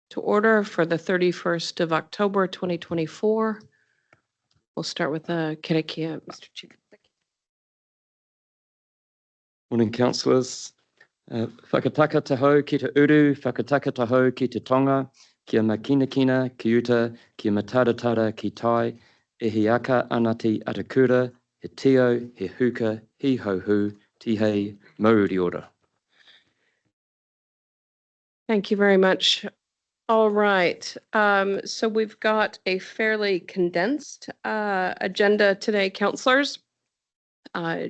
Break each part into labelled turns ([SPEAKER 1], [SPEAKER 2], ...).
[SPEAKER 1] to order for the 31st of October, 2024. We'll start with the KARAKIA, Mr. Chief.
[SPEAKER 2] Morning, councillors. Whakataka taho ki te uru, whakataka taho ki te tonga, kia makinakina, ki uta, kia mataratara ki tai, e he aka anati atakura, he tio, he huka, he hohu, tihei, mauri ora.
[SPEAKER 1] Thank you very much. All right. So we've got a fairly condensed agenda today, councillors.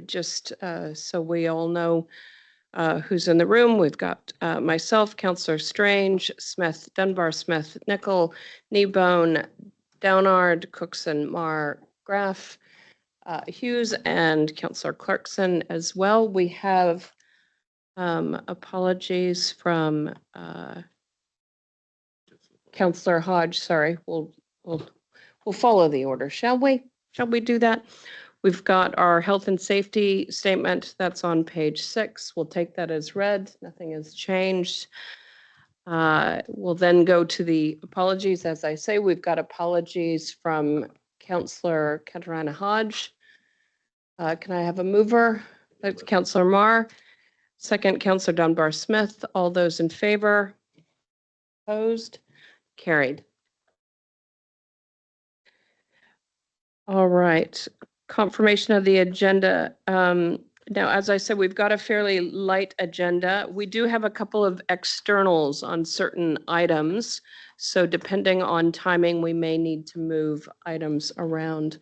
[SPEAKER 1] Just so we all know who's in the room, we've got myself, Councillor Strange, Smith, Dunbar, Smith, Nicol, Kneebone, Downard, Cookson, Marr, Graff, Hughes, and Councillor Clarkson as well. We have apologies from Councillor Hodge. Sorry, we'll follow the order, shall we? Shall we do that? We've got our health and safety statement. That's on page 6. We'll take that as read. Nothing has changed. We'll then go to the apologies. As I say, we've got apologies from Councillor Katarina Hodge. Can I have a mover? That's Councillor Marr. Second, Councillor Dunbar Smith. All those in favor? Opposed? Carried. All right. Confirmation of the agenda. Now, as I said, we've got a fairly light agenda. We do have a couple of externals on certain items. So depending on timing, we may need to move items around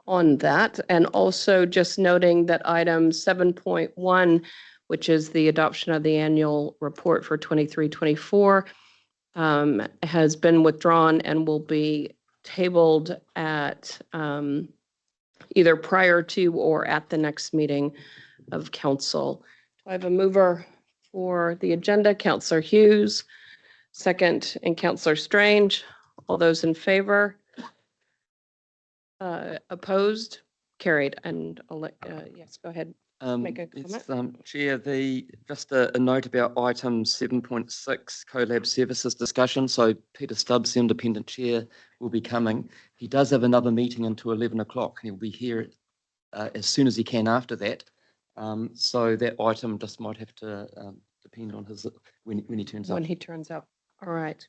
[SPEAKER 1] on that. And also just noting that item 7.1, which is the adoption of the annual report for 23-24, has been withdrawn and will be tabled at either prior to or at the next meeting of council. Do I have a mover for the agenda? Councillor Hughes, second, and Councillor Strange. All those in favor? Opposed? Carried. And I'll let, yes, go ahead. Make a comment.
[SPEAKER 2] Chair, just a note about item 7.6, collab services discussion. So Peter Stubbs, the independent chair, will be coming. He does have another meeting until 11 o'clock. He'll be here as soon as he can after that. So that item just might have to depend on his when he turns up.
[SPEAKER 1] When he turns up. All right.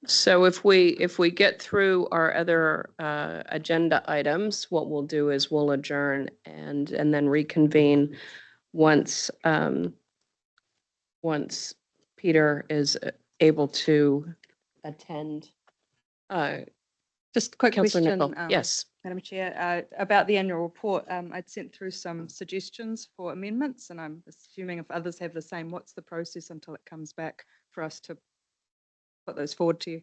[SPEAKER 1] So if we get through our other agenda items, what we'll do is we'll adjourn and then reconvene once once Peter is able to attend.
[SPEAKER 3] Just a quick
[SPEAKER 1] Councillor
[SPEAKER 3] question,
[SPEAKER 1] Nicol. Yes,
[SPEAKER 3] Madam Chair, about the annual report. I'd sent through some suggestions for amendments, and I'm assuming if others have the same, what's the process until it comes back for us to put those forward to you?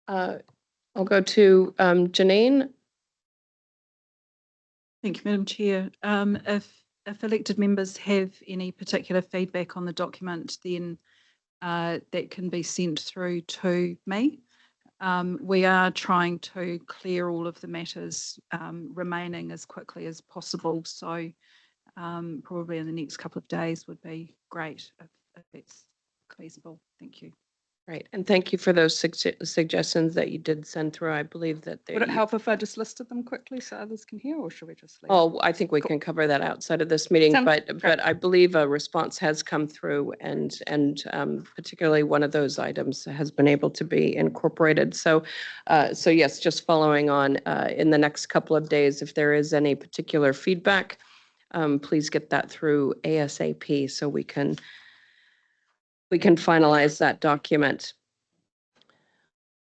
[SPEAKER 1] I'll go to Janine.
[SPEAKER 4] Thank you, Madam Chair. If elected members have any particular feedback on the document, then that can be sent through to me. We are trying to clear all of the matters remaining as quickly as possible. So probably in the next couple of days would be great if that's feasible. Thank you.
[SPEAKER 1] Right, and thank you for those suggestions that you did send through. I believe that they.
[SPEAKER 3] Would it help if I just listed them quickly so others can hear, or should we just leave?
[SPEAKER 1] Oh, I think we can cover that outside of this meeting, but I believe a response has come through, and particularly one of those items has been able to be incorporated. So, so yes, just following on in the next couple of days, if there is any particular feedback, please get that through ASAP so we can finalize that document.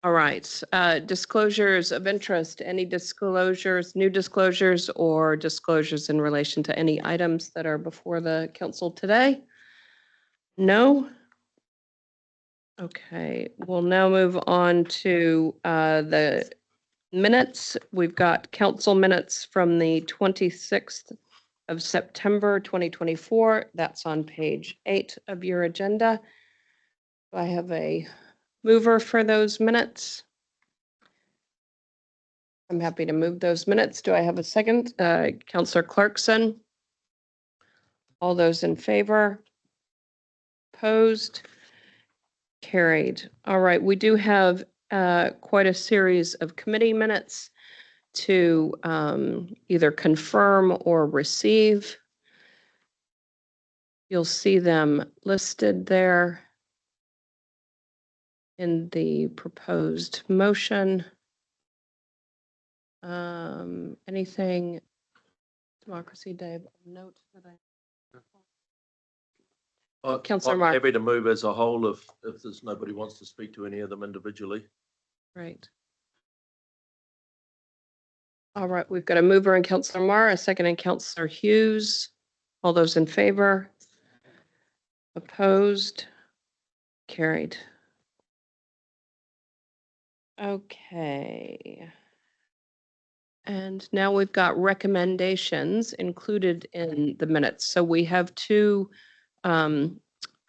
[SPEAKER 1] All right, disclosures of interest, any disclosures, new disclosures or disclosures in relation to any items that are before the council today? No? Okay, we'll now move on to the minutes. We've got council minutes from the 26th of September 2024. That's on page 8 of your agenda. Do I have a mover for those minutes? I'm happy to move those minutes. Do I have a second? Councillor Clarkson. All those in favor? Opposed? Carried. All right, we do have quite a series of committee minutes to either confirm or receive. You'll see them listed there in the proposed motion. Anything, Democracy Day, note that Councillor
[SPEAKER 5] I'm
[SPEAKER 1] Mark.
[SPEAKER 5] happy to move as a whole if there's nobody wants to speak to any of them individually.
[SPEAKER 1] Right. All right, we've got a mover in Councillor Marr, a second in Councillor Hughes. All those in favor? Opposed? Carried. Okay. And now we've got recommendations included in the minutes. So we have two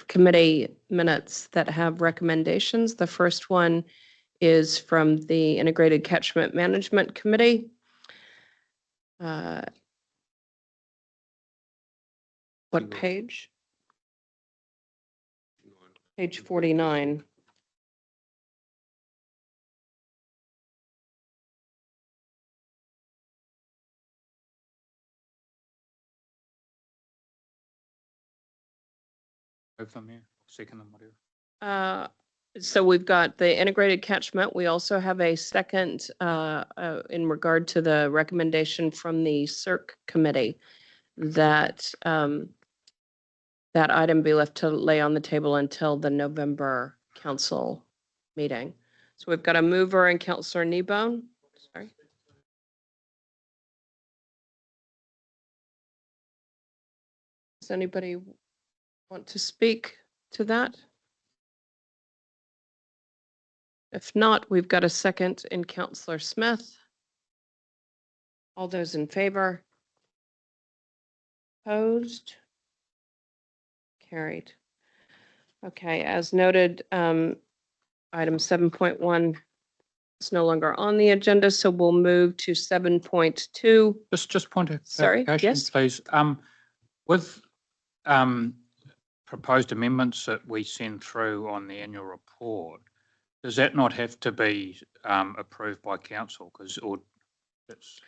[SPEAKER 1] committee minutes that have recommendations. The first one is from the Integrated Catchment Management Committee. What page? Page 49.
[SPEAKER 6] Second them, whatever.
[SPEAKER 1] So we've got the integrated catchment. We also have a second in regard to the recommendation from the CIRC committee that that item be left to lay on the table until the November council meeting. So we've got a mover and Councillor Kneebone. Sorry. Does anybody want to speak to that? If not, we've got a second in Councillor Smith. All those in favor? Opposed? Carried. Okay, as noted, item 7.1 is no longer on the agenda, so we'll move to 7.2.
[SPEAKER 6] Just point of
[SPEAKER 1] Sorry,
[SPEAKER 6] clarification,
[SPEAKER 1] yes.
[SPEAKER 6] please. With proposed amendments that we send through on the annual report, does that not have to be approved by council?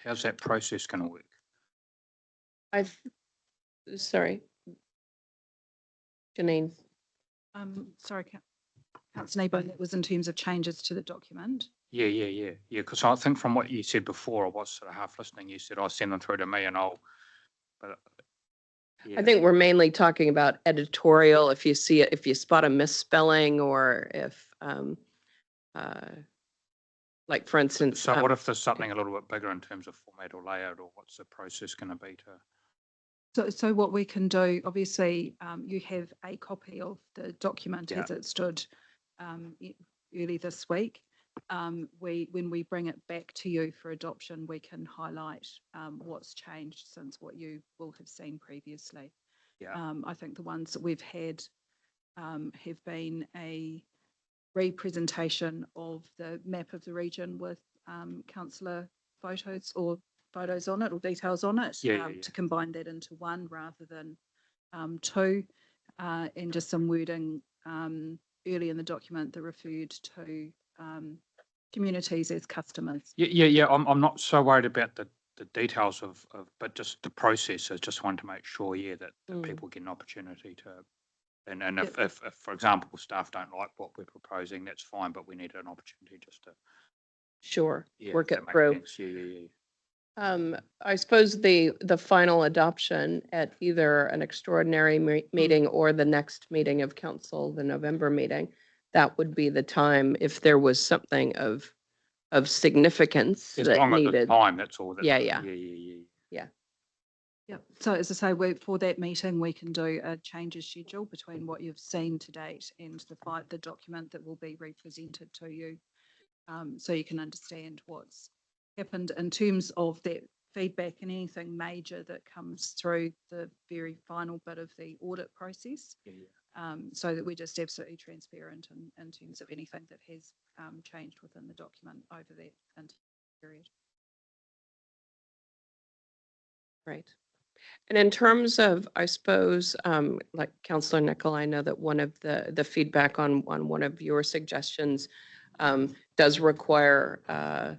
[SPEAKER 6] How's that process going to work?
[SPEAKER 1] Sorry. Janine.
[SPEAKER 4] Sorry, Councillor Nebo, that was in terms of changes to the document.
[SPEAKER 6] Yeah. Because I think from what you said before, I was sort of half listening. You said I'll send them through to me and I'll. But yeah.
[SPEAKER 1] I think we're mainly talking about editorial. If you see it, if you spot a misspelling, or if, like for instance.
[SPEAKER 6] So what if there's something a little bit bigger in terms of format or layout, or what's the process going to be to?
[SPEAKER 4] So what we can do, obviously, you have a copy of the document as it stood early this week. When we bring it back to you for adoption, we can highlight what's changed since what you will have seen previously.
[SPEAKER 6] Yeah.
[SPEAKER 4] I think the ones that we've had have been a representation of the map of the region with councillor photos on it or details on it, to combine that into one rather than two, and just some wording early in the document that referred to communities as customers.
[SPEAKER 6] Yeah. I'm not so worried about the details of, but just the process. I just wanted to make sure, that people get an opportunity to. And if, for example, staff don't like what we're proposing, that's fine, but we need an opportunity just to.
[SPEAKER 1] Sure, work
[SPEAKER 6] if
[SPEAKER 1] it
[SPEAKER 6] that
[SPEAKER 1] through.
[SPEAKER 6] makes sense. Yeah.
[SPEAKER 1] I suppose the final adoption at either an extraordinary meeting or the next meeting of council, the November meeting, that would be the time if there was something of significance
[SPEAKER 6] As
[SPEAKER 1] that
[SPEAKER 6] long as
[SPEAKER 1] needed.
[SPEAKER 6] it's time, that's all.
[SPEAKER 1] Yeah.
[SPEAKER 4] Yeah. So as I say, for that meeting, we can do a changes schedule between what you've seen to date and the document that will be represented to you, so you can understand what's happened in terms of that feedback and anything major that comes through the very final bit of the audit process. So that we're just absolutely transparent in terms of anything that has changed within the document over that period.
[SPEAKER 1] Right. And in terms of, I suppose, like Councillor Nicol, I know that one of the feedback on one of your suggestions does require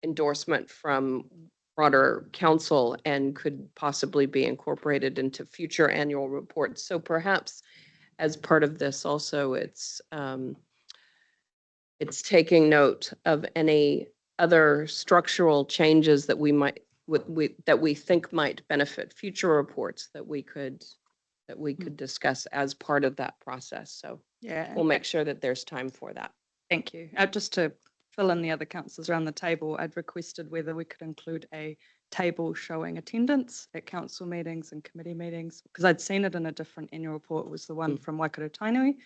[SPEAKER 1] endorsement from broader council and could possibly be incorporated into future annual reports. So perhaps as part of this also, it's taking note of any other structural changes that we might that we think might benefit future reports that we could discuss as part of that process. So
[SPEAKER 3] Yeah.
[SPEAKER 1] we'll make sure that there's time for that.
[SPEAKER 3] Thank you. Just to fill in the other councillors around the table, I'd requested whether we could include a table showing attendance at council meetings and committee meetings, because I'd seen it in a different annual report. It was the one from Waikato Tainui.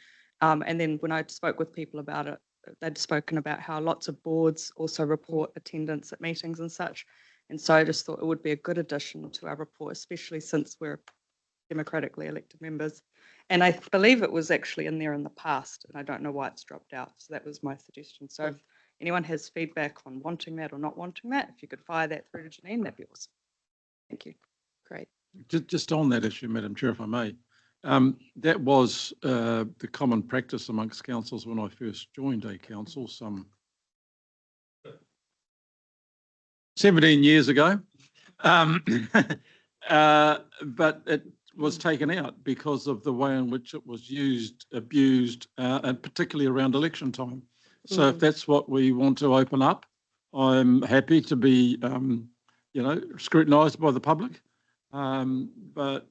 [SPEAKER 3] And then when I spoke with people about it, they'd spoken about how lots of boards also report attendance at meetings and such. And so I just thought it would be a good addition to our report, especially since we're democratically elected members. And I believe it was actually in there in the past, and I don't know why it's dropped out. So that was my suggestion. So if anyone has feedback on wanting that or not wanting that, if you could fire that through to Janine, that'd be awesome. Thank you.
[SPEAKER 1] Great.
[SPEAKER 7] Just on that issue, Madam Chair, if I may, that was the common practice amongst councils when I first joined a council some 17 years ago. But it was taken out because of the way in which it was used, abused, and particularly around election time. So if that's what we want to open up, I'm happy to be, scrutinised by the public. But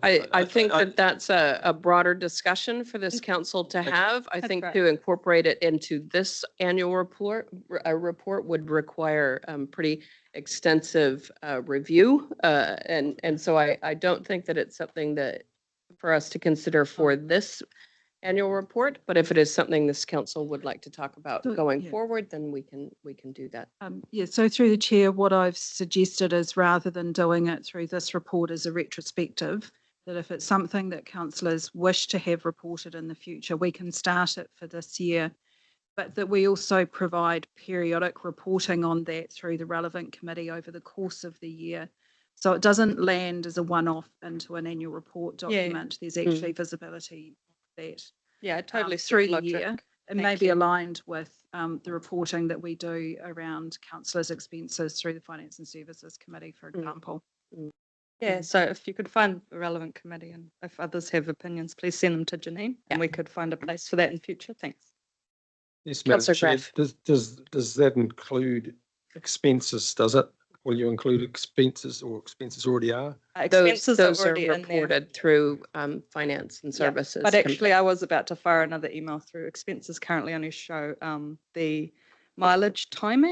[SPEAKER 1] I think that that's a broader discussion for this council to have. I think
[SPEAKER 3] right.
[SPEAKER 1] to incorporate it into this annual report, a report would require pretty extensive review. And so I don't think that it's something that for us to consider for this annual report, but if it is something this council would like to talk about
[SPEAKER 4] So,
[SPEAKER 1] going
[SPEAKER 4] yeah.
[SPEAKER 1] forward, then we can do that.
[SPEAKER 4] So through the chair, what I've suggested is rather than doing it through this report as a retrospective, that if it's something that councillors wish to have reported in the future, we can start it for this year, but that we also provide periodic reporting on that through the relevant committee over the course of the year. So it doesn't land as a one-off into an annual report document. There's actually visibility of that.
[SPEAKER 3] Yeah, I totally see
[SPEAKER 4] through the
[SPEAKER 3] logic.
[SPEAKER 4] year. It
[SPEAKER 3] Thank
[SPEAKER 4] may be
[SPEAKER 3] you.
[SPEAKER 4] aligned with the reporting that we do around councillors' expenses through the Finance and Services Committee, for example.
[SPEAKER 3] Yeah, so if you could find a relevant committee, and if others have opinions, please send them to Janine, and we could find a place for that in future. Thanks.
[SPEAKER 8] Yes, Madam
[SPEAKER 1] Councillor
[SPEAKER 8] Chair.
[SPEAKER 1] Graff.
[SPEAKER 8] Does that include expenses? Does it? Will you include expenses or expenses already are?
[SPEAKER 3] Expenses
[SPEAKER 1] Those are
[SPEAKER 3] already in there.
[SPEAKER 1] reported through Finance and
[SPEAKER 3] Yeah,
[SPEAKER 1] Services.
[SPEAKER 3] but actually, I was about to fire another email through. Expenses currently only show the mileage time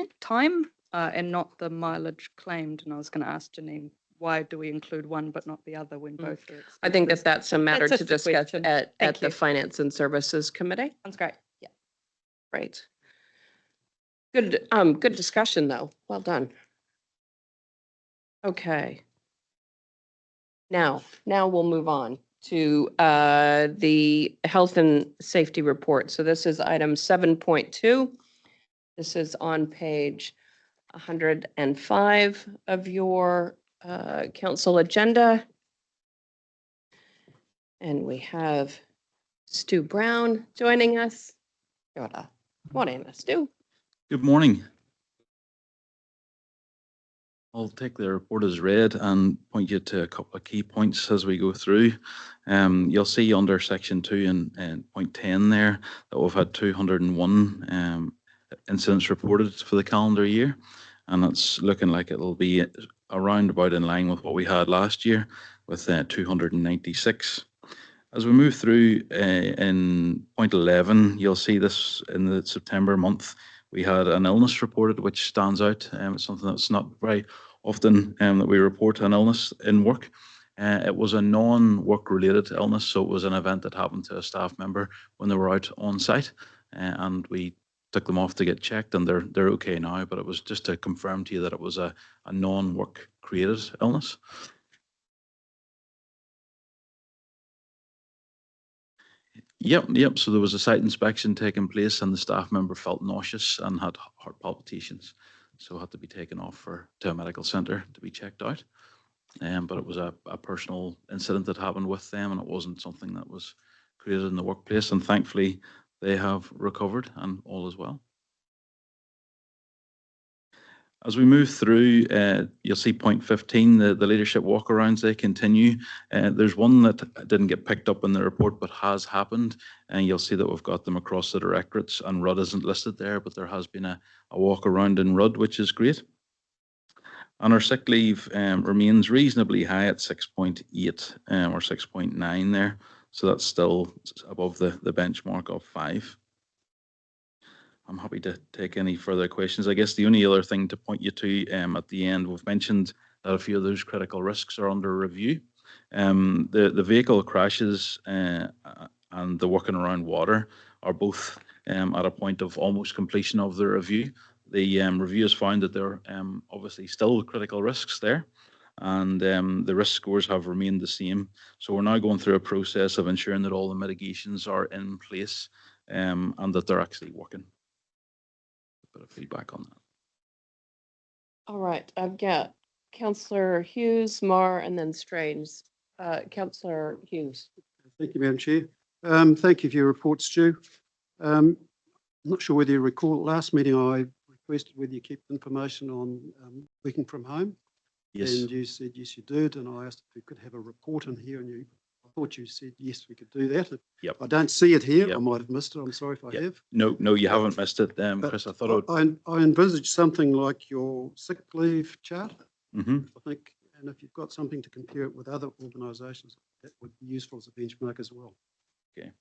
[SPEAKER 3] and not the mileage claimed. And I was going to ask Janine, why do we include one but not the other when both are expenses?
[SPEAKER 1] I think that that's a matter
[SPEAKER 3] That's
[SPEAKER 1] to
[SPEAKER 3] just a
[SPEAKER 1] discuss
[SPEAKER 3] question.
[SPEAKER 1] at
[SPEAKER 3] Thank
[SPEAKER 1] the
[SPEAKER 3] you.
[SPEAKER 1] Finance and Services Committee.
[SPEAKER 3] Sounds great. Yeah.
[SPEAKER 1] Right. Good, good discussion though. Well done. Okay. Now we'll move on to the health and safety report. So this is item 7.2. This is on page 105 of your council agenda. And we have Stu Brown joining us. Kia ora. Morning, Stu.
[SPEAKER 9] Good morning. I'll take the report as read and point you to a couple of key points as we go through. You'll see under section 2 and point 10 there that we've had 201 incidents reported for the calendar year, and it's looking like it'll be around about in line with what we had last year with 296. As we move through in point 11, you'll see this in the September month. We had an illness reported, which stands out. It's something that's not very often that we report an illness in work. It was a non-work related illness, so it was an event that happened to a staff member when they were out on site, and we took them off to get checked, and they're okay now. But it was just to confirm to you that it was a non-work created illness. Yep. So there was a site inspection taking place and the staff member felt nauseous and had heart palpitations. so had to be taken off to a medical centre to be checked out. But it was a personal incident that happened with them, and it wasn't something that was created in the workplace. And thankfully, they have recovered and all is well. As we move through, you'll see point 15, the leadership walkarounds, they continue. There's one that didn't get picked up in the report, but has happened. And you'll see that we've got them across the directorates, and Rudd isn't listed there, but there has been a walk around in Rudd, which is great. And our sick leave remains reasonably high at 6.8 or 6.9 there. So that's still above the benchmark of 5. I'm happy to take any further questions. I guess the only other thing to point you to at the end, we've mentioned that a few of those critical risks are under review. The vehicle crashes and the working around water are both at a point of almost completion of the review. The review has found that there are obviously still critical risks there, and the risk scores have remained the same. So we're now going through a process of ensuring that all the mitigations are in place and that they're actually working. A bit of feedback on that.
[SPEAKER 1] All right, I've got Councillor Hughes, Marr, and then Strange. Councillor Hughes.
[SPEAKER 10] Thank you, Madam Chair. Thank you for your report, Stu. I'm not sure whether you recall at last meeting I requested whether you kept information on working from home.
[SPEAKER 9] Yes.
[SPEAKER 10] And you said yes, you did. And I asked if we could have a report in here, and I thought you said yes, we could do that.
[SPEAKER 9] Yep.
[SPEAKER 10] I don't see it here.
[SPEAKER 9] Yep.
[SPEAKER 10] I might have missed it. I'm sorry if I have.
[SPEAKER 9] No, you haven't missed it,
[SPEAKER 10] But
[SPEAKER 9] Chris. I thought I would.
[SPEAKER 10] I envisage something like your sick leave chart.
[SPEAKER 9] Mm-hmm.
[SPEAKER 10] I think, and if you've got something to compare it with other organisations, that would be useful as a benchmark as well.
[SPEAKER 9] Okay.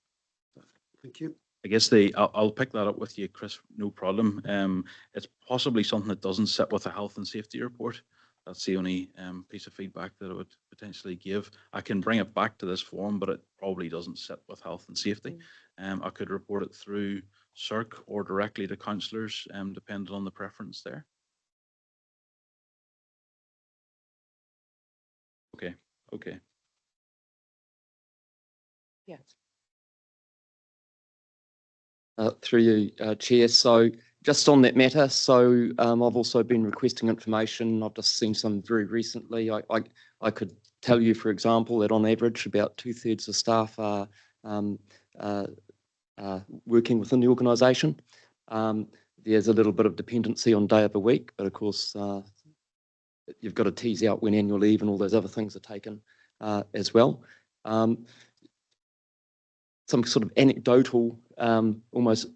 [SPEAKER 10] Thank you.
[SPEAKER 9] I guess I'll pick that up with you, Chris, no problem. It's possibly something that doesn't sit with a health and safety report. That's the only piece of feedback that I would potentially give. I can bring it back to this forum, but it probably doesn't sit with health and safety. I could report it through CERC or directly to councillors, depending on the preference there. Okay.
[SPEAKER 1] Yes.
[SPEAKER 2] Through you, Chair. So just on that matter, so I've also been requesting information. I've just seen some very recently. I could tell you, for example, that on average about 2/3 of staff are working within the organisation. There's a little bit of dependency on day of the week, but of course you've got to tease out when annual leave and all those other things are taken as well. Some sort of anecdotal, almost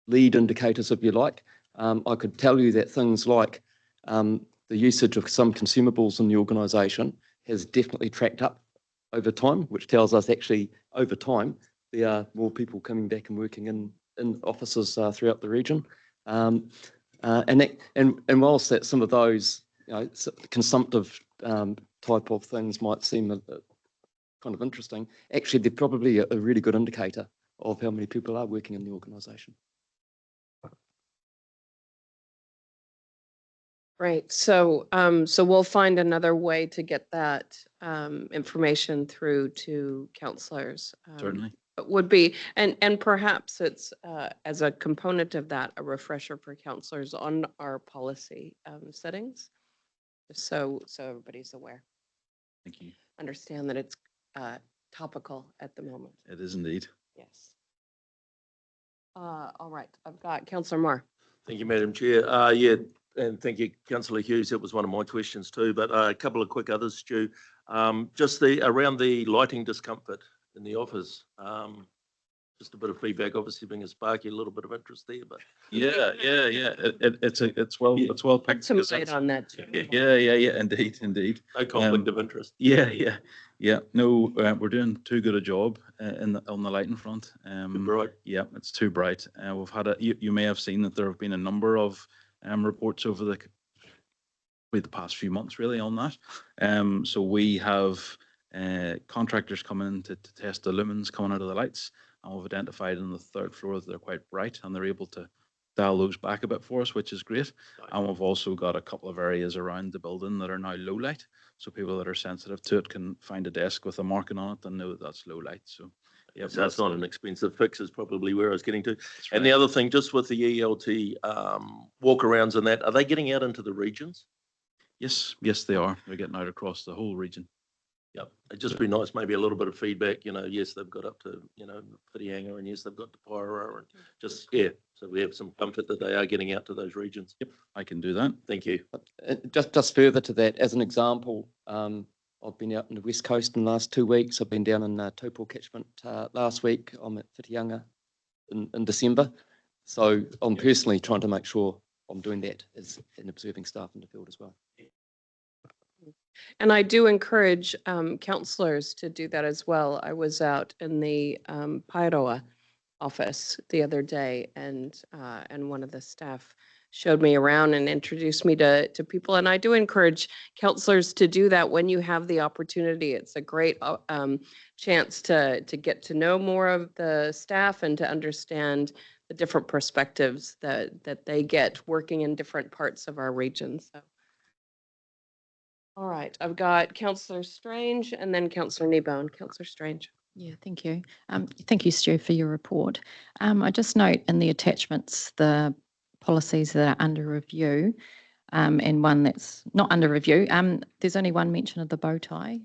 [SPEAKER 2] lead indicators, if you like. I could tell you that things like the usage of some consumables in the organisation has definitely tracked up over time, which tells us actually over time there are more people coming back and working in offices throughout the region. And whilst that some of those consumptive type of things might seem kind of interesting, actually they're probably a really good indicator of how many people are working in the organisation.
[SPEAKER 1] Right. So we'll find another way to get that information through to councillors.
[SPEAKER 9] Certainly.
[SPEAKER 1] It would be, and perhaps it's as a component of that, a refresher for councillors on our policy settings, so everybody's aware.
[SPEAKER 9] Thank you.
[SPEAKER 1] Understand that it's topical at the moment.
[SPEAKER 9] It is indeed.
[SPEAKER 1] Yes. All right. I've got Councillor Marr.
[SPEAKER 5] Thank you, Madam Chair. Yeah, and thank you, Councillor Hughes. That was one of my questions too, but a couple of quick others, Stu. Just around the lighting discomfort in the office. Just a bit of feedback, obviously being a Sparky, a little bit of interest there, but.
[SPEAKER 9] Yeah. It's well picked.
[SPEAKER 1] Some light on that too.
[SPEAKER 9] Yeah, indeed.
[SPEAKER 5] No conflict of interest.
[SPEAKER 9] Yeah. No, we're doing too good a job on the lighting front.
[SPEAKER 5] Too bright.
[SPEAKER 9] Yeah, it's too bright. We've had you may have seen that there have been a number of reports over the past few months really on that. So we have contractors coming in to test the lumens coming out of the lights, and we've identified on the 3rd floor that they're quite bright, and they're able to dial those back a bit for us, which is great. Nice. And we've also got a couple of areas around the building that are now low light, so people that are sensitive to it can find a desk with a marking on it and know that that's low light. So Yep,
[SPEAKER 5] So it's not
[SPEAKER 9] that's
[SPEAKER 5] an expensive fix is probably where I was getting to.
[SPEAKER 9] That's
[SPEAKER 5] And the other thing, just with the ELT walkarounds and that, are they getting out into the regions?
[SPEAKER 9] Yes, yes, they are. They're getting out across the whole region.
[SPEAKER 5] Yep. It'd just be nice, maybe a little bit of feedback, yes, they've got up to, Whitianga, and yes, they've got to Paira, and just, so we have some comfort that they are getting out to those regions.
[SPEAKER 9] Yep, I can do that.
[SPEAKER 5] Thank you.
[SPEAKER 2] Just further to that, as an example, I've been out in the West Coast in the last 2 weeks. I've been down in Taupo catchment last week. I'm at Whitianga in December. So I'm personally trying to make sure I'm doing that as an observing staff in the field as well.
[SPEAKER 1] And I do encourage councillors to do that as well. I was out in the Paeroa office the other day, and one of the staff showed me around and introduced me to people. And I do encourage councillors to do that when you have the opportunity. It's a great chance to get to know more of the staff and to understand the different perspectives that they get working in different parts of our region. So. All right, I've got Councillor Strange and then Councillor Kneebone. Councillor Strange.
[SPEAKER 11] Yeah, thank you. Thank you, Stu, for your report. I just note in the attachments the policies that are under review and one that's not under review. There's only one mention of the bow tie.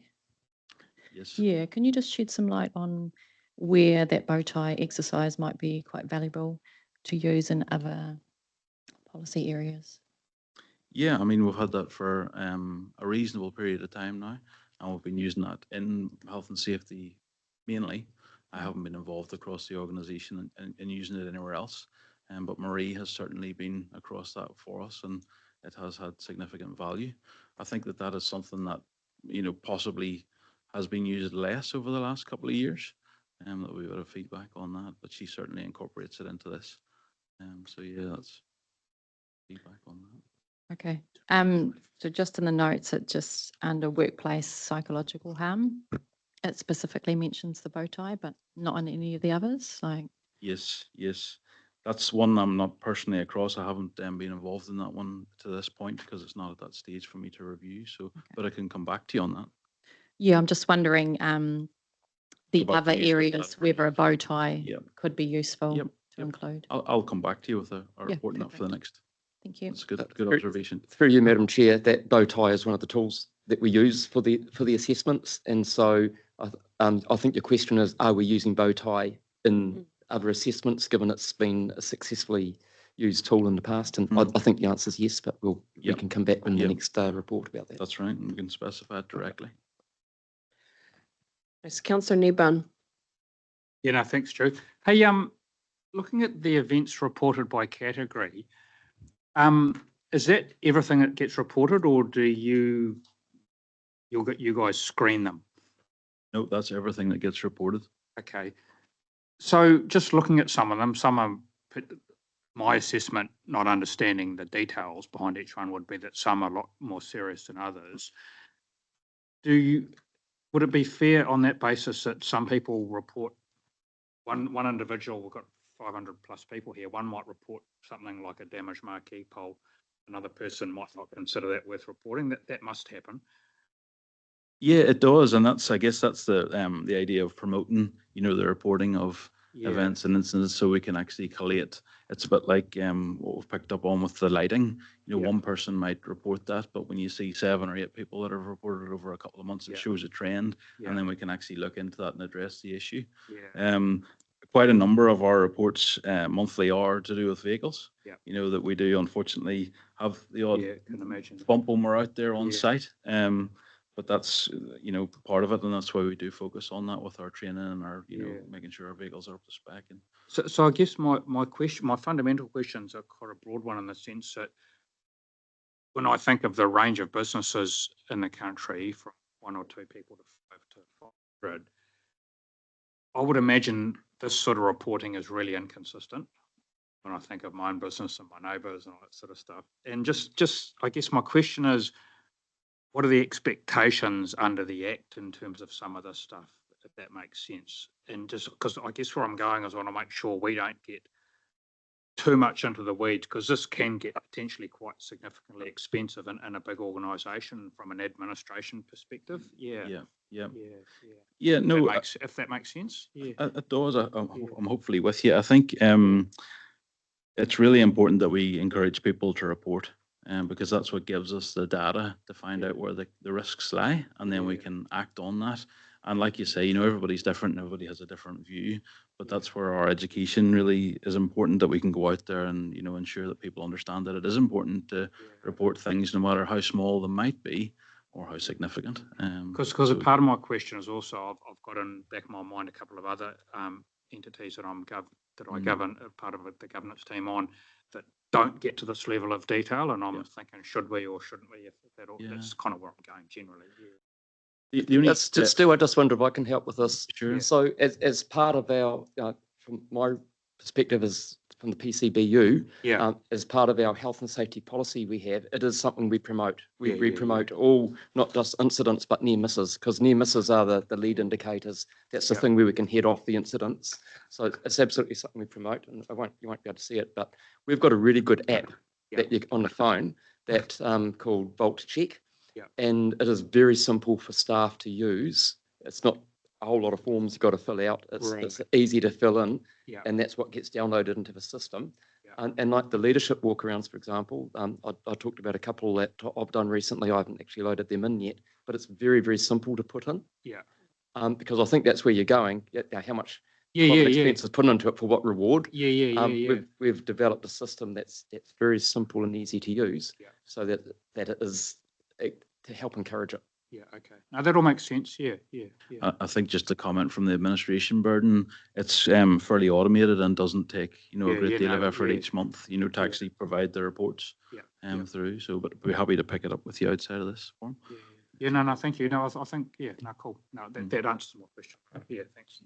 [SPEAKER 9] Yes.
[SPEAKER 11] Yeah, can you just shed some light on where that bow tie exercise might be quite valuable to use in other policy areas?
[SPEAKER 9] Yeah, I mean, we've had that for a reasonable period of time now, and we've been using that in health and safety mainly. I haven't been involved across the organisation in using it anywhere else, but Marie has certainly been across that for us, and it has had significant value. I think that is something that, possibly has been used less over the last couple of years, that we've got a feedback on that, but she certainly incorporates it into this. So yeah, that's feedback on that.
[SPEAKER 11] Okay. So just in the notes, it just under workplace psychological harm, it specifically mentions the bow tie, but not on any of the others.
[SPEAKER 9] Yes. That's one I'm not personally across. I haven't been involved in that one to this point because it's not at that stage for me to review. So,
[SPEAKER 11] Okay.
[SPEAKER 9] but I can come back to you on that.
[SPEAKER 11] Yeah, I'm just wondering the
[SPEAKER 9] About
[SPEAKER 11] other
[SPEAKER 9] the use of
[SPEAKER 11] areas,
[SPEAKER 9] that.
[SPEAKER 11] whether a bow tie
[SPEAKER 9] Yep.
[SPEAKER 11] could be useful
[SPEAKER 9] Yep,
[SPEAKER 11] to include.
[SPEAKER 9] I'll come back to you with a
[SPEAKER 11] Yeah,
[SPEAKER 9] report on that for the
[SPEAKER 11] perfect.
[SPEAKER 9] next.
[SPEAKER 11] Thank you.
[SPEAKER 9] That's good
[SPEAKER 2] Through-
[SPEAKER 9] observation.
[SPEAKER 2] Through you, Madam Chair, that bow tie is one of the tools that we use for the assessments. And so I think your question is, are we using bow tie in other assessments, given it's been a successfully used tool in the past? And I think the answer is yes, but we
[SPEAKER 9] Yep.
[SPEAKER 2] can come back in the
[SPEAKER 9] Yep.
[SPEAKER 2] next report about that.
[SPEAKER 9] That's right. And we can specify it directly.
[SPEAKER 1] Yes, Councillor Kneebone.
[SPEAKER 6] Yeah, no, thanks, Drew. Hey, looking at the events reported by category, is that everything that gets reported, or do you guys screen them?
[SPEAKER 9] No, that's everything that gets reported.
[SPEAKER 6] Okay. So just looking at some of them, my assessment, not understanding the details behind each one, would be that some are a lot more serious than others. Would it be fair on that basis that some people report, one individual, we've got 500 plus people here, one might report something like a damaged marquee pole, another person might not consider that worth reporting? That must happen.
[SPEAKER 9] Yeah, it does, and I guess that's the idea of promoting, the reporting of events and incidents, so we can actually collate. It's a bit like what we've picked up on with the lighting. One person might report that, but when you see 7 or 8 people that have reported over a couple of months, it shows a trend, and then we can actually look into that and address the issue. Quite a number of our reports monthly are to do with vehicles. That we do unfortunately have the odd
[SPEAKER 6] can imagine
[SPEAKER 9] bump when we're out there on site. But that's, part of it, and that's why we do focus on that with our training and our, making sure our vehicles are up to spec. And
[SPEAKER 6] so I guess my fundamental questions are quite a broad one, in the sense that when I think of the range of businesses in the country, from 1 or 2 people to 5 to 500, I would imagine this sort of reporting is really inconsistent when I think of my own business and my neighbours and all that sort of stuff. And just I guess my question is, what are the expectations under the Act in terms of some of this stuff, if that makes sense? And just because I guess where I'm going is I want to make sure we don't get too much into the weeds, because this can get potentially quite significantly expensive in a big organisation from an administration perspective. Yeah.
[SPEAKER 9] Yeah, yeah.
[SPEAKER 6] Yeah.
[SPEAKER 9] Yeah, no,
[SPEAKER 6] If that makes sense. Yeah.
[SPEAKER 9] it does. I'm hopefully with you. I think it's really important that we encourage people to report, because that's what gives us the data to find out where the risks lie, and then we can act on that. And like you say, you know, everybody's different and everybody has a different view, but that's where our education really is important, that we can go out there and, you know, ensure that people understand that it is important to report things, no matter how small they might be or how significant.
[SPEAKER 6] Because a part of my question is also, I've got in back of my mind a couple of other entities that I govern, part of the governance team on, that don't get to this level of detail, and I'm thinking, should we or shouldn't we? If that's kind of where I'm going generally.
[SPEAKER 2] Stu, I just wonder if I can help with this.
[SPEAKER 9] Sure.
[SPEAKER 2] So as part of our, from my perspective as from the PCBU, as part of our health and safety policy we have, it is something we promote. We promote all, not just incidents, but near misses, because near misses are the lead indicators. That's the thing where we can head off the incidents. So it's absolutely something we promote, and you won't be able to see it, but we've got a really good app that you on the phone that called Vault Check. And it is very simple for staff to use. It's not a whole lot of forms you've got to fill out. It's easy to fill in, and that's what gets downloaded into the system. And like the leadership walkarounds, for example, I talked about a couple that I've done recently. I haven't actually loaded them in yet, but it's very, very simple to put in. Because I think that's where you're going. How much expense is put into it for what reward? We've developed a system that's very simple and easy to use, so that it is to help encourage it.
[SPEAKER 6] Okay. Now that all makes sense.
[SPEAKER 9] I think just a comment from the administration burden, it's fairly automated and doesn't take, you know, a great deal of effort each month, you know, to actually provide the reports through. So, but we're happy to pick it up with you outside of this forum.
[SPEAKER 6] No, thank you. No, I think, cool. No, that answers my question. Thanks.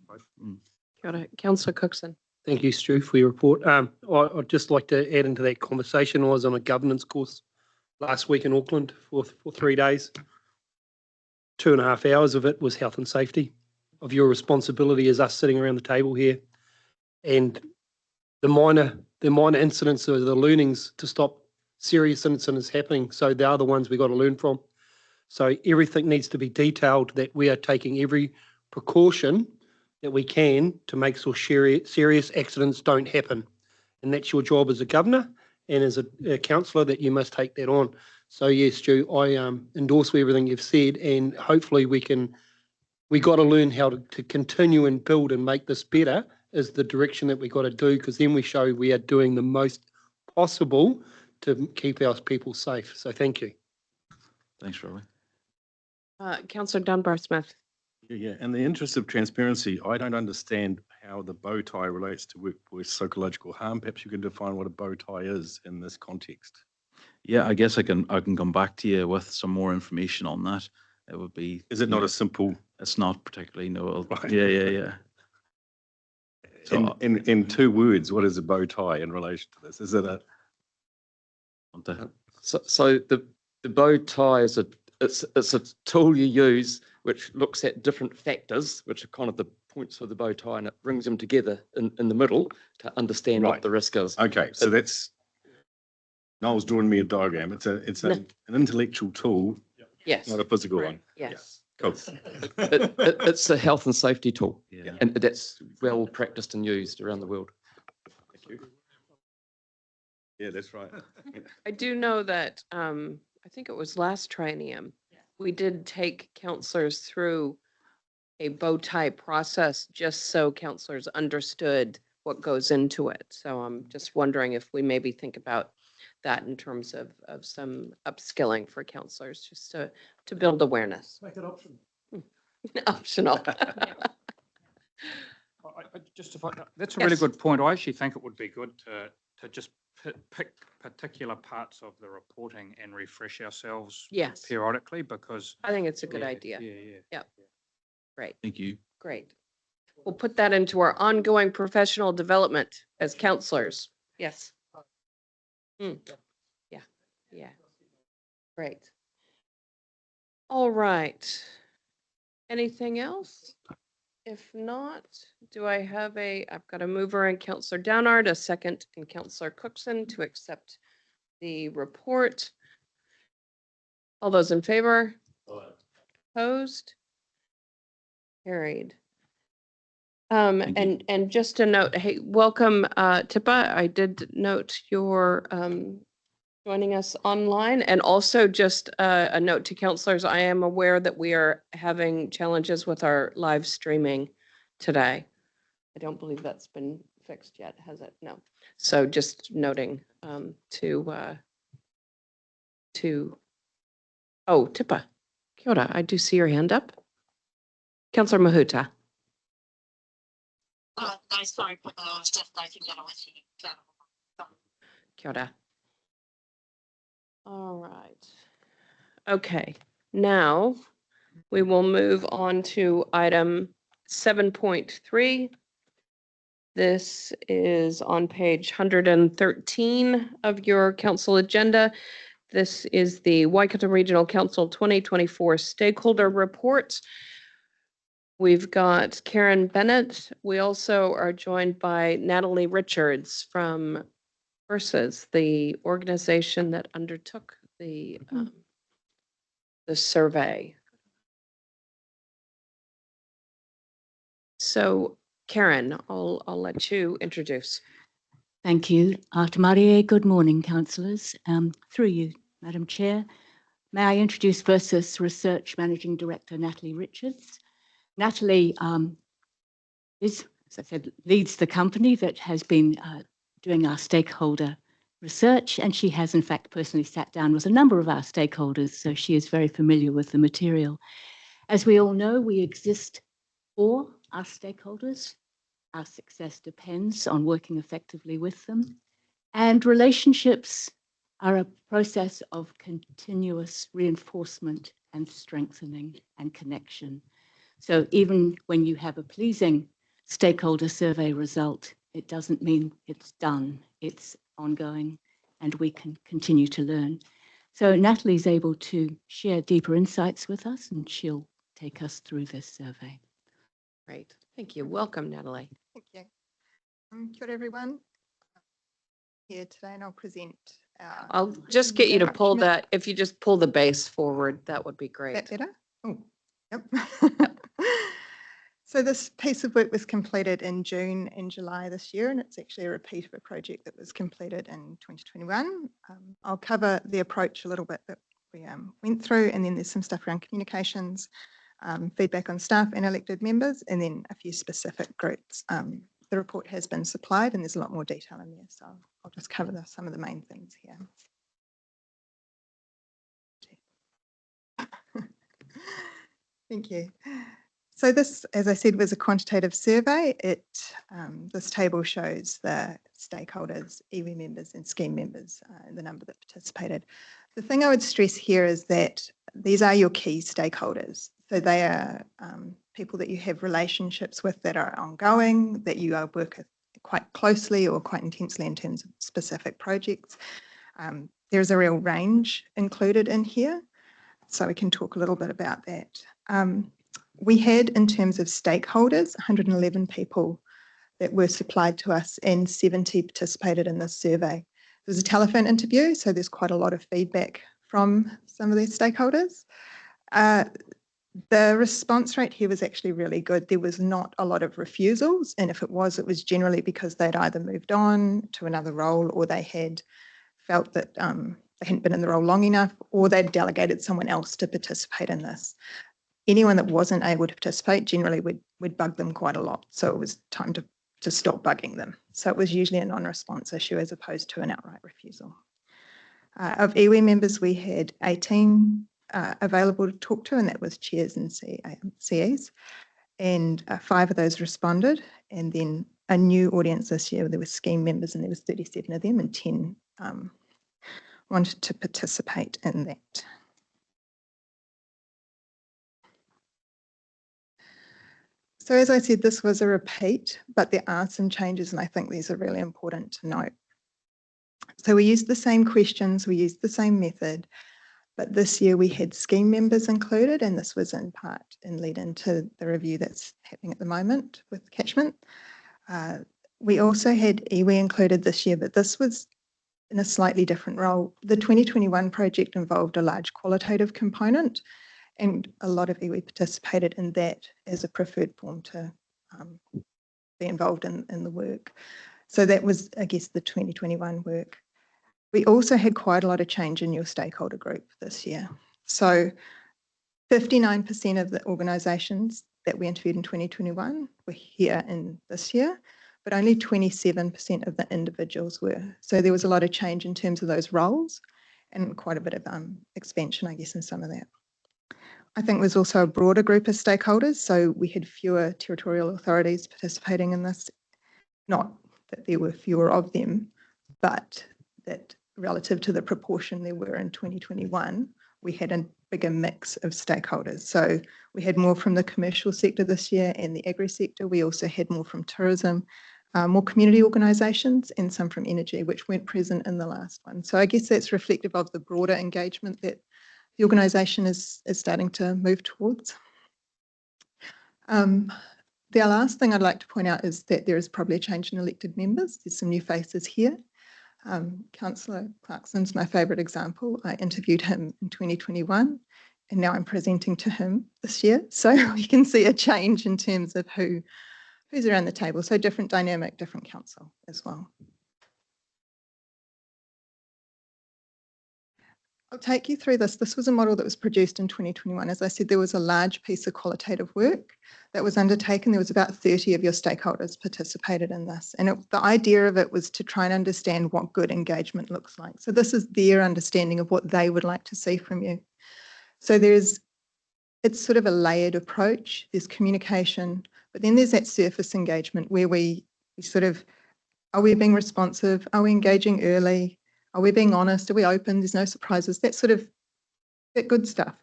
[SPEAKER 1] Got it. Councillor Cookson.
[SPEAKER 8] Thank you, Stu, for your report. I'd just like to add into that conversation. I was on a governance course last week in Auckland for 3 days. 2.5 hours of it was health and safety, of your responsibility as us sitting around the table here, and the minor incidents or the learnings to stop serious incidents happening. So they are the ones we got to learn from. So everything needs to be detailed, that we are taking every precaution that we can to make sure serious accidents don't happen. And that's your job as a governor and as a councillor, that you must take that on. So yes, Stu, I endorse everything you've said, and hopefully we got to learn how to continue and build and make this better is the direction that we got to do, because then we show we are doing the most possible to keep our people safe. So thank you.
[SPEAKER 9] Thanks, Robbie.
[SPEAKER 1] Councillor Dunbar-Smith.
[SPEAKER 12] Yeah, in the interest of transparency, I don't understand how the bow tie relates to workplace psychological harm. Perhaps you can define what a bow tie is in this context.
[SPEAKER 9] Yeah, I guess I can come back to you with some more information on that. It would be.
[SPEAKER 12] Is it not a simple?
[SPEAKER 9] It's not particularly, no.
[SPEAKER 12] Right.
[SPEAKER 9] Yeah.
[SPEAKER 12] So in 2 words, what is a bow tie in relation to this? Is it a?
[SPEAKER 2] So the bow tie is it's a tool you use which looks at different factors, which are kind of the points of the bow tie, and it brings them together in the middle to understand what the risk is.
[SPEAKER 12] Okay, so that's Noel's drawing me a diagram. It's an intellectual tool, not a physical one.
[SPEAKER 1] Yes.
[SPEAKER 12] Cool.
[SPEAKER 2] It's a health and safety tool, and that's well practiced and used around the world.
[SPEAKER 12] Thank you. Yeah, that's right.
[SPEAKER 1] I do know that, I think it was last triennium, we did take councillors through a bow tie process just so councillors understood what goes into it. So I'm just wondering if we maybe think about that in terms of some upskilling for councillors, just to build awareness.
[SPEAKER 10] Make it optional.
[SPEAKER 1] Optional.
[SPEAKER 6] That's a really good point. I actually think it would be good to just pick particular parts of the reporting and refresh ourselves periodically, because
[SPEAKER 1] I think it's a good idea. Yeah. Great.
[SPEAKER 9] Thank you.
[SPEAKER 1] Great. We'll put that into our ongoing professional development as councillors. Yes. Yeah. Great. All right. Anything else? If not, do I have I've got a mover and Councillor Downard, a second and Councillor Cookson to accept the report. All those in favor? Opposed? Carried.
[SPEAKER 9] Thank you.
[SPEAKER 1] And just a note, hey, welcome, Tipa. I did note your joining us online, and also just a note to councillors. I am aware that we are having challenges with our live streaming today. I don't believe that's been fixed yet, has it? No. So just noting oh, Tipa, kia ora. I do see your hand up. Councillor Mahuta.
[SPEAKER 13] No, sorry, but I was just noting that I was here.
[SPEAKER 1] Kia ora. All right. Okay, now we will move on to item 7.3. This is on page 113 of your council agenda. This is the Waikato Regional Council 2024 Stakeholder Report. We've got Karen Bennett. We also are joined by Natalie Richards from Versus, the organization that undertook the survey. So Karen, I'll let you introduce.
[SPEAKER 13] Thank you. Tamarie, good morning, councillors. Through you, Madam Chair, may I introduce Versus Research Managing Director Natalie Richards. Natalie is, as I said, leads the company that has been doing our stakeholder research, and she has in fact personally sat down with a number of our stakeholders, so she is very familiar with the material. As we all know, we exist for our stakeholders. Our success depends on working effectively with them, and relationships are a process of continuous reinforcement and strengthening and connection. So even when you have a pleasing stakeholder survey result, it doesn't mean it's done. It's ongoing, and we can continue to learn. So Natalie's able to share deeper insights with us, and she'll take us through this survey.
[SPEAKER 1] Great. Thank you. Welcome, Natalie.
[SPEAKER 14] Thank you. Kia ora, everyone. Here today, and I'll present.
[SPEAKER 1] I'll just get you to pull that. If you just pull the base forward, that would be great.
[SPEAKER 14] That better? Oh, yep. So this piece of work was completed in June and July this year, and it's actually a repeat of a project that was completed in 2021. I'll cover the approach a little bit that we went through, and then there's some stuff around communications, feedback on staff and elected members, and then a few specific groups. The report has been supplied, and there's a lot more detail in there, so I'll just cover some of the main things here. Thank you. So this, as I said, was a quantitative survey. This table shows the stakeholders, iwi members and scheme members, the number that participated. The thing I would stress here is that these are your key stakeholders. So they are people that you have relationships with that are ongoing, that you work quite closely or quite intensely in terms of specific projects. There's a real range included in here, so we can talk a little bit about that. We had, in terms of stakeholders, 111 people that were supplied to us, and 70 participated in this survey. It was a telephone interview, so there's quite a lot of feedback from some of these stakeholders. The response rate here was actually really good. There was not a lot of refusals, and if it was generally because they'd either moved on to another role, or they had felt that they hadn't been in the role long enough, or they'd delegated someone else to participate in this. Anyone that wasn't able to participate, generally we'd bug them quite a lot, so it was time to stop bugging them. So it was usually a non-response issue as opposed to an outright refusal. Of iwi members, we had 18 available to talk to, and that was chairs and CEs, and 5 of those responded. And then a new audience this year, there were scheme members, and there was 37 of them, and 10 wanted to participate in that. So as I said, this was a repeat, but there are some changes, and I think these are really important to note. So we used the same questions, we used the same method. But this year we had scheme members included, and this was in part in lead into the review that's happening at the moment with catchment. We also had iwi included this year, but this was in a slightly different role. The 2021 project involved a large qualitative component, and a lot of iwi participated in that as a preferred form to be involved in the work. So that was, I guess, the 2021 work. We also had quite a lot of change in your stakeholder group this year. So 59% of the organisations that we interviewed in 2021 were here in this year, but only 27% of the individuals were. So there was a lot of change in terms of those roles and quite a bit of expansion, I guess, in some of that. I think there's also a broader group of stakeholders. So we had fewer territorial authorities participating in this. Not that there were fewer of them, but that relative to the proportion there were in 2021, we had a bigger mix of stakeholders. So we had more from the commercial sector this year and the agri sector. We also had more from tourism, more community organisations, and some from energy, which weren't present in the last one. So I guess that's reflective of the broader engagement that the organisation is starting to move towards. The last thing I'd like to point out is that there is probably a change in elected members. There's some new faces here. Councillor Clarkson's my favourite example. I interviewed him in 2021 and now I'm presenting to him this year. So we can see a change in terms of who's around the table. So different dynamic, different council as well. I'll take you through this. This was a model that was produced in 2021. As I said, there was a large piece of qualitative work that was undertaken. There was about 30 of your stakeholders participated in this. And the idea of it was to try and understand what good engagement looks like. So this is their understanding of what they would like to see from you. So it's sort of a layered approach. There's communication, but then there's that surface engagement where we sort of, are we being responsive? Are we engaging early? Are we being honest? Are we open? There's no surprises. That sort of that good stuff.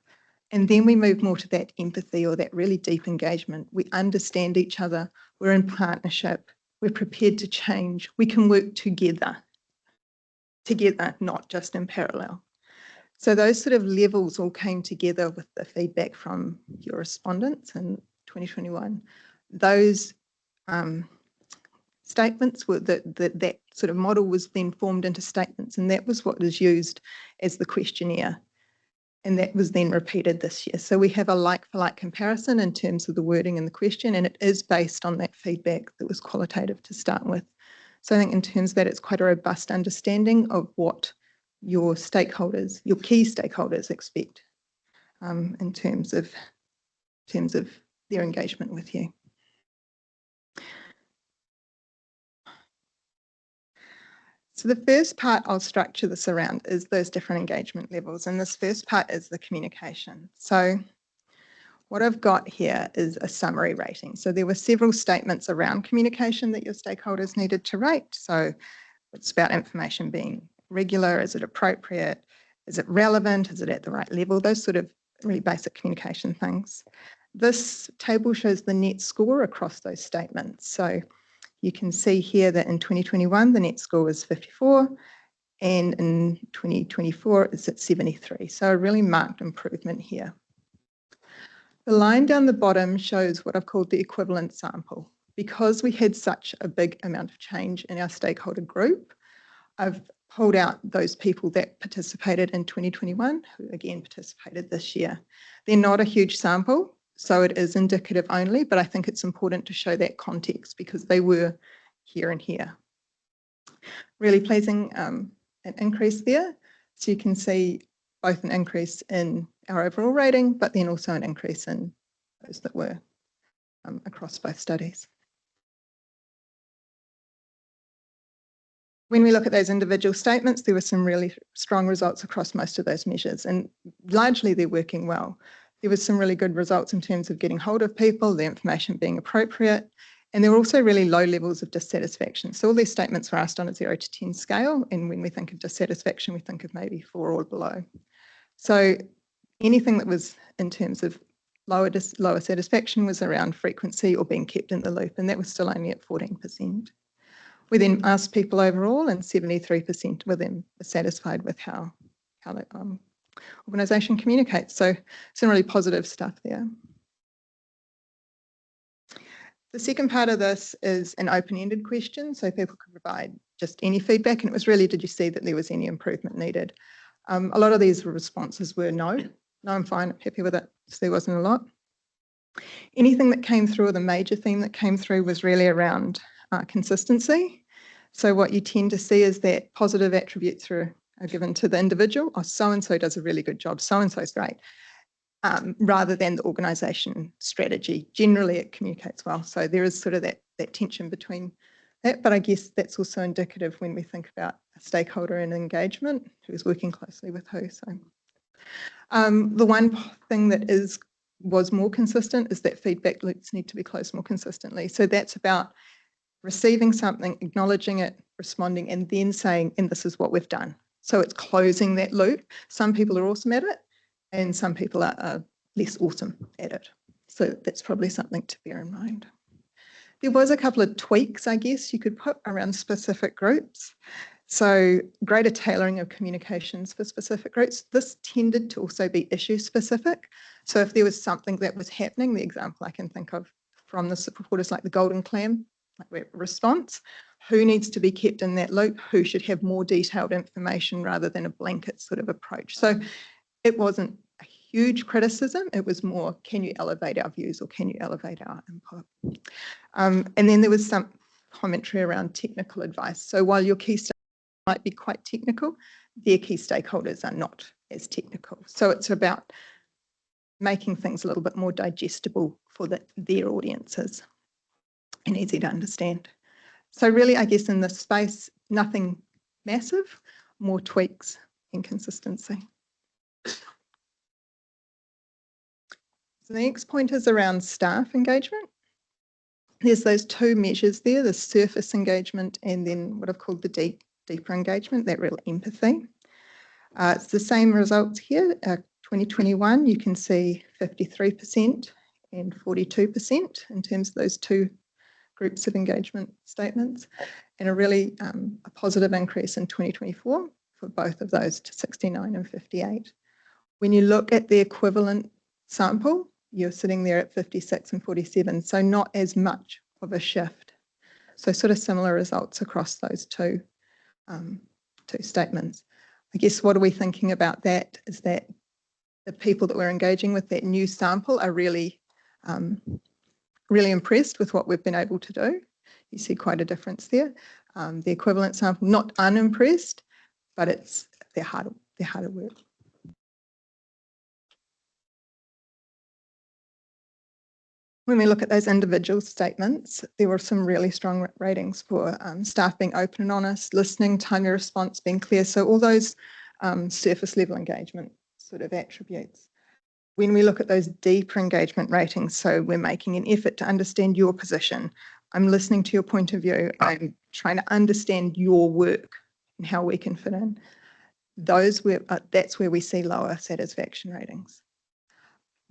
[SPEAKER 14] And then we move more to that empathy or that really deep engagement. We understand each other. We're in partnership. We're prepared to change. We can work together, not just in parallel. So those sort of levels all came together with the feedback from your respondents in 2021. Those statements were that sort of model was then formed into statements, and that was what was used as the questionnaire, and that was then repeated this year. So we have a like-for-like comparison in terms of the wording in the question, and it is based on that feedback that was qualitative to start with. So I think in terms of that, it's quite a robust understanding of what your stakeholders, your key stakeholders expect in terms of their engagement with you. So the first part I'll structure this around is those different engagement levels. And this first part is the communication. So what I've got here is a summary rating. So there were several statements around communication that your stakeholders needed to rate. So it's about information being regular, is it appropriate, is it relevant, is it at the right level, those sort of really basic communication things. This table shows the net score across those statements. So you can see here that in 2021, the net score was 54, and in 2024, it's at 73. So a really marked improvement here. The line down the bottom shows what I've called the equivalent sample. Because we had such a big amount of change in our stakeholder group, I've pulled out those people that participated in 2021, who again participated this year. They're not a huge sample, so it is indicative only, but I think it's important to show that context because they were here and here. Really pleasing an increase there. So you can see both an increase in our overall rating, but then also an increase in those that were across both studies. When we look at those individual statements, there were some really strong results across most of those measures, and largely they're working well. There was some really good results in terms of getting hold of people, the information being appropriate, and there were also really low levels of dissatisfaction. So all these statements were asked on a 0 to 10 scale, and when we think of dissatisfaction, we think of maybe 4 or below. So anything that was in terms of lower satisfaction was around frequency or being kept in the loop, and that was still only at 14%. We then asked people overall, and 73% were then satisfied with how organisation communicates. So some really positive stuff there. The second part of this is an open-ended question, so people could provide just any feedback, and it was really, did you see that there was any improvement needed? A lot of these responses were no, I'm fine, I'm happy with it, so there wasn't a lot. Anything that came through, or the major theme that came through, was really around consistency. So what you tend to see is that positive attributes are given to the individual. Oh, so-and-so does a really good job, so-and-so is great. Rather than the organisation strategy. Generally, it communicates well. So there is sort of that tension between that, but I guess that's also indicative when we think about a stakeholder and engagement, who's working closely with who. So the one thing that was more consistent is that feedback loops need to be closed more consistently. So that's about receiving something, acknowledging it, responding, and then saying, and this is what we've done. So it's closing that loop. Some people are awesome at it, and some people are less awesome at it. So that's probably something to bear in mind. There was a couple of tweaks, I guess, you could put around specific groups. So greater tailoring of communications for specific groups. This tended to also be issue specific. So if there was something that was happening, the example I can think of from the supporters like the Golden Clam response, who needs to be kept in that loop, who should have more detailed information rather than a blanket sort of approach. So it wasn't a huge criticism, it was more, can you elevate our views or can you elevate our input? And then there was some commentary around technical advice. So while your key stakeholders might be quite technical, their key stakeholders are not as technical. So it's about making things a little bit more digestible for their audiences and easy to understand. So really, I guess in this space, nothing massive, more tweaks and consistency. So the next point is around staff engagement. There's those two measures there, the surface engagement and then what I've called the deeper engagement, that real empathy. It's the same results here. 2021, you can see 53% and 42% in terms of those two groups of engagement statements, and a really a positive increase in 2024 for both of those to 69 and 58. When you look at the equivalent sample, you're sitting there at 56 and 47, so not as much of a shift. So sort of similar results across those two statements. I guess what are we thinking about that is that the people that we're engaging with, that new sample, are really, really impressed with what we've been able to do. You see quite a difference there. The equivalent sample, not unimpressed, but they're harder work. When we look at those individual statements, there were some really strong ratings for staff being open and honest, listening, timely response, being clear. So all those surface level engagement sort of attributes. When we look at those deeper engagement ratings, so we're making an effort to understand your position, I'm listening to your point of view, I'm trying to understand your work and how we can fit in. That's where we see lower satisfaction ratings.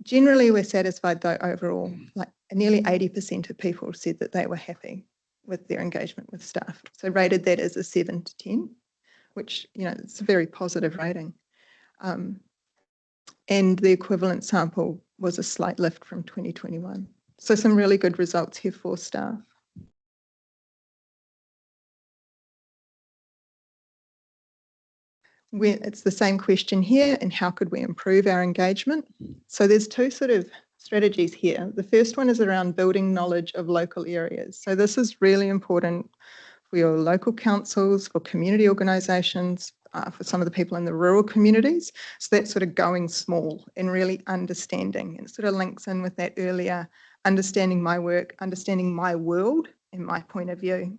[SPEAKER 14] Generally, we're satisfied though overall, like nearly 80% of people said that they were happy with their engagement with staff. So rated that as a 7 to 10, which, you know, it's a very positive rating. And the equivalent sample was a slight lift from 2021. So some really good results here for staff. It's the same question here, and how could we improve our engagement? So there's two sort of strategies here. The first one is around building knowledge of local areas. So this is really important for your local councils, for community organisations, for some of the people in the rural communities. So that's sort of going small and really understanding, and it sort of links in with that earlier, understanding my work, understanding my world and my point of view.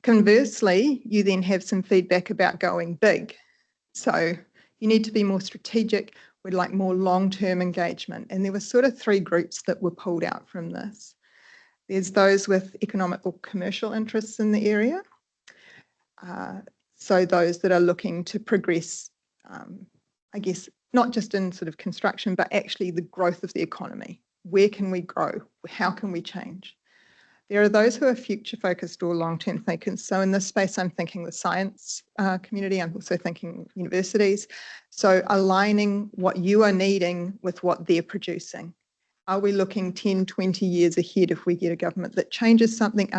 [SPEAKER 14] Conversely, you then have some feedback about going big. So you need to be more strategic, we'd like more long-term engagement. And there were sort of three groups that were pulled out from this. There's those with economic or commercial interests in the area. So those that are looking to progress, I guess, not just in sort of construction, but actually the growth of the economy. Where can we grow? How can we change? There are those who are future focused or long-term thinkers. So in this space, I'm thinking the science community. I'm also thinking universities. So aligning what you are needing with what they're producing. Are we looking 10, 20 years ahead if we get a government that changes something?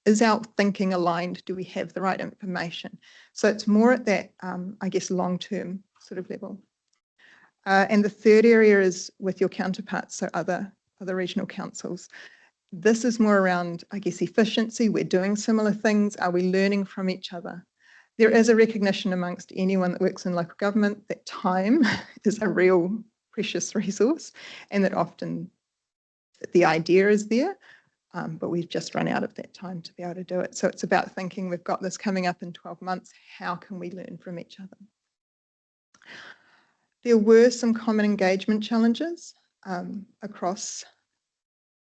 [SPEAKER 14] Is our thinking aligned? Do we have the right information? So it's more at that, I guess, long-term sort of level. And the third area is with your counterparts, so other regional councils. This is more around, I guess, efficiency. We're doing similar things. Are we learning from each other? There is a recognition amongst anyone that works in local government that time is a real precious resource, and that often the idea is there, but we've just run out of that time to be able to do it. So it's about thinking, we've got this coming up in 12 months. How can we learn from each other? There were some common engagement challenges across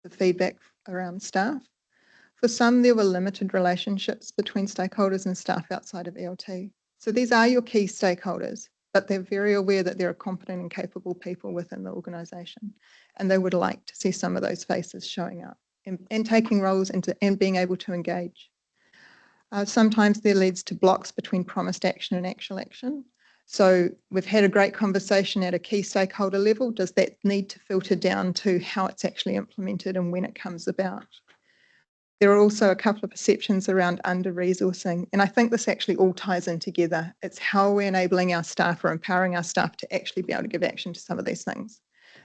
[SPEAKER 14] the feedback around staff. For some, there were limited relationships between stakeholders and staff outside of ELT. So these are your key stakeholders, but they're very aware that there are competent and capable people within the organisation, and they would like to see some of those faces showing up and taking roles and being able to engage. Sometimes there leads to blocks between promised action and actual action. So we've had a great conversation at a key stakeholder level. Does that need to filter down to how it's actually implemented and when it comes about? There are also a couple of perceptions around under-resourcing, and I think this actually all ties in together. It's how we're enabling our staff or empowering our staff to actually be able to give action to some of these things.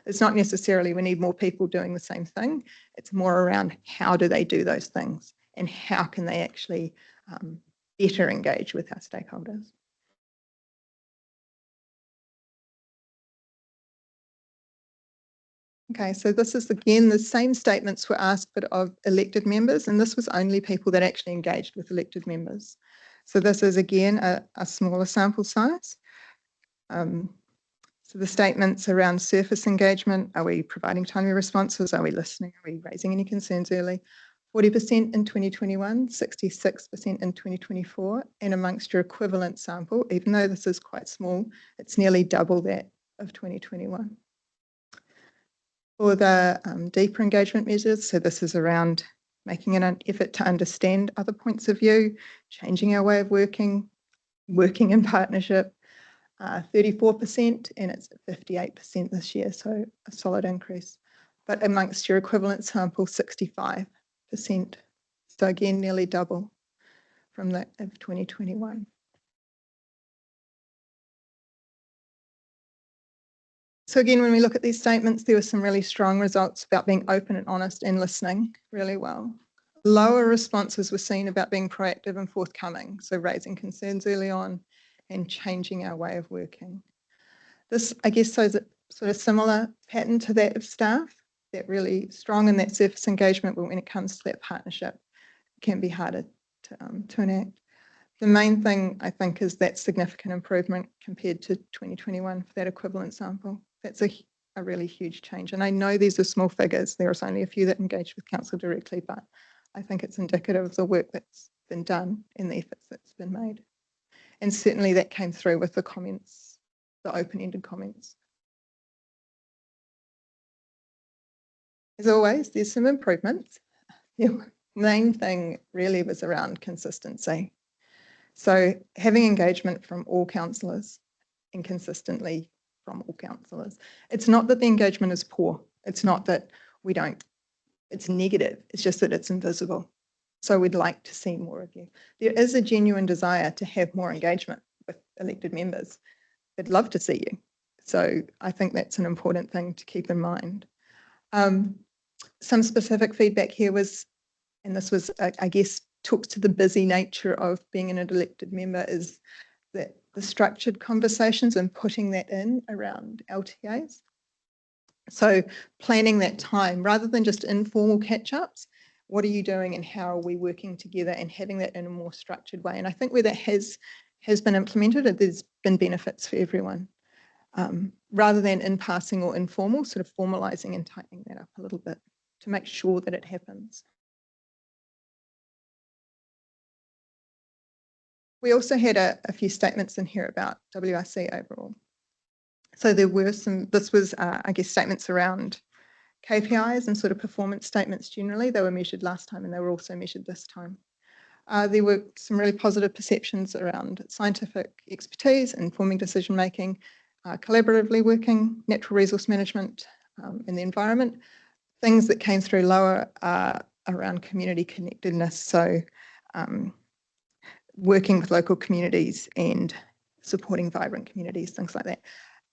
[SPEAKER 14] It's not necessarily we need more people doing the same thing. It's more around how do they do those things and how can they actually better engage with our stakeholders. Okay, so this is again, the same statements were asked, but of elected members, and this was only people that actually engaged with elected members. So this is again a smaller sample size. So the statements around surface engagement, are we providing timely responses? Are we listening? Are we raising any concerns early? 40% in 2021, 66% in 2024, and amongst your equivalent sample, even though this is quite small, it's nearly double that of 2021. For the deeper engagement measures, so this is around making an effort to understand other points of view, changing our way of working in partnership, 34%, and it's at 58% this year, so a solid increase. But amongst your equivalent sample, 65%. So again, nearly double from that of 2021. So again, when we look at these statements, there were some really strong results about being open and honest and listening really well. Lower responses were seen about being proactive and forthcoming, so raising concerns early on and changing our way of working. This, I guess, shows a sort of similar pattern to that of staff, that really strong in that surface engagement, but when it comes to that partnership, it can be harder to enact. The main thing, I think, is that significant improvement compared to 2021 for that equivalent sample. That's a really huge change. And I know these are small figures. There is only a few that engage with council directly, but I think it's indicative of the work that's been done and the efforts that's been made. And certainly that came through with the comments, the open-ended comments. As always, there's some improvements. The main thing really was around consistency. So having engagement from all councillors and consistently from all councillors. It's not that the engagement is poor. It's not that we don't, it's negative. It's just that it's invisible. So we'd like to see more of you. There is a genuine desire to have more engagement with elected members. They'd love to see you. So I think that's an important thing to keep in mind. Some specific feedback here was, and this was, I guess, talks to the busy nature of being an elected member, is that the structured conversations and putting that in around LTAs. So planning that time rather than just informal catch-ups, what are you doing and how are we working together, and having that in a more structured way. And I think where that has been implemented, there's been benefits for everyone. Rather than in passing or informal, sort of formalising and tightening that up a little bit to make sure that it happens. We also had a few statements in here about WRC overall. So there were some, this was, I guess, statements around KPIs and sort of performance statements generally. They were measured last time and they were also measured this time. There were some really positive perceptions around scientific expertise, informing decision making, collaboratively working, natural resource management in the environment. Things that came through lower are around community connectedness, so working with local communities and supporting vibrant communities, things like that.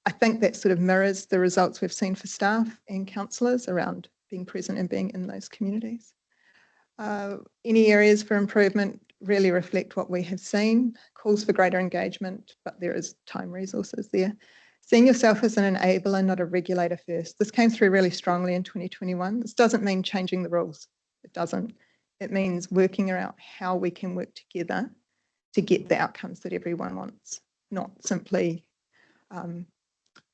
[SPEAKER 14] I think that sort of mirrors the results we've seen for staff and councillors around being present and being in those communities. Any areas for improvement really reflect what we have seen, calls for greater engagement, but there is time resources there. Seeing yourself as an enabler, not a regulator first. This came through really strongly in 2021. This doesn't mean changing the rules. It doesn't. It means working around how we can work together to get the outcomes that everyone wants, not simply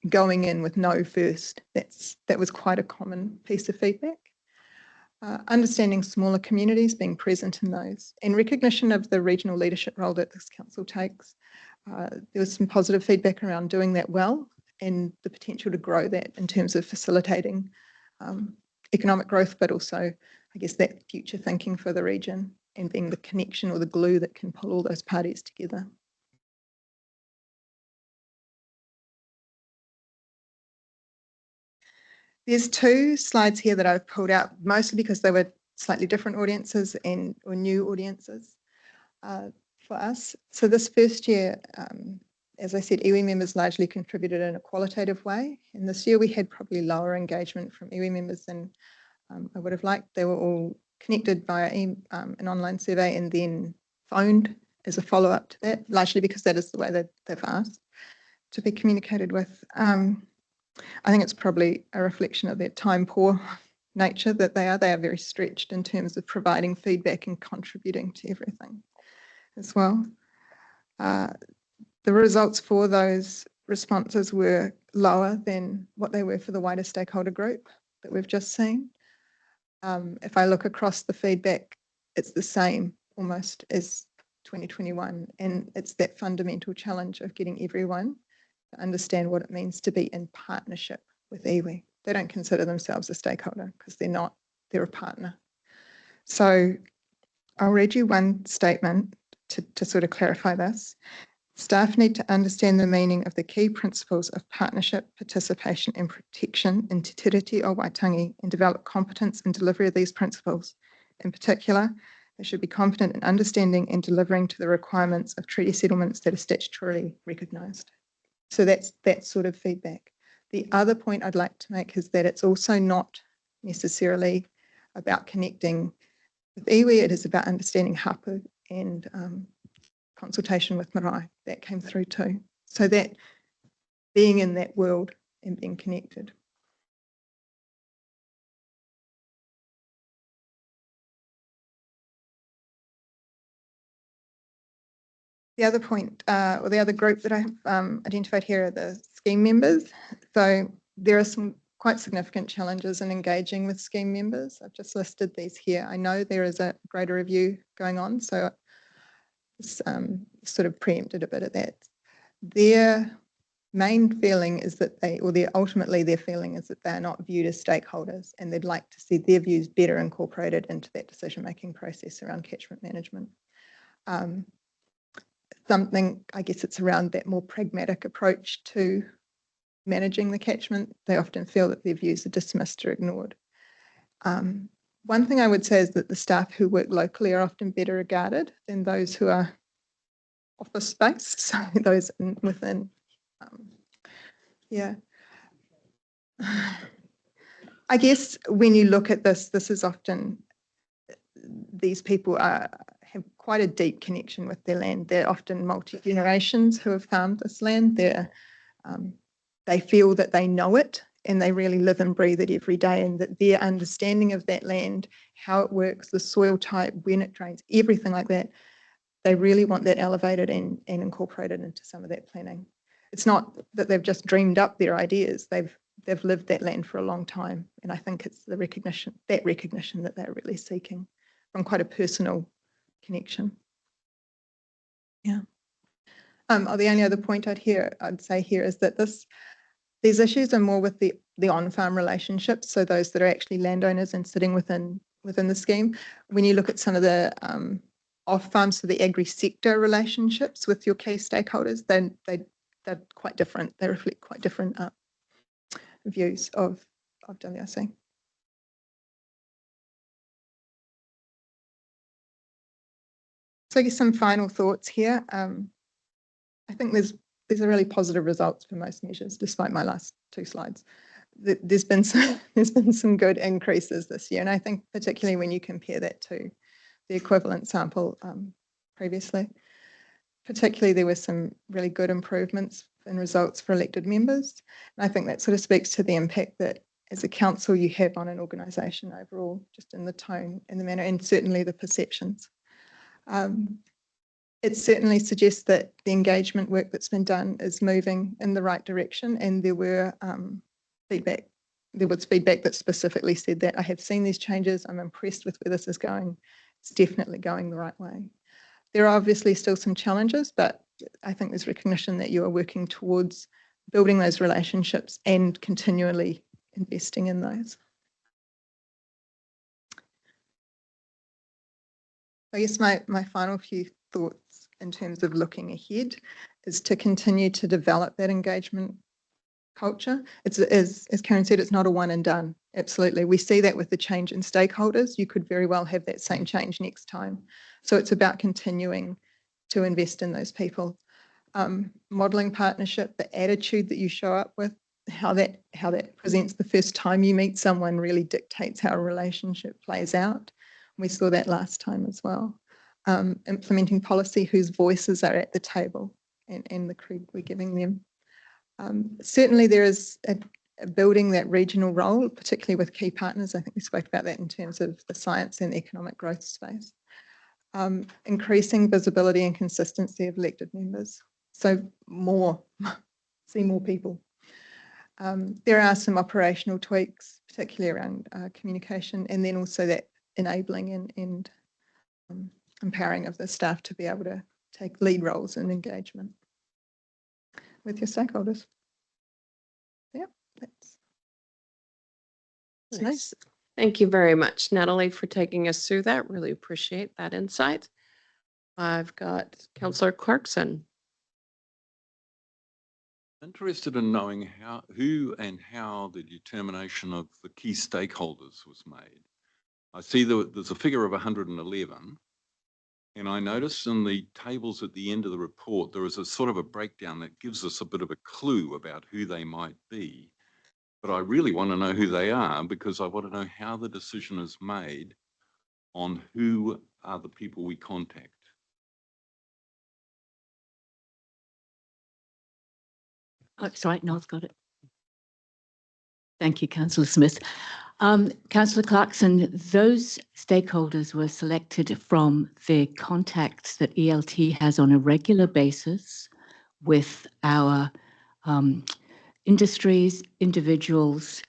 [SPEAKER 14] going in with no first. That was quite a common piece of feedback. Understanding smaller communities, being present in those, and recognition of the regional leadership role that this council takes. There was some positive feedback around doing that well and the potential to grow that in terms of facilitating economic growth, but also, I guess, that future thinking for the region and being the connection or the glue that can pull all those parties together. There's two slides here that I've pulled out, mostly because they were slightly different audiences or new audiences for us. So this first year, as I said, iwi members largely contributed in a qualitative way. And this year we had probably lower engagement from iwi members than I would have liked. They were all connected via an online survey and then phoned as a follow-up to that, largely because that is the way that they've asked to be communicated with. I think it's probably a reflection of their time-poor nature that they are. They are very stretched in terms of providing feedback and contributing to everything as well. The results for those responses were lower than what they were for the wider stakeholder group that we've just seen. If I look across the feedback, it's the same almost as 2021, and it's that fundamental challenge of getting everyone to understand what it means to be in partnership with iwi. They don't consider themselves a stakeholder because they're not, they're a partner. So I'll read you one statement to sort of clarify this. Staff need to understand the meaning of the key principles of partnership, participation and protection in Te Tiriti o Waitangi and develop competence in delivery of these principles. In particular, they should be competent in understanding and delivering to the requirements of treaty settlements that are statutorily recognised. So that's that sort of feedback. The other point I'd like to make is that it's also not necessarily about connecting with iwi, it is about understanding hapu and consultation with marae. That came through too. So that being in that world and being connected. The other point, or the other group that I have identified here are the scheme members. So there are some quite significant challenges in engaging with scheme members. I've just listed these here. I know there is a greater review going on, so it's sort of preempted a bit of that. Their main feeling is that ultimately their feeling is that they're not viewed as stakeholders and they'd like to see their views better incorporated into that decision-making process around catchment management. Something, I guess it's around that more pragmatic approach to managing the catchment. They often feel that their views are dismissed or ignored. One thing I would say is that the staff who work locally are often better regarded than those who are office space, so those within, yeah. I guess when you look at this, this is often, these people have quite a deep connection with their land. They're often multi-generations who have farmed this land. They feel that they know it and they really live and breathe it every day, and that their understanding of that land, how it works, the soil type, when it drains, everything like that, they really want that elevated and incorporated into some of that planning. It's not that they've just dreamed up their ideas. They've lived that land for a long time, and I think it's the recognition that they're really seeking from quite a personal connection. Yeah. The only other point I'd say here is that these issues are more with the the on-farm relationships, so those that are actually landowners and sitting within the scheme. When you look at some of the off-farm, so the agri-sector relationships with your key stakeholders, then they're quite different. They reflect quite different views of WRC. So I guess some final thoughts here. I think these are really positive results for most measures, despite my last two slides. There's been some good increases this year, and I think particularly when you compare that to the equivalent sample previously. Particularly, there were some really good improvements in results for elected members. And I think that sort of speaks to the impact that as a council you have on an organisation overall, just in the tone and the manner, and certainly the perceptions. It certainly suggests that the engagement work that's been done is moving in the right direction, and there were feedback. There was feedback that specifically said that I have seen these changes. I'm impressed with where this is going. It's definitely going the right way. There are obviously still some challenges, but I think there's recognition that you are working towards building those relationships and continually investing in those. I guess my final few thoughts in terms of looking ahead is to continue to develop that engagement culture. It's, as Karen said, it's not a one and done. Absolutely. We see that with the change in stakeholders. You could very well have that same change next time. So it's about continuing to invest in those people. Modelling partnership, the attitude that you show up with, how that presents the first time you meet someone really dictates how a relationship plays out. We saw that last time as well. Implementing policy whose voices are at the table and the credit we're giving them. Certainly there is a building that regional role, particularly with key partners. I think we spoke about that in terms of the science and economic growth space. Increasing visibility and consistency of elected members. So see more people. There are some operational tweaks, particularly around communication, and then also that enabling and empowering of the staff to be able to take lead roles in engagement with your stakeholders. Yeah, that's
[SPEAKER 1] nice. Thank you very much, Natalie, for taking us through that. Really appreciate that insight. I've got Councillor Clarkson.
[SPEAKER 7] Interested in knowing who and how the determination of the key stakeholders was made. I see there's a figure of 111, and I noticed in the tables at the end of the report, there is a sort of a breakdown that gives us a bit of a clue about who they might be. But I really want to know who they are, because I want to know how the decision is made on who are the people we contact.
[SPEAKER 13] Oh, sorry, Noel's got it. Thank you, Councillor Smith. Councillor Clarkson, those stakeholders were selected from the contacts that ELT has on a regular basis with our industries, individuals,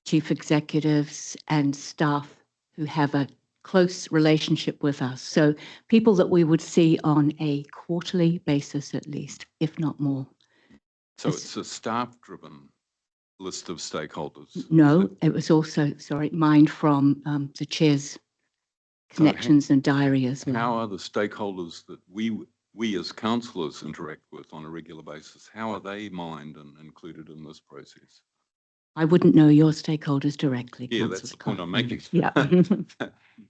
[SPEAKER 13] chief executives and staff who have a close relationship with us. So people that we would see on a quarterly basis at least, if not more.
[SPEAKER 7] So it's a staff-driven list of stakeholders?
[SPEAKER 13] No, it was also, sorry, mined from the chair's connections and diary as well.
[SPEAKER 7] How are the stakeholders that we as councillors interact with on a regular basis, how are they mined and included in this process?
[SPEAKER 13] I wouldn't know your stakeholders directly.
[SPEAKER 7] Yeah, that's the point I'm making.
[SPEAKER 13] Yeah.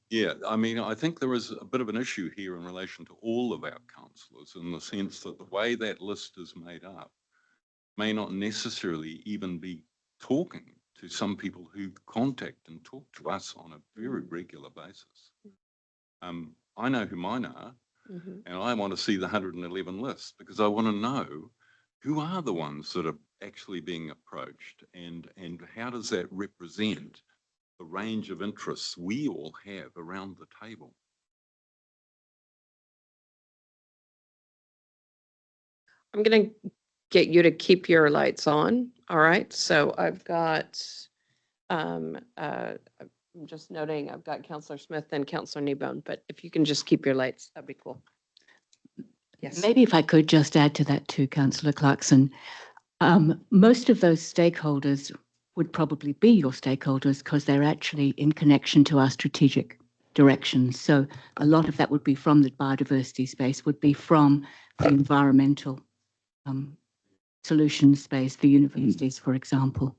[SPEAKER 7] Yeah, I mean, I think there is a bit of an issue here in relation to all of our councillors, in the sense that the way that list is made up may not necessarily even be talking to some people who contact and talk to us on a very regular basis. I know who mine are, and I want to see the 111 list, because I want to know who are the ones that are actually being approached, and how does that represent the range of interests we all have around the table.
[SPEAKER 1] I'm going to get you to keep your lights on. All right. So I've got, I'm just noting, I've got Councillor Smith and Councillor Kneebone, but if you can just keep your lights, that'd be cool. Yes.
[SPEAKER 13] Maybe if I could just add to that too, Councillor Clarkson. Most of those stakeholders would probably be your stakeholders because they're actually in connection to our strategic directions. So a lot of that would be from the biodiversity space, would be from the environmental solution space for universities, for example.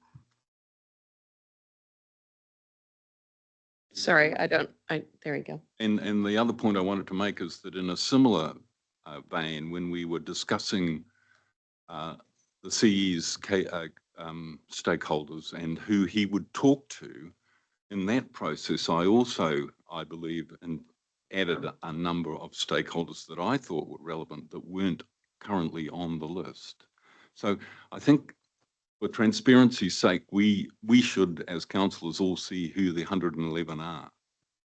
[SPEAKER 1] Sorry, there you go.
[SPEAKER 7] And the other point I wanted to make is that in a similar vein, when we were discussing the CE's stakeholders and who he would talk to, in that process, I believe, added a number of stakeholders that I thought were relevant that weren't currently on the list. So I think for transparency's sake, we should, as councillors, all see who the 111 are.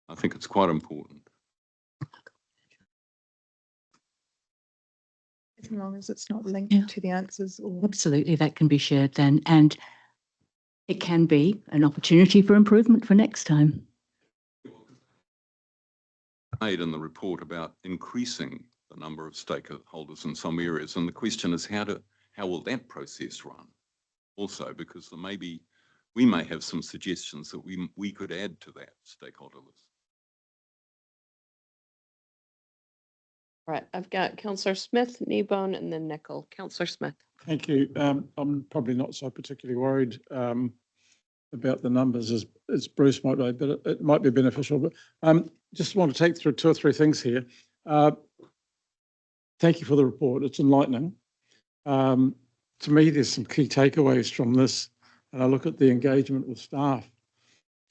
[SPEAKER 7] I think it's quite important.
[SPEAKER 14] As long as it's not linked to the answers.
[SPEAKER 13] Absolutely, that can be shared then. And it can be an opportunity for improvement for next time.
[SPEAKER 7] Made in the report about increasing the number of stakeholders in some areas. And the question is how will that process run? Also, because we may have some suggestions that we could add to that stakeholder list.
[SPEAKER 1] Right, I've got Councillor Smith, Kneebone, and then Nicol. Councillor Smith.
[SPEAKER 7] Thank you. I'm probably not so particularly worried about the numbers as Bruce might be, but it might be beneficial. But just want to take through 2 or 3 things here. Thank you for the report. It's enlightening. To me, there's some key takeaways from this, and I look at the engagement with staff,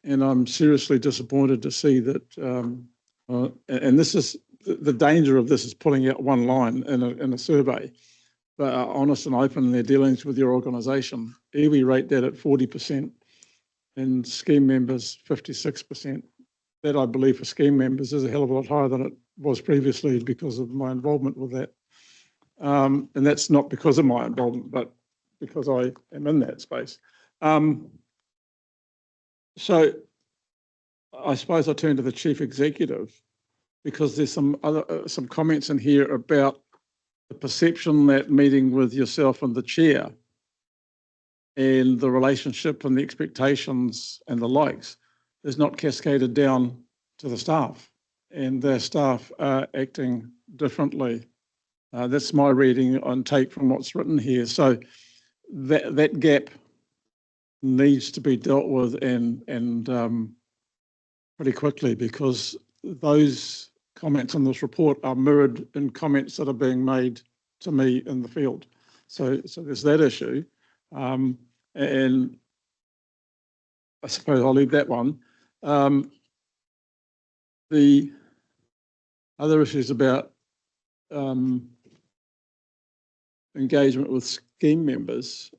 [SPEAKER 7] and I'm seriously disappointed to see that, and this is, the danger of this is pulling out one line in a survey, but are honest and open in their dealings with your organisation. Iwi rate that at 40%, and scheme members 56%. That, I believe, for scheme members is a hell of a lot higher than it was previously because of my involvement with that. And that's not because of my involvement, but because I am in that space. So I suppose I turn to the chief executive, because there's some comments in here about the perception that meeting with yourself and the chair and the relationship and the expectations and the likes is not cascaded down to the staff, and their staff are acting differently. That's my reading on take from what's written here. So that gap needs to be dealt with and pretty quickly, because those comments in this report are mirrored in comments that are being made to me in the field. So there's that issue. And I suppose I'll leave that one. The other issues about engagement with scheme members,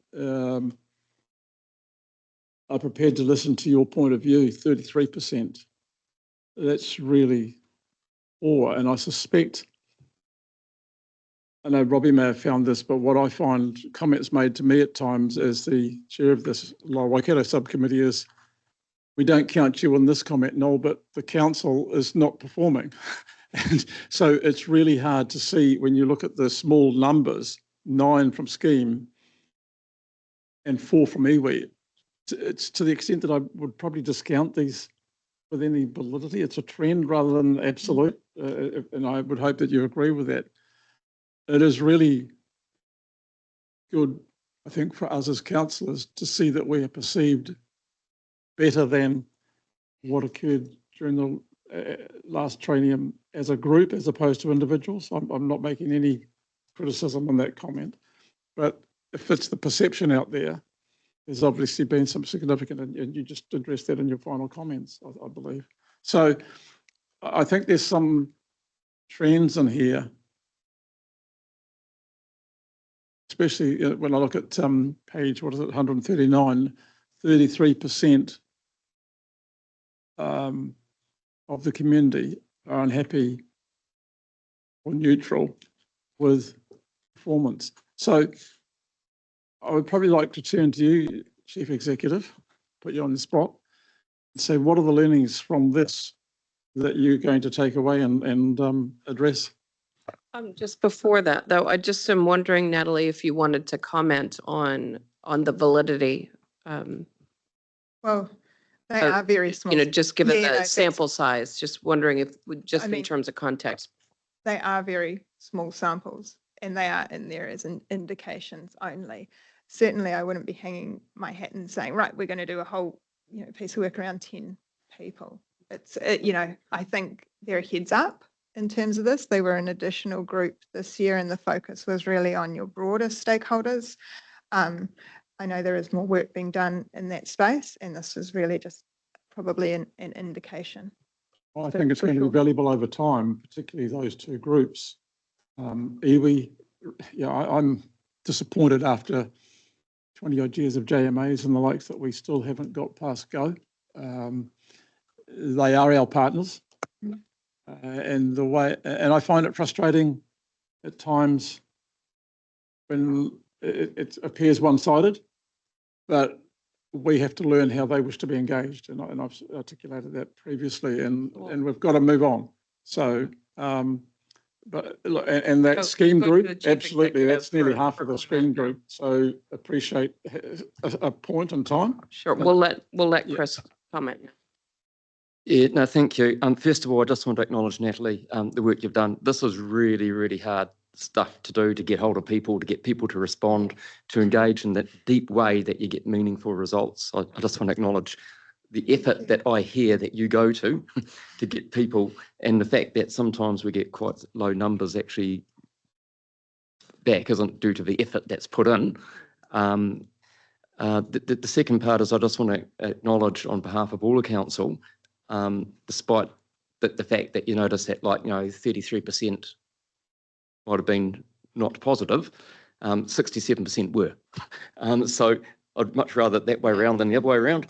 [SPEAKER 7] are prepared to listen to your point of view, 33%. That's really poor. And I suspect, I know Robbie may have found this, but what I find comments made to me at times as the chair of this Waikato subcommittee is, we don't count you in this comment, Noel, but the council is not performing. And so it's really hard to see when you look at the small numbers, 9 from scheme and 4 from iwi. It's to the extent that I would probably discount these with any validity. It's a trend rather than absolute, and I would hope that you agree with that. It is really good, I think, for us as councillors to see that we are perceived better than what occurred during the last training as a group as opposed to individuals. I'm not making any criticism on that comment, but if it's the perception out there, there's obviously been some significant, and you just addressed that in your final comments, I believe. So I think there's some trends in here, especially when I look at page, 139, 33% of the community are unhappy or neutral with performance. So I would probably like to turn to you, Chief Executive, put you on the spot, and say, what are the learnings from this that you're going to take away and address?
[SPEAKER 1] Just before that, though, I just am wondering, Natalie, if you wanted to comment on the validity
[SPEAKER 14] Well, they are very small.
[SPEAKER 1] You know, just given
[SPEAKER 14] Yeah, no,
[SPEAKER 1] the
[SPEAKER 14] that's-
[SPEAKER 1] sample size, just wondering if, just
[SPEAKER 14] I
[SPEAKER 1] in
[SPEAKER 14] mean-
[SPEAKER 1] terms of context.
[SPEAKER 14] They are very small samples and they are in there as indications only. Certainly, I wouldn't be hanging my hat and saying, right, we're going to do a whole, piece of work around 10 people. It's, I think they're a heads up in terms of this. They were an additional group this year and the focus was really on your broader stakeholders. I know there is more work being done in that space and this was really just probably an indication.
[SPEAKER 7] I think it's going to be valuable over time, particularly those two groups. Iwi, I'm disappointed after 20 odd years of JMAs and the likes that we still haven't got past go. They are our partners, and I find it frustrating at times when it appears one-sided, but we have to learn how they wish to be engaged, and I've articulated that previously, and we've got to move on. So, but and that scheme group, absolutely, that's nearly half of the scheme group. So appreciate a point in time.
[SPEAKER 1] Sure, we'll let Chris comment.
[SPEAKER 2] Yeah, no, thank you. First of all, I just want to acknowledge, Natalie, the work you've done. This was really, really hard stuff to do, to get hold of people, to get people to respond, to engage in that deep way that you get meaningful results. I just want to acknowledge the effort that I hear that you go to get people, and the fact that sometimes we get quite low numbers actually back isn't due to the effort that's put in. The second part is I just want to acknowledge on behalf of all the council, despite the fact that you notice that 33% might have been not positive, 67% were. So I'd much rather that way around than the other way around.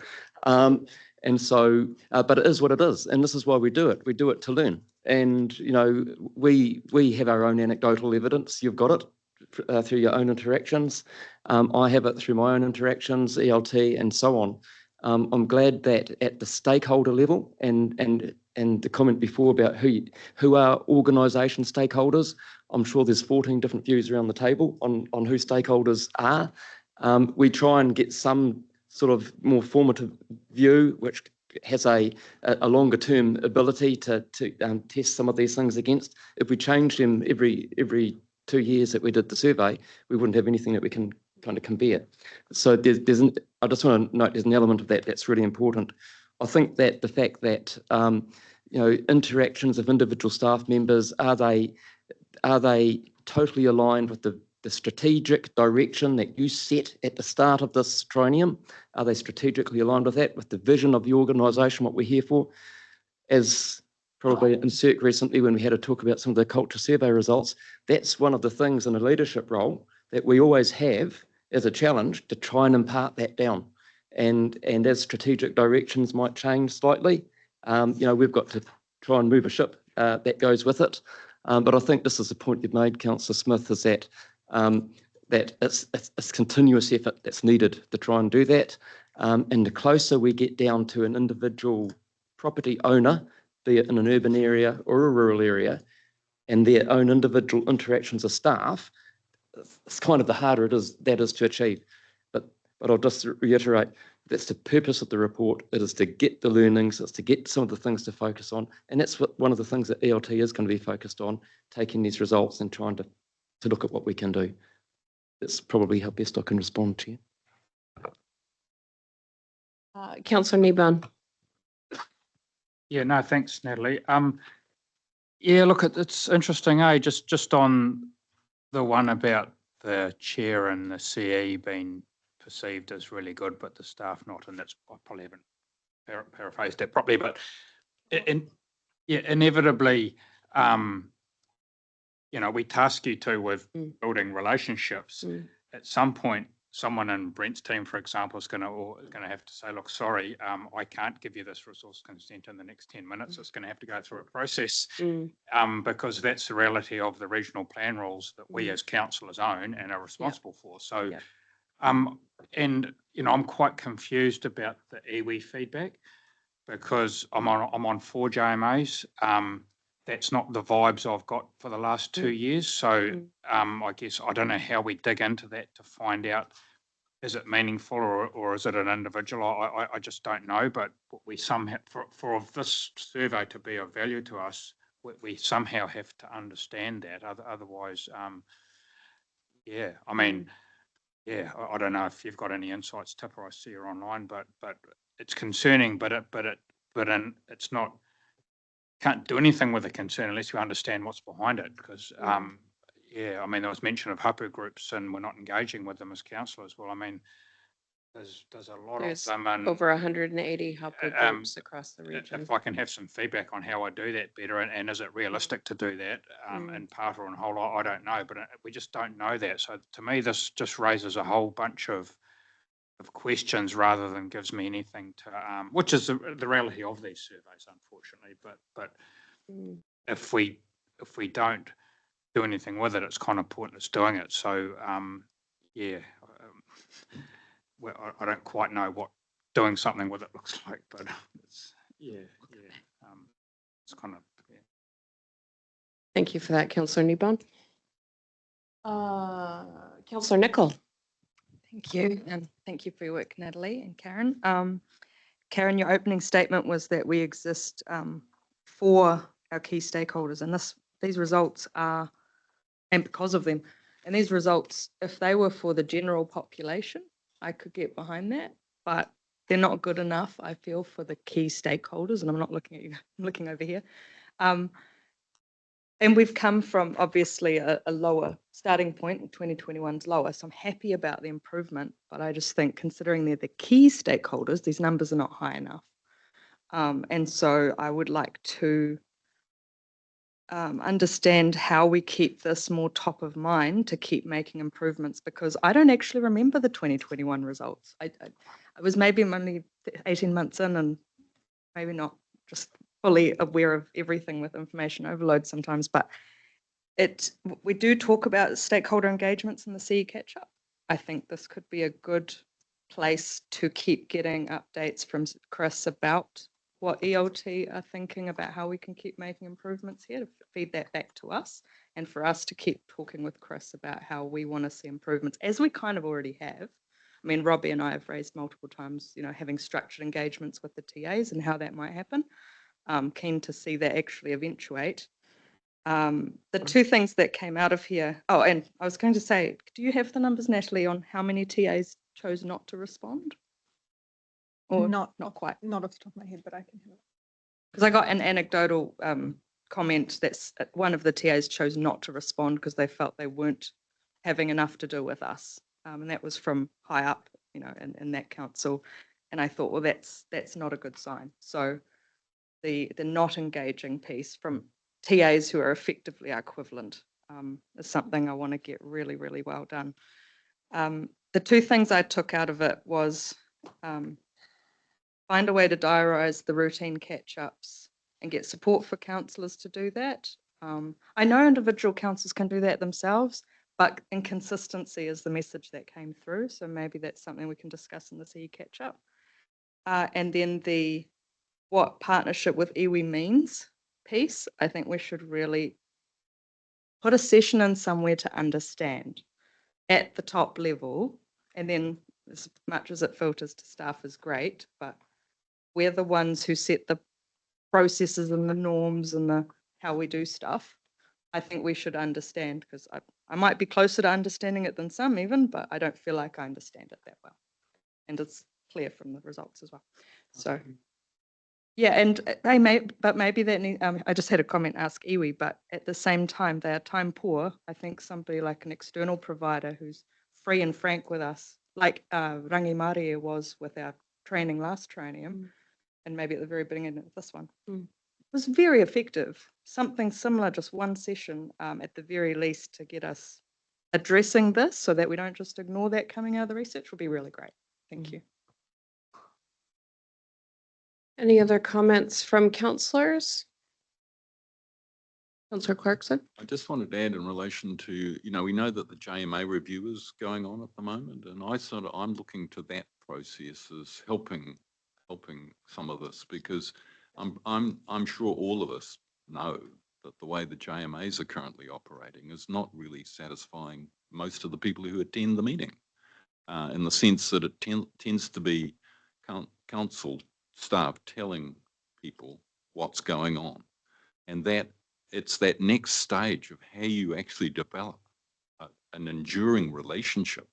[SPEAKER 2] And so, but it is what it is, and this is why we do it. We do it to learn. And, we have our own anecdotal evidence. You've got it through your own interactions. I have it through my own interactions, ELT, and so on. I'm glad that at the stakeholder level and the comment before about who are organisation stakeholders, I'm sure there's 14 different views around the table on who stakeholders are. We try and get some sort of more formative view, which has a longer term ability to test some of these things against. If we change them every 2 years that we did the survey, we wouldn't have anything that we can kind of compare. So I just want to note there's an element of that that's really important. I think that the fact that interactions of individual staff members, are they totally aligned with the strategic direction that you set at the start of this triennium? Are they strategically aligned with that, with the vision of the organisation, what we're here for? As probably in CERC recently, when we had a talk about some of the culture survey results, that's one of the things in a leadership role that we always have as a challenge, to try and impart that down. And as strategic directions might change slightly, we've got to try and move a ship that goes with it. But I think this is the point you've made, Councillor Smith, is that that it's continuous effort that's needed to try and do that. And the closer we get down to an individual property owner, be it in an urban area or a rural area, and their own individual interactions of staff, it's kind of the harder that is to achieve. But I'll just reiterate, that's the purpose of the report. It is to get the learnings, it's to get some of the things to focus on. And that's one of the things that ELT is going to be focused on, taking these results and trying to look at what we can do. That's probably how best I can respond to you.
[SPEAKER 1] Councillor Niban.
[SPEAKER 6] Yeah, no, thanks, Natalie. Yeah, look, it's interesting, just on the one about the chair and the CE being perceived as really good, but the staff not, and that's, I probably haven't paraphrased that properly, but inevitably, we task you to with building relationships. At some point, someone in Brent's team, for example, is going to have to say, look, sorry, I can't give you this resource consent in the next 10 minutes. It's going to have to go through a process because that's the reality of the regional plan rules that we as councillors own and are responsible for. So, and I'm quite confused about the iwi feedback because I'm on 4 JMAs. That's not the vibes I've got for the last 2 years. So I guess I don't know how we dig into that to find out is it meaningful or is it an individual? I just don't know, but we somehow, for this survey to be of value to us, we somehow have to understand that. Otherwise, yeah, I mean, yeah, I don't know if you've got any insights, Tipper. I see you're online, but it's concerning, but it's not, can't do anything with the concern unless you understand what's behind it. Because yeah, I mean, there was mention of hapu groups and we're not engaging with them as councillors. Well, I mean, there's a lot
[SPEAKER 1] There's
[SPEAKER 6] of them, and
[SPEAKER 1] over 180 hapu groups across the region.
[SPEAKER 6] if I can have some feedback on how I do that better, and is it realistic to do that in part or in whole, I don't know, but we just don't know that. So to me, this just raises a whole bunch of questions rather than gives me anything to, which is the reality of these surveys, unfortunately. But if we don't do anything with it, it's kind of pointless doing it. So yeah. Well, I don't quite know what doing something with it looks like, but it's, it's kind of, yeah.
[SPEAKER 1] Thank you for that, Councillor Niebon. Councillor Nicol.
[SPEAKER 3] Thank you, and thank you for your work, Natalie and Karen. Karen, your opening statement was that we exist for our key stakeholders, and these results are, and because of them, and these results, if they were for the general population, I could get behind that, but they're not good enough, I feel, for the key stakeholders, and I'm not looking at you, I'm looking over here. And we've come from obviously a lower starting point, 2021's lower, so I'm happy about the improvement, but I just think considering they're the key stakeholders, these numbers are not high enough. And so I would like to understand how we keep this more top of mind to keep making improvements, because I don't actually remember the 2021 results. I was maybe only 18 months in and maybe not just fully aware of everything with information overload sometimes, but we do talk about stakeholder engagements in the CE catch-up. I think this could be a good place to keep getting updates from Chris about what ELT are thinking about how we can keep making improvements here, to feed that back to us, and for us to keep talking with Chris about how we want to see improvements, as we kind of already have. I mean, Robbie and I have raised multiple times, having structured engagements with the TAs and how that might happen. Keen to see that actually eventuate. The two things that came out of here, oh, and I was going to say, do you have the numbers, Natalie, on how many TAs chose not to respond? Or not quite?
[SPEAKER 14] Not off the top of my head, but I can have it.
[SPEAKER 3] Because I got an anecdotal comment that one of the TAs chose not to respond because they felt they weren't having enough to do with us. And that was from high up, in that council. And I thought, well, that's not a good sign. So the not engaging piece from TAs who are effectively our equivalent is something I want to get really, really well done. The two things I took out of it was find a way to diarise the routine catch-ups and get support for councillors to do that. I know individual councillors can do that themselves, but inconsistency is the message that came through. So maybe that's something we can discuss in the CE catch-up. And then what partnership with iwi means piece, I think we should really put a session in somewhere to understand at the top level, and then as much as it filters to staff is great, but we're the ones who set the processes and the norms and how we do stuff. I think we should understand, because I might be closer to understanding it than some even, but I don't feel like I understand it that well. And it's clear from the results as well. So yeah, and maybe that I just had a comment ask iwi, but at the same time, they are time poor. I think somebody like an external provider who's free and frank with us, like Rangi Maria was with our training last training, and maybe at the very beginning of this one, was very effective. Something similar, just one session at the very least to get us addressing this so that we don't just ignore that coming out of the research would be really great. Thank you.
[SPEAKER 1] Any other comments from councillors? Councillor Clarkson?
[SPEAKER 7] I just wanted to add in relation to, we know that the JMA review is going on at the moment, and I'm looking to that process as helping some of this, because I'm sure all of us know that the way the JMAs are currently operating is not really satisfying most of the people who attend the meeting. in the sense that it tends to be council staff telling people what's going on. And that it's that next stage of how you actually develop an enduring relationship,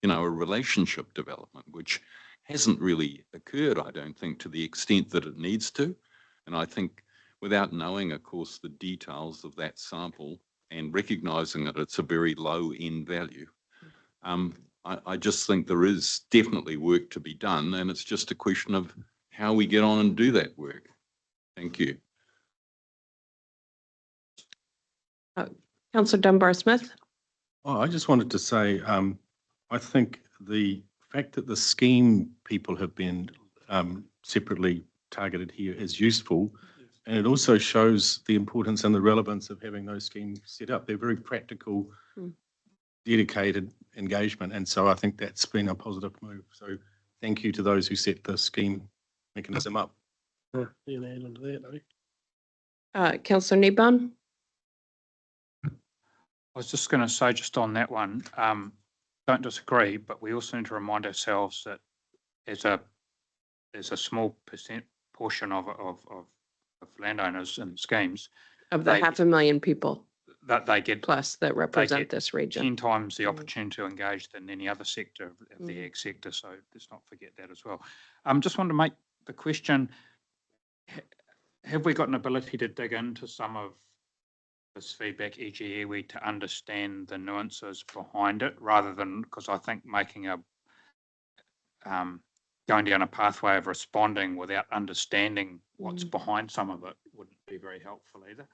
[SPEAKER 7] a relationship development, which hasn't really occurred, I don't think, to the extent that it needs to. And I think without knowing, of course, the details of that sample and recognizing that it's a very low end value, I just think there is definitely work to be done, and it's just a question of how we get on and do that work. Thank you.
[SPEAKER 1] Councillor Dunbar-Smith.
[SPEAKER 12] Oh, I just wanted to say, I think the fact that the scheme people have been separately targeted here is useful, and it also shows the importance and the relevance of having those schemes set up. They're very practical, dedicated engagement, and so I think that's been a positive move. So thank you to those who set the scheme mechanism up.
[SPEAKER 1] Councillor Kneebone.
[SPEAKER 6] I was just going to say, just on that one, don't disagree, but we also need to remind ourselves that there's a small portion of landowners and schemes
[SPEAKER 1] Of the 500,000 people
[SPEAKER 6] that they get
[SPEAKER 1] plus that represent this region.
[SPEAKER 6] 10 times the opportunity to engage than any other sector of the ag sector. So let's not forget that as well. Just wanted to make the question, have we got an ability to dig into some of this feedback, e.g. iwi, to understand the nuances behind it, rather than, because I think making going down a pathway of responding without understanding what's behind some of it wouldn't be very helpful either.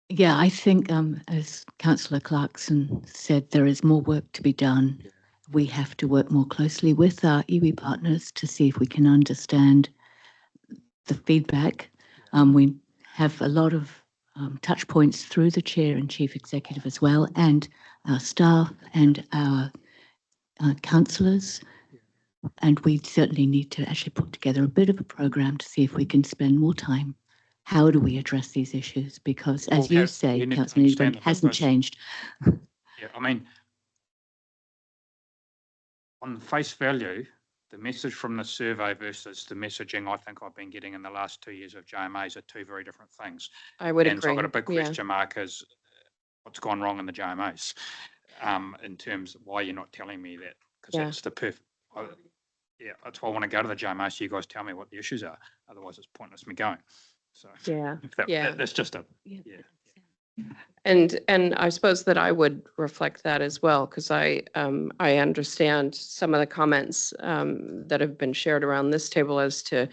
[SPEAKER 13] Yeah, I think as Councillor Clarkson said, there is more work to be done. We have to work more closely with our iwi partners to see if we can understand the feedback. We have a lot of touch points through the chair and chief executive as well, and our staff and our councillors. And we certainly need to actually put together a bit of a program to see if we can spend more time. How do we address these issues? Because as you say, Councillor Kneebone, hasn't changed.
[SPEAKER 6] Yeah, I mean, on face value, the message from the survey versus the messaging I think I've been getting in the last 2 years of JMAs are two very different things.
[SPEAKER 1] I would
[SPEAKER 6] and
[SPEAKER 1] agree.
[SPEAKER 6] So I've got a big question mark as what's gone wrong in the JMAs in terms of why you're not telling me that, because that's the perfect. Yeah, that's why I want to go to the JMA so you guys tell me what the issues are. Otherwise, it's pointless me going. So that's just a
[SPEAKER 1] And I suppose that I would reflect that as well, because I understand some of the comments that have been shared around this table as to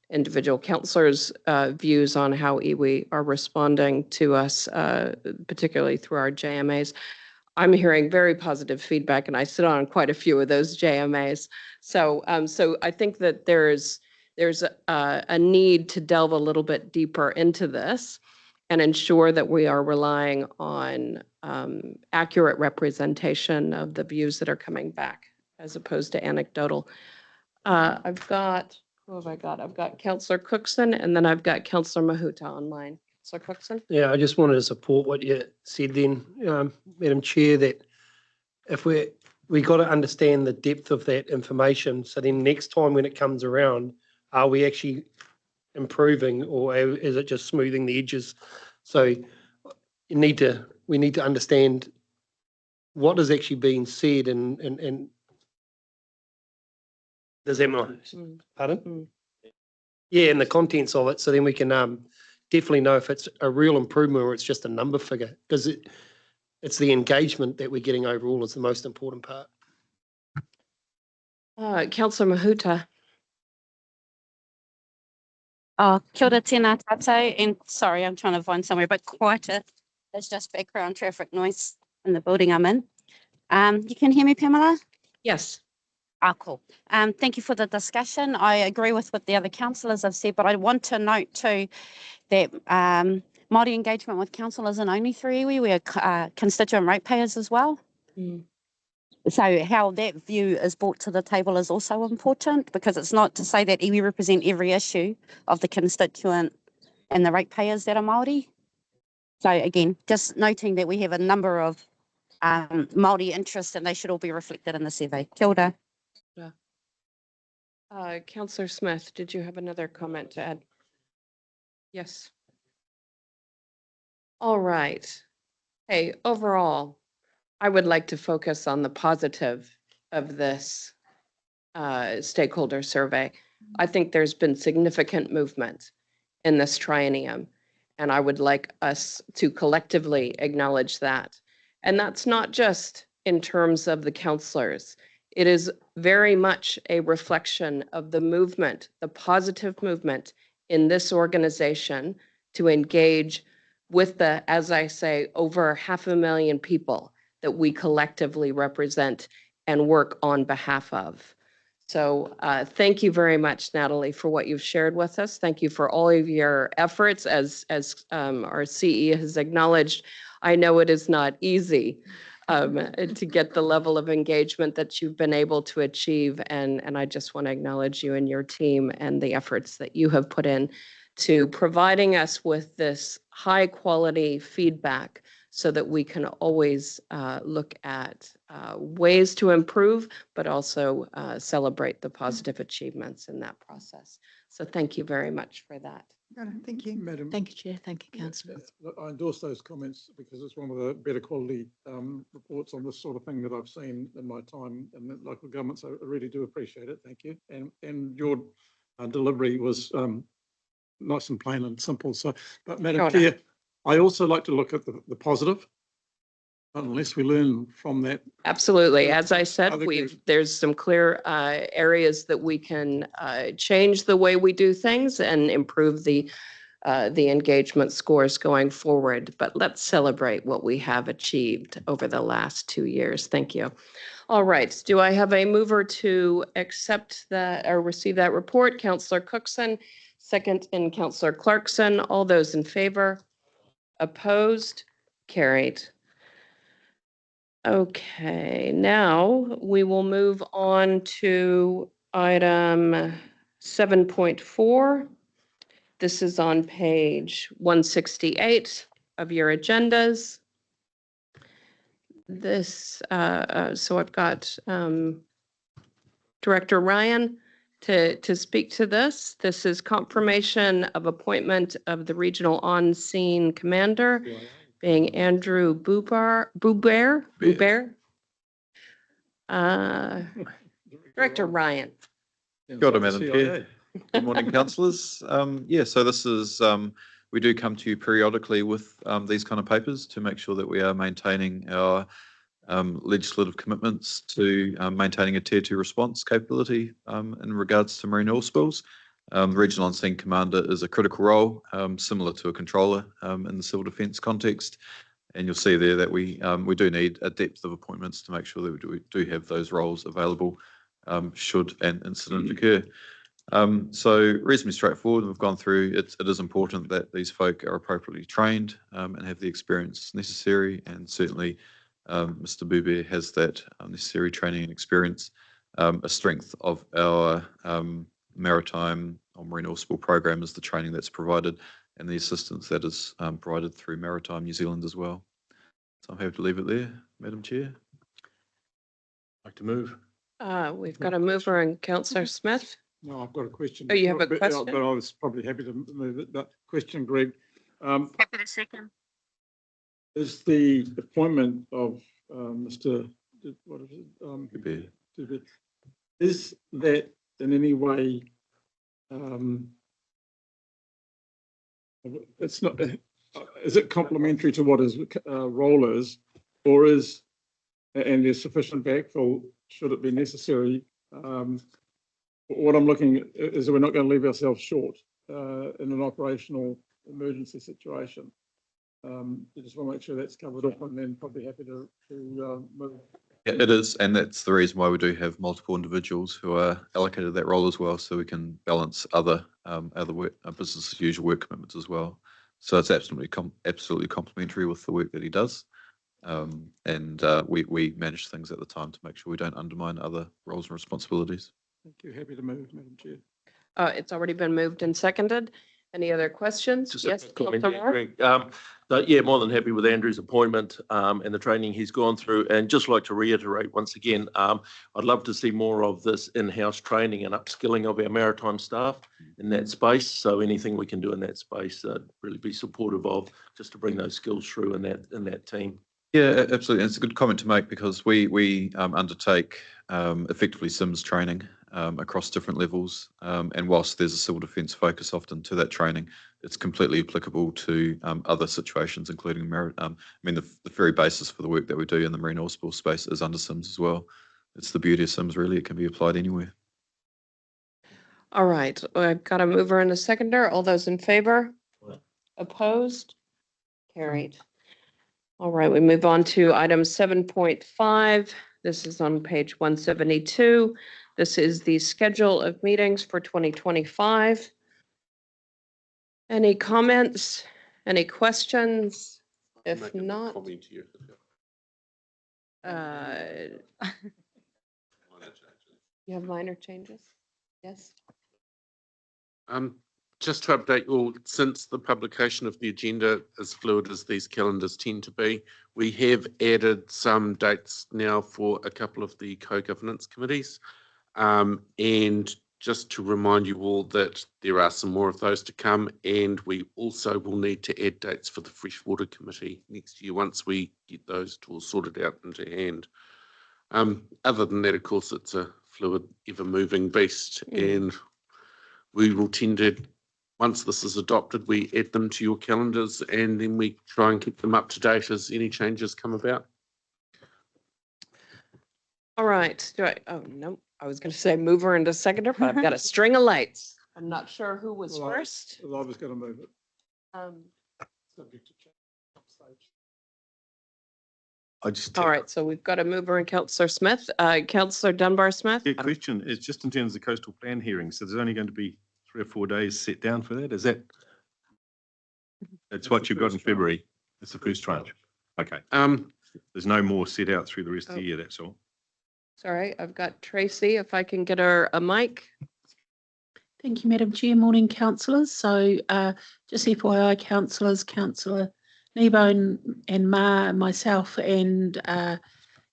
[SPEAKER 1] individual councillors' views on how iwi are responding to us, particularly through our JMAs. I'm hearing very positive feedback, and I sit on quite a few of those JMAs. So I think that there's a need to delve a little bit deeper into this and ensure that we are relying on accurate representation of the views that are coming back, as opposed to anecdotal. I've got, who have I got? I've got Councillor Cookson, and then I've got Councillor Mahuta online. Councillor Cookson?
[SPEAKER 8] Yeah, I just wanted to support what you said then, Madam Chair, that if we got to understand the depth of that information, so then next time when it comes around, are we actually improving, or is it just smoothing the edges? So we need to understand what is actually being said and does that mean, pardon? Yeah, and the contents of it, so then we can definitely know if it's a real improvement or it's just a number figure, because it's the engagement that we're getting overall is the most important part.
[SPEAKER 1] Councillor Mahuta.
[SPEAKER 15] Oh, kia ora tēnā tātou, and sorry, I'm trying to find somewhere a bit quieter. There's just background traffic noise in the building I'm in. You can hear me, Pamela?
[SPEAKER 1] Yes.
[SPEAKER 15] Ah, cool. Thank you for the discussion. I agree with what the other councillors have said, but I want to note too that Māori engagement with council isn't only through iwi, we are constituent ratepayers as well. So how that view is brought to the table is also important, because it's not to say that iwi represent every issue of the constituent and the ratepayers that are Māori. So again, just noting that we have a number of Māori interest, and they should all be reflected in the survey. Kia ora.
[SPEAKER 1] Councillor Smith, did you have another comment to add? Yes. All right. Hey, overall, I would like to focus on the positive of this stakeholder survey. I think there's been significant movement in this triennium, and I would like us to collectively acknowledge that. And that's not just in terms of the councillors. It is very much a reflection of the movement, the positive movement in this organization to engage with the, as I say, over 500,000 people that we collectively represent and work on behalf of. So thank you very much, Natalie, for what you've shared with us. Thank you for all of your efforts. As our CE has acknowledged, I know it is not easy to get the level of engagement that you've been able to achieve. And I just want to acknowledge you and your team and the efforts that you have put in to providing us with this high quality feedback so that we can always look at ways to improve, but also celebrate the positive achievements in that process. So thank you very much for that.
[SPEAKER 14] Thank you.
[SPEAKER 10] Madam.
[SPEAKER 13] Thank you, Chair. Thank you, Councillor.
[SPEAKER 7] I endorse those comments because it's one of the better quality reports on this sort of thing that I've seen in my time in the local governments. I really do appreciate it. Thank you. And your delivery was nice and plain and simple. So, but Madam Chair, I also like to look at the positive. Unless we learn from that.
[SPEAKER 1] Absolutely. As I said, there's some clear areas that we can change the way we do things and improve the engagement scores going forward. But let's celebrate what we have achieved over the last 2 years. Thank you. All right. Do I have a mover to accept that or receive that report? Councillor Cookson, second in Councillor Clarkson. All those in favor? Opposed? Carried. Okay, now we will move on to item 7.4. This is on page 168 of your agendas. This, so I've got Director Ryan to speak to this. This is confirmation of appointment of the Regional On-Scene Commander, being Andrew BUBEAR. Director Ryan.
[SPEAKER 16] Kia ora, Madam Chair. Good morning, councillors. Yeah, so this is, we do come to you periodically with these kind of papers to make sure that we are maintaining our legislative commitments to maintaining a Tier 2 response capability in regards to marine oil spills. The Regional On-Scene Commander is a critical role, similar to a controller in the civil defence context. And you'll see there that we do need a depth of appointments to make sure that we do have those roles available should an incident occur. So reasonably straightforward. We've gone through it. It is important that these folk are appropriately trained and have the experience necessary. And certainly Mr. BUBEAR has that necessary training and experience. A strength of our maritime or marine oil spill program is the training that's provided and the assistance that is provided through Maritime New Zealand as well. So I'm happy to leave it there, Madam Chair.
[SPEAKER 12] Like to move.
[SPEAKER 1] We've got a mover and Councillor Smith.
[SPEAKER 7] No, I've got a question.
[SPEAKER 1] Oh, you have a question?
[SPEAKER 7] But I was probably happy to move it. But question, Greg.
[SPEAKER 15] Happy to second.
[SPEAKER 7] Is the appointment of Mr. What is it? BUBEAR. Is that in any way? It's not. Is it complementary to what his role is, or is and there's sufficient backfill should it be necessary? What I'm looking at is that we're not going to leave ourselves short in an operational emergency situation. I just want to make sure that's covered up, and then probably happy to move.
[SPEAKER 16] Yeah, it is, and that's the reason why we do have multiple individuals who are allocated that role as well, so we can balance other work, business as usual work commitments as well. So it's absolutely complementary with the work that he does, and we manage things at the time to make sure we don't undermine other roles and responsibilities.
[SPEAKER 7] Thank you. Happy to move, Madam Chair.
[SPEAKER 1] It's already been moved and seconded. Any other questions?
[SPEAKER 5] Just a
[SPEAKER 1] Yes,
[SPEAKER 5] quick comment
[SPEAKER 1] Councillor
[SPEAKER 5] there,
[SPEAKER 1] Moore?
[SPEAKER 5] Greg. So yeah, more than happy with Andrew's appointment and the training he's gone through. And just like to reiterate once again, I'd love to see more of this in-house training and upskilling of our maritime staff in that space. So anything we can do in that space, really be supportive of, just to bring those skills through in that team.
[SPEAKER 16] Yeah, absolutely. And it's a good comment to make because we undertake effectively SIMS training across different levels. And whilst there's a civil defence focus often to that training, it's completely applicable to other situations, including the very basis for the work that we do in the marine oil spill space is under SIMS as well. It's the beauty of SIMS, really. It can be applied anywhere.
[SPEAKER 1] All right, I've got a mover and a seconder. All those in favor? Opposed? Carried. All right, we move on to item 7.5. This is on page 172. This is the schedule of meetings for 2025. Any comments? Any questions? If not, you have minor changes? Yes.
[SPEAKER 17] Just to update you all, since the publication of the agenda, as fluid as these calendars tend to be, we have added some dates now for a couple of the co-governance committees. And just to remind you all that there are some more of those to come, and we also will need to add dates for the Freshwater Committee next year once we get those all sorted out into hand. Other than that, of course, it's a fluid, ever-moving beast, and we will tend to, once this is adopted, we add them to your calendars, and then we try and keep them up to date as any changes come about.
[SPEAKER 1] All right. Oh, no, I was going to say mover and a seconder, but I've got a string of lights. I'm not sure who was first.
[SPEAKER 7] I was going to move it. Subject to change.
[SPEAKER 1] All right, so we've got a mover and Councillor Smith. Councillor Dunbar Smith.
[SPEAKER 12] Yeah, question is just in terms of the coastal plan hearing. So there's only going to be 3 or 4 days set down for that. Is that? That's what you've got in February. That's the first tranche. Okay. There's no more set out through the rest of the year. That's all.
[SPEAKER 1] Sorry, I've got Tracy. If I can get her a mic.
[SPEAKER 18] Thank you, Madam Chair. Morning, councillors. So just FYI, councillors, Councillor Nebo and Ma, myself and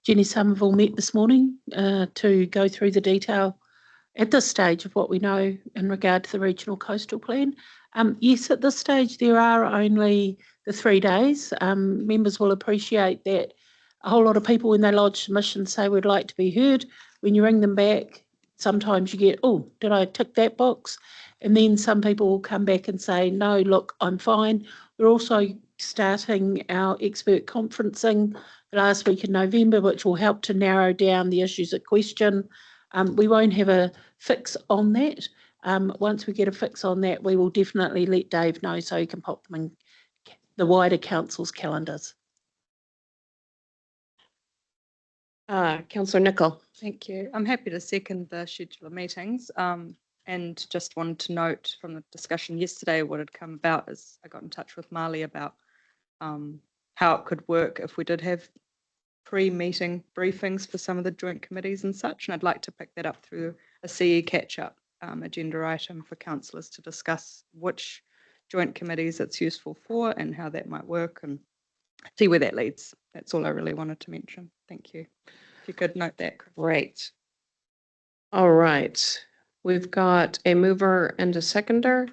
[SPEAKER 18] Jenny Somerville met this morning to go through the detail at this stage of what we know in regard to the regional coastal plan. Yes, at this stage there are only the 3 days. Members will appreciate that a whole lot of people, when they lodge submissions, say we'd like to be heard. When you ring them back, sometimes you get, oh, did I tick that box? And then some people will come back and say, no, look, I'm fine. We're also starting our expert conferencing the last week in November, which will help to narrow down the issues at question. We won't have a fix on that. Once we get a fix on that, we will definitely let Dave know so he can pop them in the wider council's calendars.
[SPEAKER 1] Councillor Nicol.
[SPEAKER 3] Thank you. I'm happy to second the schedule of meetings. And just wanted to note from the discussion yesterday, what had come about is I got in touch with Marley about how it could work if we did have pre-meeting briefings for some of the joint committees and such. And I'd like to pick that up through a CE catch-up agenda item for councillors to discuss which joint committees it's useful for and how that might work and see where that leads. That's all I really wanted to mention. Thank you. If you could note that.
[SPEAKER 1] Great. All right. We've got a mover and a seconder.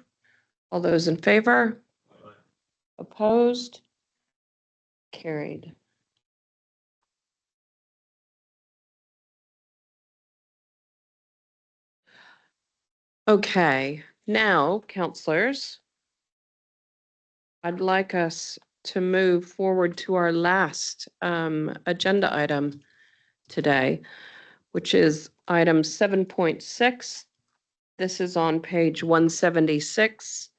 [SPEAKER 1] All those in favor? Opposed? Carried. Okay, now, councillors, I'd like us to move forward to our last agenda item today, which is item 7.6. This is on page 176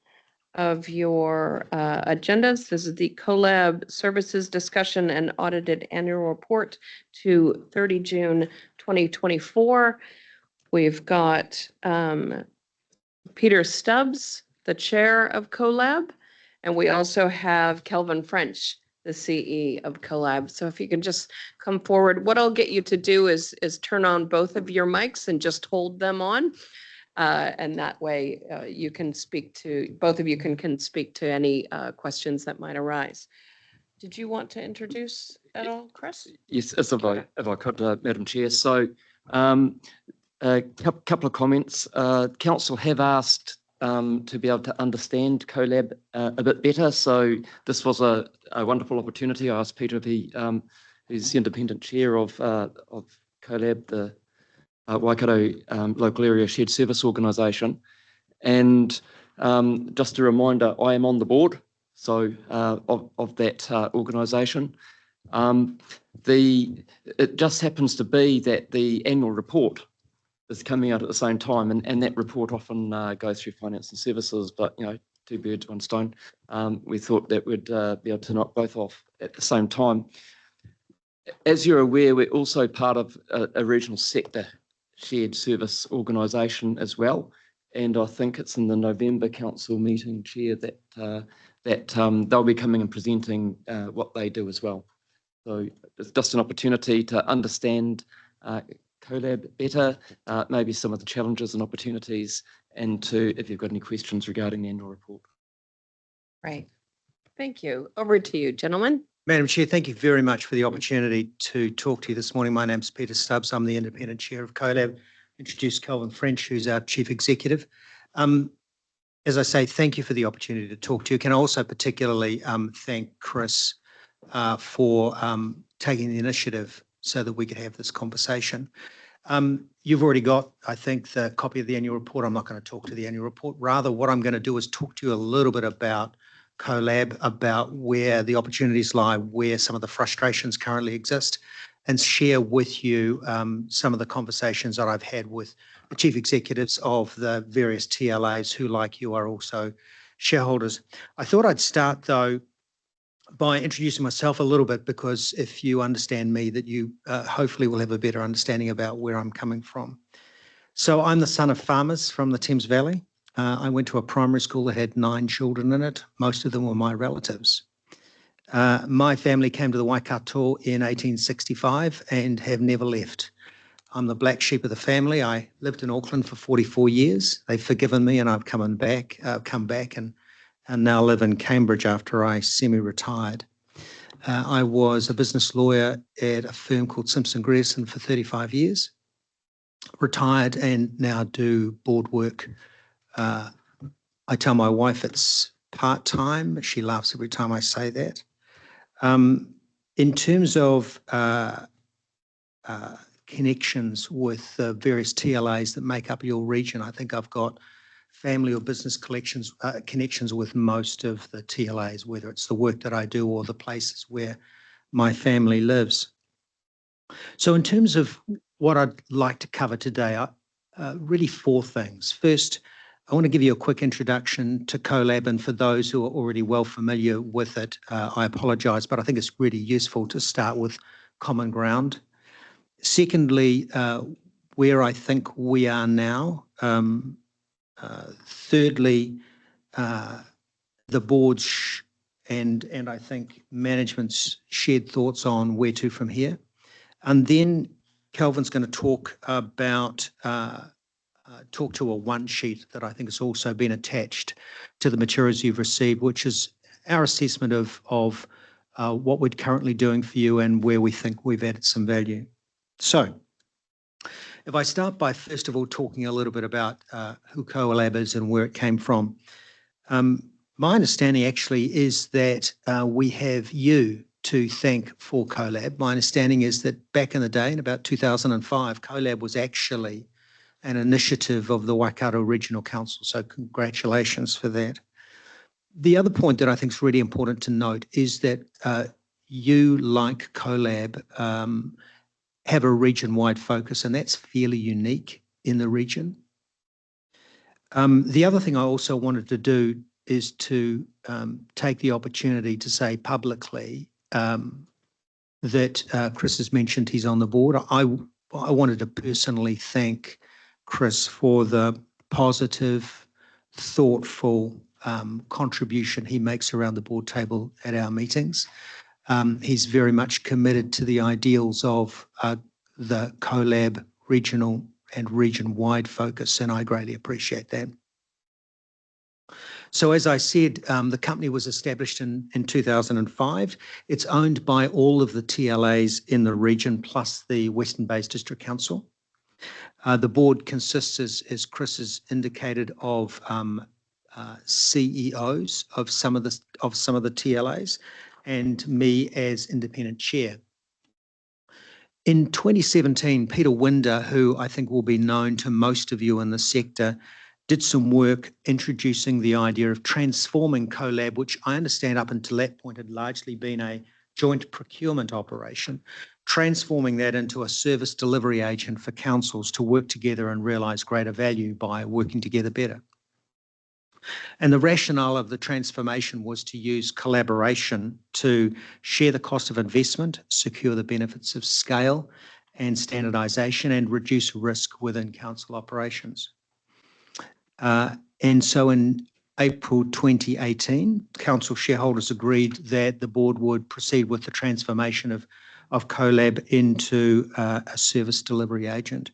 [SPEAKER 1] of your agendas. This is the COLAB Services Discussion and Audited Annual Report to 30 June 2024. We've got Peter Stubbs, the chair of COLAB, and we also have Kelvin French, the CE of COLAB. So if you can just come forward, what I'll get you to do is turn on both of your mics and just hold them on. And that way you can speak to, both of you can speak to any questions that might arise. Did you want to introduce at all, Chris?
[SPEAKER 2] Yes, if I could, Madam Chair. So a couple of comments. Council have asked to be able to understand CoLab a bit better. So this was a wonderful opportunity. I asked Peter if he's the independent chair of CoLab, the Waikato Local Area Shared Service Organisation. And just a reminder, I am on the board of that organisation. It just happens to be that the annual report is coming out at the same time, and that report often goes through finance and services, but you know, two birds, one stone. We thought that we'd be able to knock both off at the same time. As you're aware, we're also part of a regional sector shared service organisation as well, and I think it's in the November council meeting, Chair, that they'll be coming and presenting what they do as well. So it's just an opportunity to understand CoLab better, maybe some of the challenges and opportunities, and if you've got any questions regarding the annual report.
[SPEAKER 1] Right. Thank you. Over to you, gentlemen.
[SPEAKER 19] Madam Chair, thank you very much for the opportunity to talk to you this morning. My name's Peter Stubbs. I'm the independent chair of CoLab. Introduce Kelvin French, who's our chief executive. As I say, thank you for the opportunity to talk to you. Can I also particularly thank Chris for taking the initiative so that we could have this conversation. You've already got, I think, the copy of the annual report. I'm not going to talk to the annual report. Rather, what I'm going to do is talk to you a little bit about CoLab, about where the opportunities lie, where some of the frustrations currently exist, and share with you some of the conversations that I've had with the chief executives of the various TLAs who, like you, are also shareholders. I thought I'd start, though, by introducing myself a little bit, because if you understand me, that you hopefully will have a better understanding about where I'm coming from. So I'm the son of farmers from the Thames Valley. I went to a primary school that had 9 children in it. Most of them were my relatives. My family came to the Waikato in 1865 and have never left. I'm the black sheep of the family. I lived in Auckland for 44 years. They've forgiven me, and I've come back and now live in Cambridge after I semi-retired. I was a business lawyer at a firm called Simpson Grierson for 35 years. Retired and now do board work. I tell my wife it's part-time. She laughs every time I say that. In terms of connections with the various TLAs that make up your region, I think I've got family or business connections with most of the TLAs, whether it's the work that I do or the places where my family lives. So in terms of what I'd like to cover today, really 4 things. First, I want to give you a quick introduction to CoLab, and for those who are already well familiar with it, I apologise, but I think it's really useful to start with common ground. Secondly, where I think we are now. Thirdly, the board's and I think management's shared thoughts on where to from here. And then Kelvin's going to talk about talk to a one sheet that I think has also been attached to the materials you've received, which is our assessment of what we're currently doing for you and where we think we've added some value. So if I start by, first of all, talking a little bit about who CoLab is and where it came from. My understanding actually is that we have you to thank for CoLab. My understanding is that back in the day, in about 2005, CoLab was actually an initiative of the Waikato Regional Council, so congratulations for that. The other point that I think is really important to note is that you, like CoLab, have a region-wide focus, and that's fairly unique in the region. The other thing I also wanted to do is to take the opportunity to say publicly that Chris has mentioned he's on the board. I wanted to personally thank Chris for the positive, thoughtful contribution he makes around the board table at our meetings. He's very much committed to the ideals of the CoLab regional and region-wide focus, and I greatly appreciate that. So as I said, the company was established in 2005. It's owned by all of the TLAs in the region, plus the Western Bays District Council. The board consists, as Chris has indicated, of CEOs of some of the TLAs, and me as independent chair. In 2017, Peter Winder, who I think will be known to most of you in the sector, did some work introducing the idea of transforming CoLab, which I understand up until that point had largely been a joint procurement operation, transforming that into a service delivery agent for councils to work together and realise greater value by working together better. And the rationale of the transformation was to use collaboration to share the cost of investment, secure the benefits of scale and standardisation, and reduce risk within council operations. And so in April 2018, council shareholders agreed that the board would proceed with the transformation of CoLab into a service delivery agent.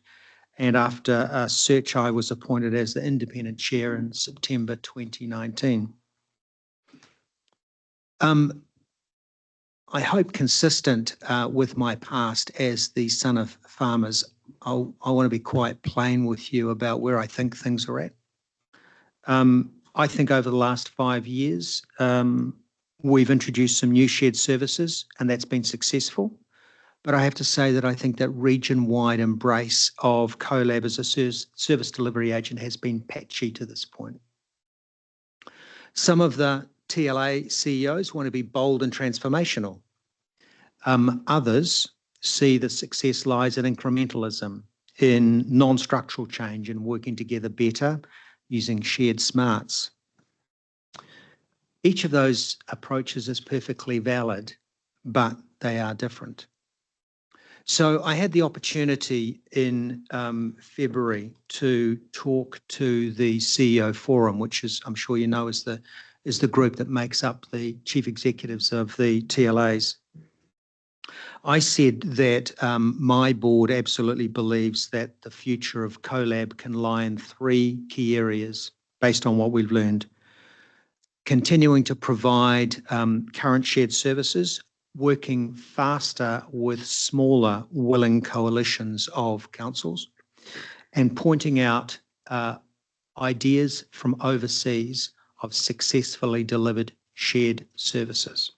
[SPEAKER 19] And after a search, I was appointed as the independent chair in September 2019. I hope consistent with my past as the son of farmers, I want to be quite plain with you about where I think things are at. I think over the last 5 years, we've introduced some new shared services, and that's been successful. But I have to say that I think that region-wide embrace of CoLab as a service delivery agent has been patchy to this point. Some of the TLA CEOs want to be bold and transformational. Others see the success lies in incrementalism, in non-structural change, and working together better using shared smarts. Each of those approaches is perfectly valid, but they are different. So I had the opportunity in February to talk to the CEO Forum, which is, I'm sure you know, is the group that makes up the chief executives of the TLAs. I said that my board absolutely believes that the future of CoLab can lie in 3 key areas based on what we've learned. Continuing to provide current shared services, working faster with smaller willing coalitions of councils, and pointing out ideas from overseas of successfully delivered shared services.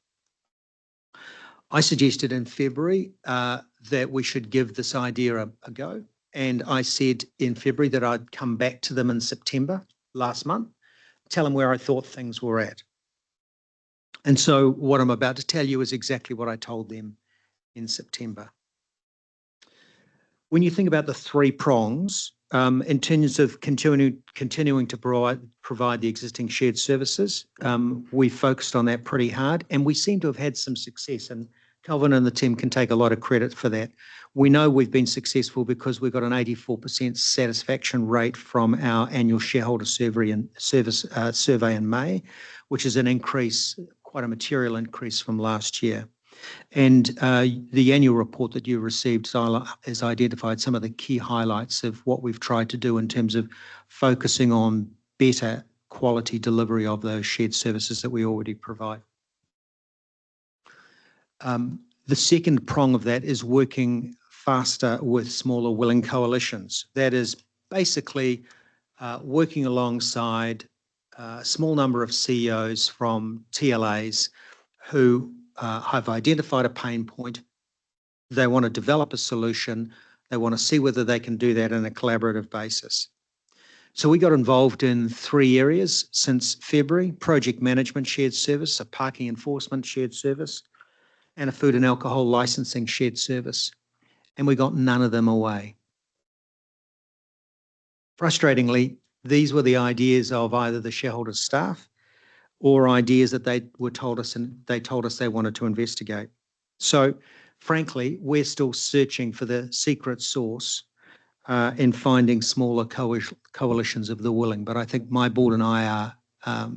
[SPEAKER 19] I suggested in February that we should give this idea a go, and I said in February that I'd come back to them in September last month, tell them where I thought things were at. And so what I'm about to tell you is exactly what I told them in September. When you think about the 3 prongs, in terms of continuing to provide the existing shared services, we focused on that pretty hard, and we seem to have had some success, and Kelvin and the team can take a lot of credit for that. We know we've been successful because we've got an 84% satisfaction rate from our annual shareholder survey in May, which is an increase, quite a material increase from last year. And the annual report that you received has identified some of the key highlights of what we've tried to do in terms of focusing on better quality delivery of those shared services that we already provide. The second prong of that is working faster with smaller willing coalitions. That is basically working alongside a small number of CEOs from TLAs who have identified a pain point. They want to develop a solution. They want to see whether they can do that on a collaborative basis. So we got involved in 3 areas since February: project management shared service, a parking enforcement shared service, and a food and alcohol licensing shared service. And we got none of them away. Frustratingly, these were the ideas of either the shareholder staff or ideas that they told us they wanted to investigate. So frankly, we're still searching for the secret sauce in finding smaller coalitions of the willing. But I think my board and I are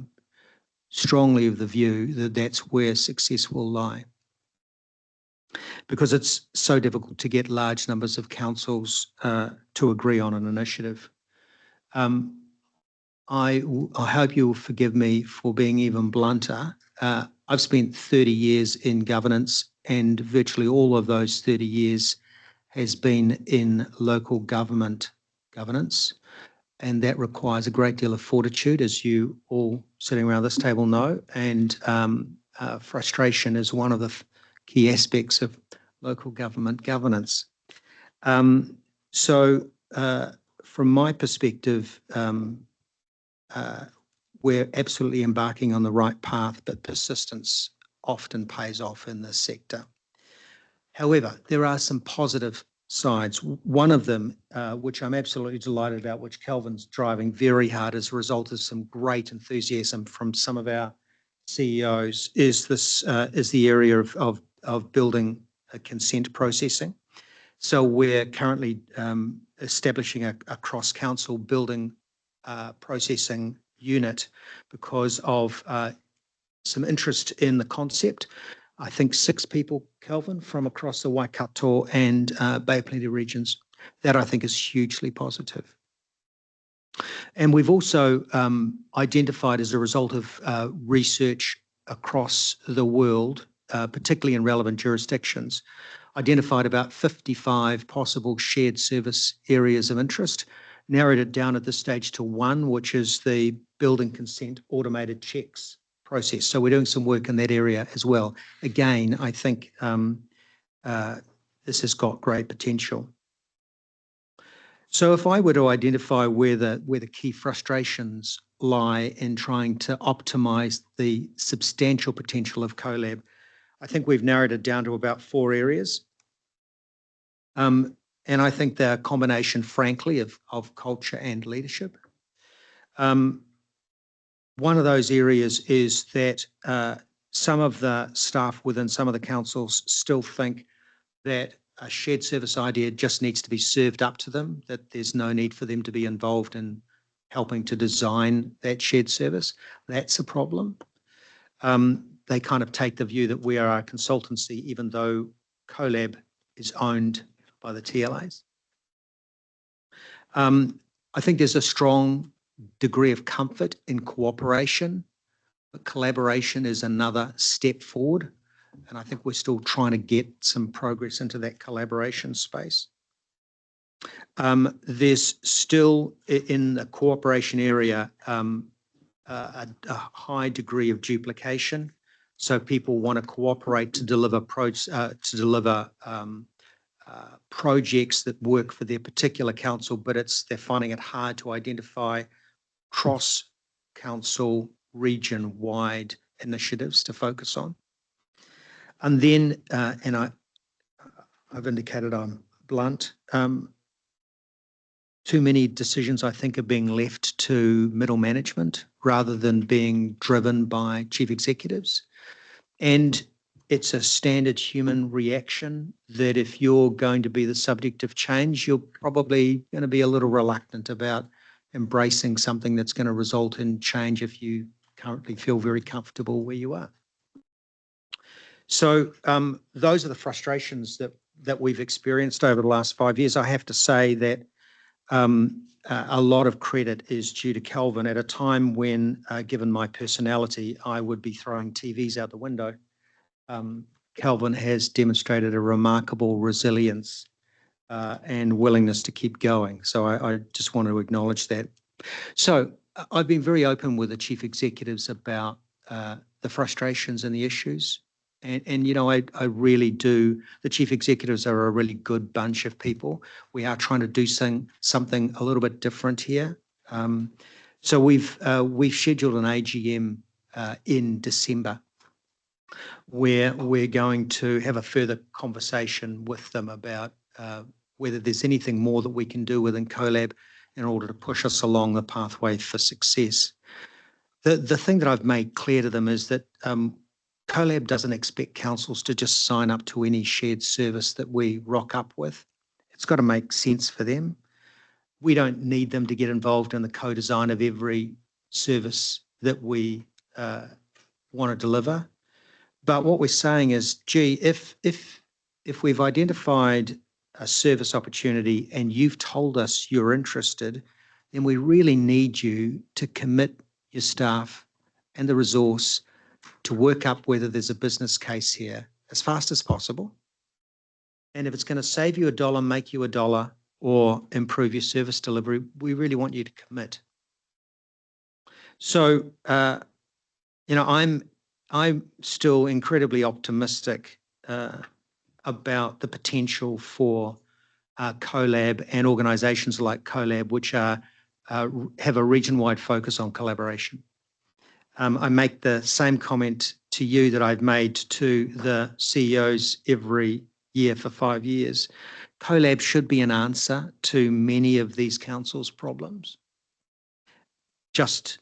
[SPEAKER 19] strongly of the view that that's where success will lie. because it's so difficult to get large numbers of councils to agree on an initiative. I hope you'll forgive me for being even blunter. I've spent 30 years in governance, and virtually all of those 30 years has been in local government governance, and that requires a great deal of fortitude, as you all sitting around this table know, and frustration is one of the key aspects of local government governance. So from my perspective, we're absolutely embarking on the right path, but persistence often pays off in this sector. However, there are some positive sides. One of them, which I'm absolutely delighted about, which Kelvin's driving very hard as a result of some great enthusiasm from some of our CEOs, is the area of building a consent processing. So we're currently establishing a cross-council building processing unit because of some interest in the concept. I think 6 people, Kelvin, from across the Waikato and Bay of Plenty regions. That I think is hugely positive. And we've also identified, as a result of research across the world, particularly in relevant jurisdictions, identified about 55 possible shared service areas of interest, narrowed it down at this stage to 1, which is the building consent automated checks process. So we're doing some work in that area as well. Again, I think this has got great potential. So if I were to identify where the key frustrations lie in trying to optimise the substantial potential of CoLab, I think we've narrowed it down to about 4 areas. And I think they're a combination, frankly, of culture and leadership. One of those areas is that some of the staff within some of the councils still think that a shared service idea just needs to be served up to them, that there's no need for them to be involved in helping to design that shared service. That's a problem. They kind of take the view that we are a consultancy, even though CoLab is owned by the TLAs. I think there's a strong degree of comfort in cooperation, but collaboration is another step forward. And I think we're still trying to get some progress into that collaboration space. There's still, in the cooperation area, a high degree of duplication. So people want to cooperate to deliver projects that work for their particular council, but they're finding it hard to identify cross-council, region-wide initiatives to focus on. And then, and I've indicated I'm blunt, too many decisions, I think, are being left to middle management rather than being driven by chief executives. And it's a standard human reaction that if you're going to be the subject of change, you're probably going to be a little reluctant about embracing something that's going to result in change if you currently feel very comfortable where you are. So those are the frustrations that we've experienced over the last 5 years. I have to say that a lot of credit is due to Kelvin at a time when, given my personality, I would be throwing TVs out the window. Kelvin has demonstrated a remarkable resilience and willingness to keep going. So I just want to acknowledge that. So I've been very open with the chief executives about the frustrations and the issues. And you know, I really do. The chief executives are a really good bunch of people. We are trying to do something a little bit different here. So we've scheduled an AGM in December, where we're going to have a further conversation with them about whether there's anything more that we can do within CoLab in order to push us along the pathway for success. The thing that I've made clear to them is that CoLab doesn't expect councils to just sign up to any shared service that we rock up with. It's got to make sense for them. We don't need them to get involved in the co-design of every service that we want to deliver. But what we're saying is, gee, if if we've identified a service opportunity and you've told us you're interested, then we really need you to commit your staff and the resource to work up whether there's a business case here as fast as possible. And if it's going to save you $1, make you $1, or improve your service delivery, we really want you to commit. So, I'm still incredibly optimistic about the potential for CoLab and organisations like CoLab, which have a region-wide focus on collaboration. I make the same comment to you that I've made to the CEOs every year for 5 years. CoLab should be an answer to many of these councils' problems,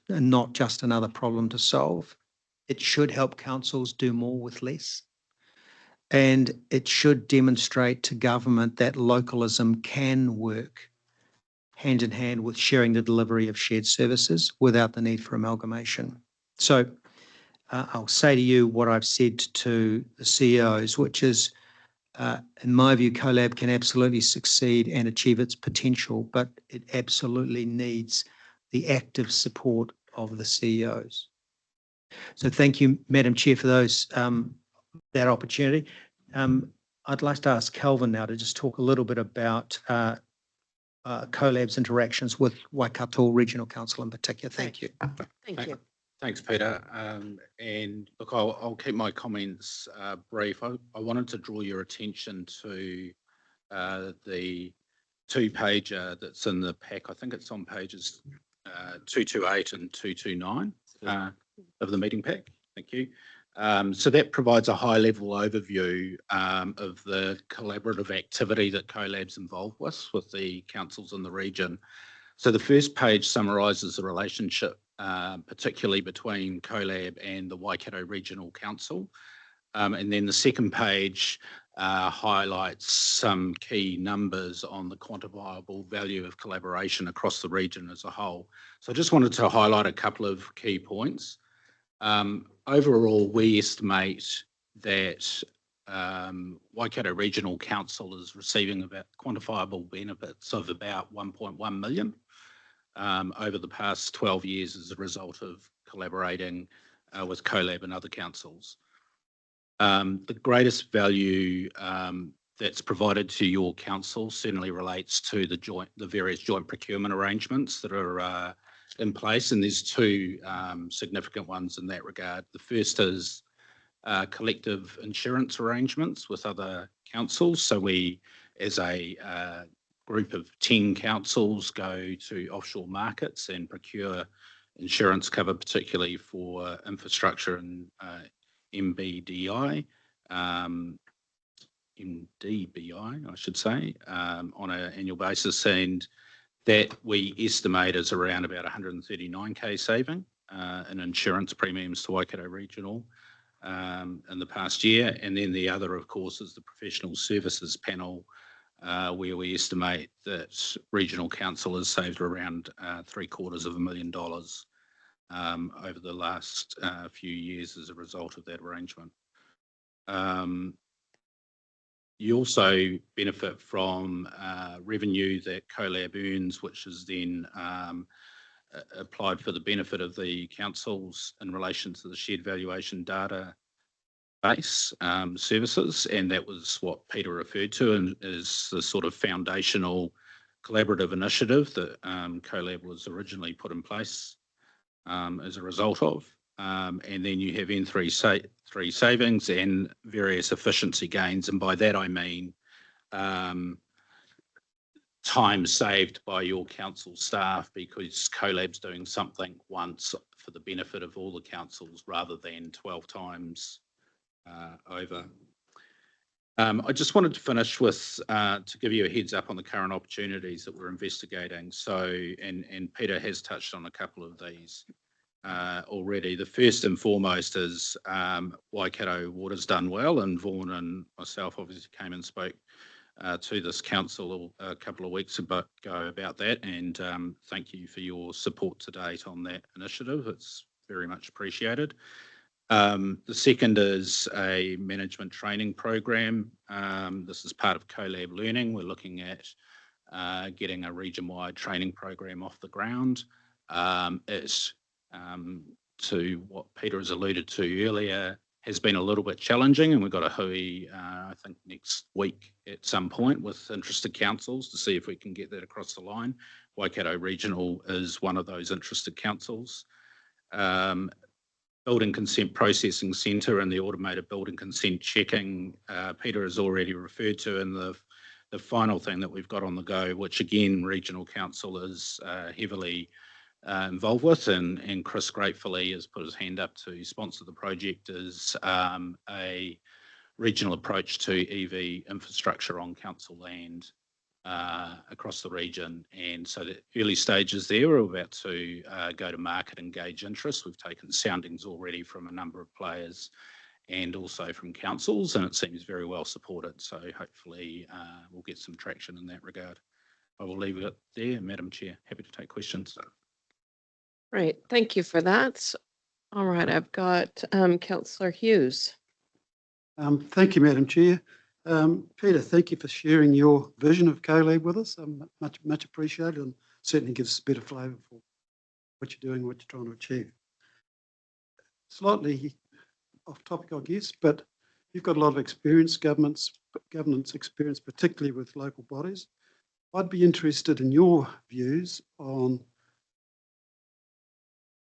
[SPEAKER 19] not just another problem to solve. It should help councils do more with less. And it should demonstrate to government that localism can work hand in hand with sharing the delivery of shared services without the need for amalgamation. So I'll say to you what I've said to the CEOs, which is, in my view, CoLab can absolutely succeed and achieve its potential, but it absolutely needs the active support of the CEOs. So thank you, Madam Chair, for that opportunity. I'd like to ask Kelvin now to just talk a little bit about CoLab's interactions with Waikato Regional Council in particular. Thank you.
[SPEAKER 1] Thank you.
[SPEAKER 6] Thanks, Peter. And look, I'll keep my comments brief. I wanted to draw your attention to the two-pager that's in the pack. I think it's on pages 228 and 229 of the meeting pack. Thank you. So that provides a high-level overview of the collaborative activity that CoLab's involved with the councils in the region. So the first page summarises the relationship, particularly between CoLab and the Waikato Regional Council. And then the second page highlights some key numbers on the quantifiable value of collaboration across the region as a whole. So I just wanted to highlight a couple of key points. Overall, we estimate that Waikato Regional Council is receiving about quantifiable benefits of about 1.1 million over the past 12 years as a result of collaborating with CoLab and other councils. The greatest value that's provided to your council certainly relates to the various joint procurement arrangements that are in place, and there's two significant ones in that regard. The first is collective insurance arrangements with other councils. So we, as a group of 10 councils, go to offshore markets and procure insurance cover, particularly for infrastructure and MDBI, I should say, on an annual basis, and that we estimate is around about 139k saving in insurance premiums to Waikato Regional in the past year. And then the other, of course, is the professional services panel, where we estimate that Regional Council has saved around $750,000 over the last few years as a result of that arrangement. You also benefit from revenue that CoLab earns, which is then applied for the benefit of the councils in relation to the shared valuation data base services. And that was what Peter referred to, and is the sort of foundational collaborative initiative that CoLab was originally put in place as a result of. And then you have N3 savings and various efficiency gains. And by that I mean time saved by your council staff, because CoLab's doing something once for the benefit of all the councils rather than 12 times over. I just wanted to finish with, to give you a heads up on the current opportunities that we're investigating. So, and Peter has touched on a couple of these already. The first and foremost is Waikato Water's done well, and Vaughan and myself obviously came and spoke to this council a couple of weeks ago about that, and thank you for your support to date on that initiative. It's very much appreciated. The second is a management training program. This is part of CoLab Learning. We're looking at getting a region-wide training program off the ground. It's to what Peter has alluded to earlier, has been a little bit challenging, and we've got a hui, I think, next week at some point with interested councils to see if we can get that across the line. Waikato Regional is one of those interested councils. Building Consent Processing Centre and the automated building consent checking, Peter has already referred to, and the final thing that we've got on the go, which again, Regional Council is heavily involved with, and Chris gratefully has put his hand up to sponsor the project, is a regional approach to EV infrastructure on council land across the region. And so the early stages there, we're about to go to market, engage interest. We've taken soundings already from a number of players and also from councils, and it seems very well supported. So hopefully we'll get some traction in that regard. I will leave it there, Madam Chair. Happy to take questions.
[SPEAKER 1] Great, thank you for that. All right, I've got Councillor Hughes.
[SPEAKER 10] Thank you, Madam Chair. Peter, thank you for sharing your vision of CoLab with us. Much appreciated, and certainly gives us a better flavour for what you're doing, what you're trying to achieve. Slightly off topic, I guess, but you've got a lot of experience, governance experience, particularly with local bodies. I'd be interested in your views on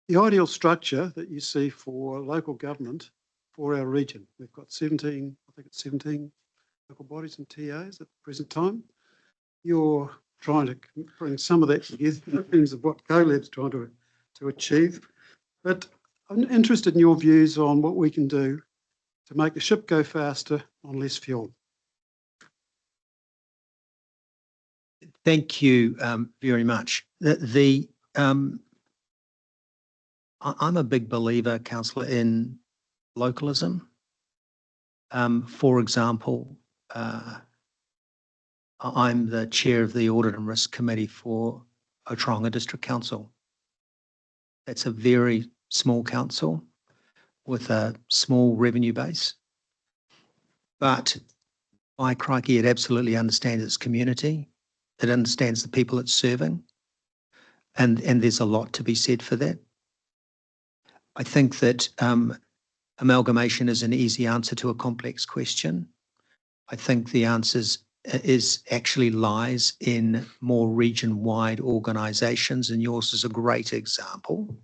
[SPEAKER 10] the ideal structure that you see for local government for our region. We've got 17, I think it's 17 local bodies and TAs at the present time. You're trying to bring some of that together in terms of what CoLab's trying to achieve. But I'm interested in your views on what we can do to make the ship go faster on less fuel.
[SPEAKER 19] Thank you very much. I'm a big believer, Councillor, in localism. For example, I'm the chair of the Audit and Risk Committee for Tauranga District Council. That's a very small council with a small revenue base. But by crikey, it absolutely understands its community. It understands the people it's serving. And there's a lot to be said for that. I think that amalgamation is an easy answer to a complex question. I think the answer actually lies in more region-wide organisations, and yours is a great example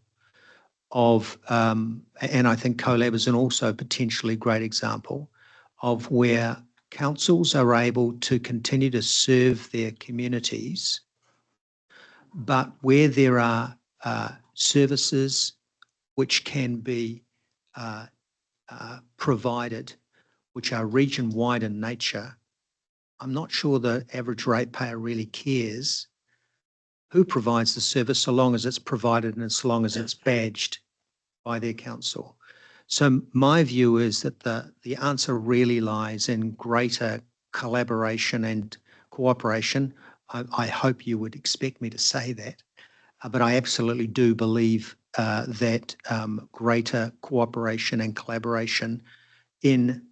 [SPEAKER 19] of, and I think CoLab is an also potentially great example of where councils are able to continue to serve their communities, but where there are services which can be provided, which are region-wide in nature, I'm not sure the average ratepayer really cares who provides the service, so long as it's provided and as long as it's badged by their council. So my view is that the answer really lies in greater collaboration and cooperation. I hope you would expect me to say that, but I absolutely do believe that greater cooperation and collaboration in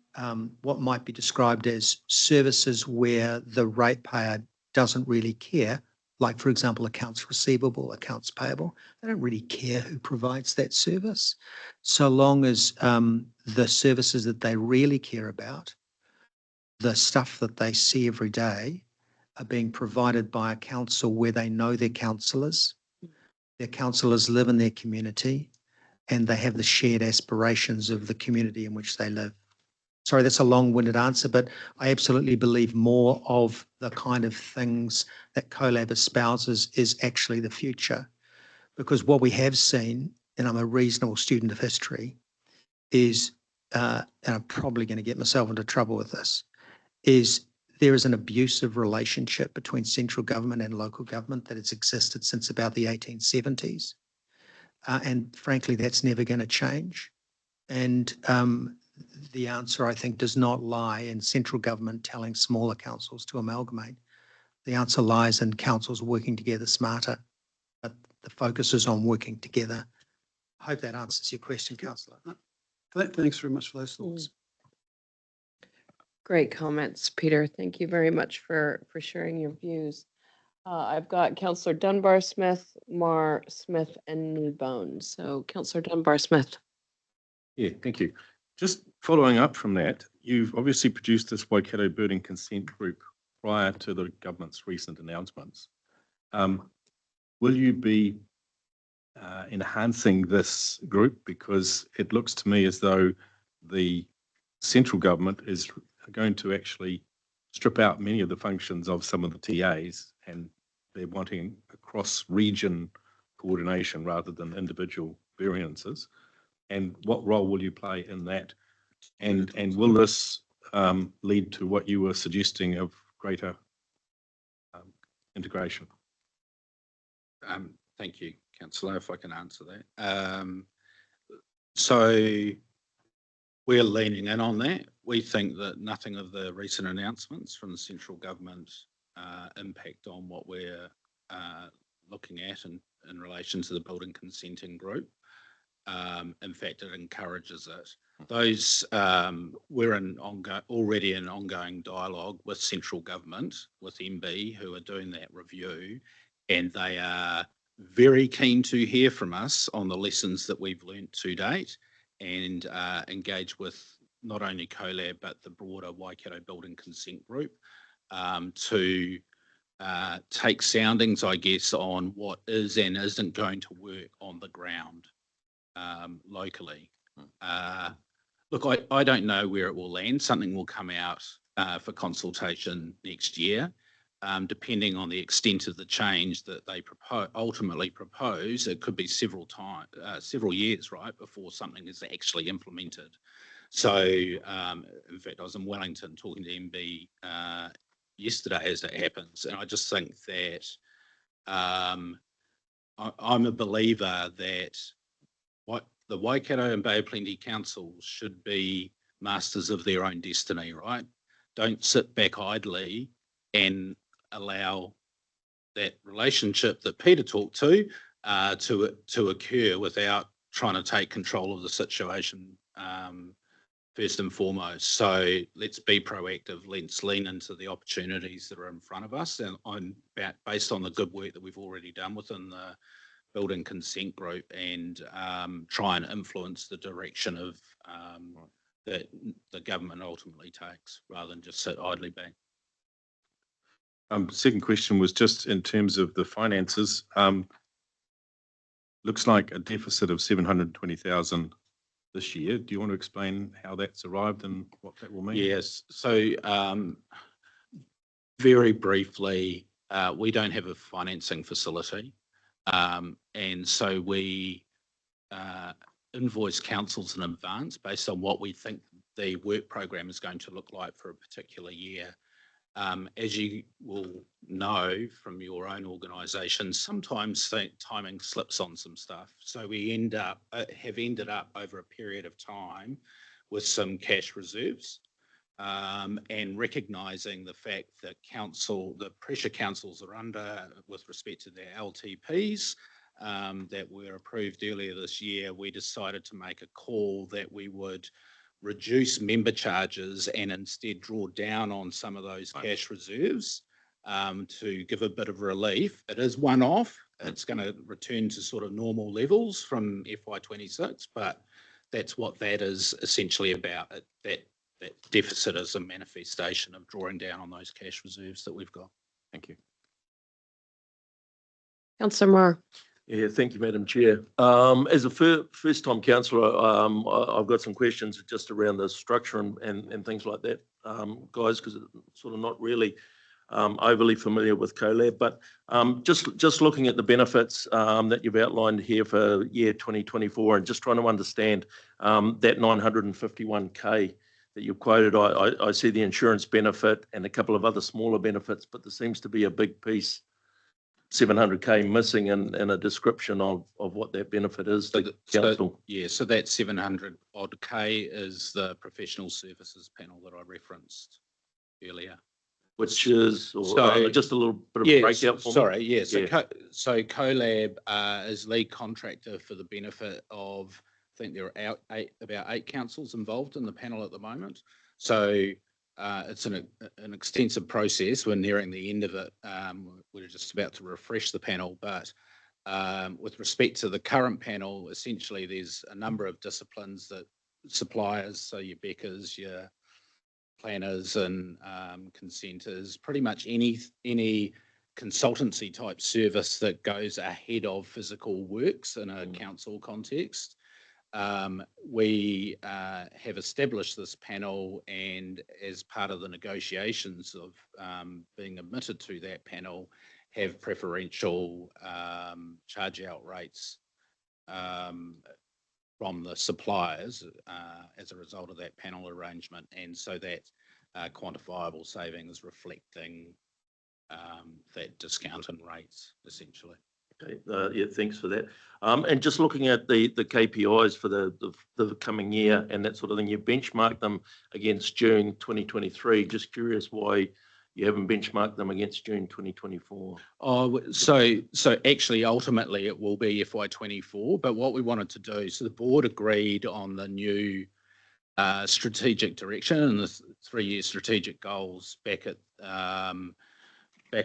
[SPEAKER 19] what might be described as services where the ratepayer doesn't really care, like, for example, accounts receivable, accounts payable. They don't really care who provides that service, so long as the services that they really care about, the stuff that they see every day, are being provided by a council where they know their councillors live in their community, and they have the shared aspirations of the community in which they live. Sorry, that's a long-winded answer, but I absolutely believe more of the kind of things that CoLab espouses is actually the future. Because what we have seen, and I'm a reasonable student of history, is, and I'm probably going to get myself into trouble with this, is there is an abusive relationship between central government and local government that has existed since about the 1870s. And frankly, that's never going to change. And the answer, I think, does not lie in central government telling smaller councils to amalgamate. The answer lies in councils working together smarter, but the focus is on working together. I hope that answers your question, Councillor.
[SPEAKER 10] Thanks very much for those thoughts.
[SPEAKER 1] Great comments, Peter. Thank you very much for sharing your views. I've got Councillor Dunbar Smith, Mar Smith, and Kneebone. So Councillor Dunbar Smith.
[SPEAKER 12] Yeah, thank you. Just following up from that, you've obviously produced this Waikato birding consent group prior to the government's recent announcements. Will you be enhancing this group? Because it looks to me as though the central government is going to actually strip out many of the functions of some of the TAs, and they're wanting a cross-region coordination rather than individual variances. And what role will you play in that? And will this lead to what you were suggesting of greater integration?
[SPEAKER 20] Thank you, Councillor, if I can answer that. So we're leaning in on that. We think that nothing of the recent announcements from the central government impact on what we're looking at in relation to the building consenting group. In fact, it encourages it. Those we're already in ongoing dialogue with central government, with MB, who are doing that review, and they are very keen to hear from us on the lessons that we've learnt to date, and engage with not only CoLab but the broader Waikato Building Consent Group to take soundings, I guess, on what is and isn't going to work on the ground locally. Look, I don't know where it will land. Something will come out for consultation next year. Depending on the extent of the change that they ultimately propose, it could be several years, right, before something is actually implemented. So, in fact, I was in Wellington talking to MB yesterday, as it happens, and I just think that I'm a believer that the Waikato and Bay of Plenty councils should be masters of their own destiny, right? Don't sit back idly and allow that relationship that Peter talked to occur without trying to take control of the situation first and foremost. So let's be proactive. Let's lean into the opportunities that are in front of us, and based on the good work that we've already done within the building consent group, and try and influence the direction of that the government ultimately takes, rather than just sit idly back.
[SPEAKER 12] Second question was just in terms of the finances. Looks like a deficit of 720,000 this year. Do you want to explain how that's arrived and what that will mean?
[SPEAKER 20] Yes. So very briefly, we don't have a financing facility. And so we invoice councils in advance based on what we think the work program is going to look like for a particular year. As you will know from your own organisation, sometimes timing slips on some stuff. So we have ended up over a period of time with some cash reserves, and recognising the fact that the pressure councils are under with respect to their LTPs that were approved earlier this year. We decided to make a call that we would reduce member charges and instead draw down on some of those cash reserves to give a bit of relief. It is one-off. It's going to return to sort of normal levels from FY26, but that's what that is essentially about. That deficit is a manifestation of drawing down on those cash reserves that we've got.
[SPEAKER 12] Thank you.
[SPEAKER 1] Councillor Marr.
[SPEAKER 5] Yeah, thank you, Madam Chair. As a first-time councillor, I've got some questions just around the structure and things like that, guys, because I'm sort of not really overly familiar with CoLab, but just looking at the benefits that you've outlined here for year 2024, and just trying to understand that 951K that you've quoted. I see the insurance benefit and a couple of other smaller benefits, but there seems to be a big piece, 700K, missing in a description of what that benefit is to council.
[SPEAKER 20] So that 700 odd K is the professional services panel that I referenced earlier.
[SPEAKER 5] Which is just a little bit of breakout for me.
[SPEAKER 20] Sorry, yes. So CoLab is lead contractor for the benefit of think there are about 8 councils involved in the panel at the moment. So it's an extensive process. We're nearing the end of it. We're just about to refresh the panel, but with respect to the current panel, essentially there's a number of disciplines that suppliers, so your Beckers, your planners and consenters, pretty much any consultancy type service that goes ahead of physical works in a council context. We have established this panel, and as part of the negotiations of being admitted to that panel, have preferential charge out rates from the suppliers as a result of that panel arrangement, and so that quantifiable savings reflecting that discount in rates, essentially.
[SPEAKER 5] Okay, yeah, thanks for that. And just looking at the KPIs for the coming year and that sort of thing, you benchmarked them against June 2023. Just curious why you haven't benchmarked them against June 2024.
[SPEAKER 20] Oh, so actually, ultimately, it will be FY24. But what we wanted to do, so the board agreed on the new strategic direction and the 3-year strategic goals back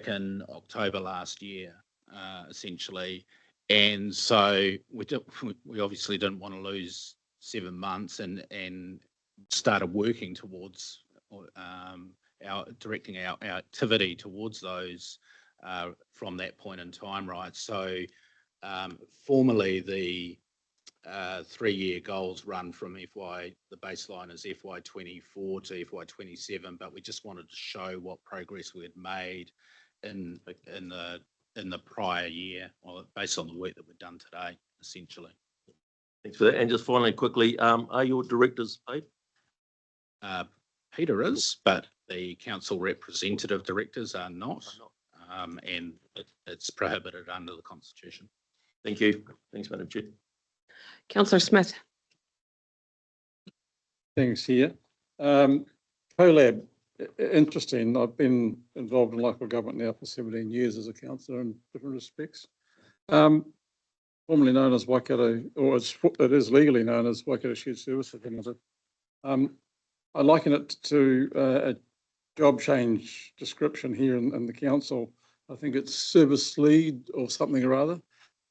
[SPEAKER 20] in October last year, essentially. And so we obviously didn't want to lose 7 months and started working towards directing our activity towards those from that point in time, right? So formally, the 3-year goals run from the baseline is FY24 to FY27, but we just wanted to show what progress we had made in the prior year, or based on the work that we've done today, essentially.
[SPEAKER 5] Thanks for that. And just finally, quickly, are your directors paid?
[SPEAKER 20] Peter is, but the council representative directors are not, and it's prohibited under the Constitution.
[SPEAKER 5] Thank you. Thanks, Madam Chair.
[SPEAKER 1] Councillor Smith.
[SPEAKER 7] Thanks here. CoLab, interesting. I've been involved in local government now for 17 years as a councillor in different respects. Formerly known as Waikato, or it is legally known as Waikato Shared Services Limited. I liken it to a job change description here in the council. I think it's service lead or something or other.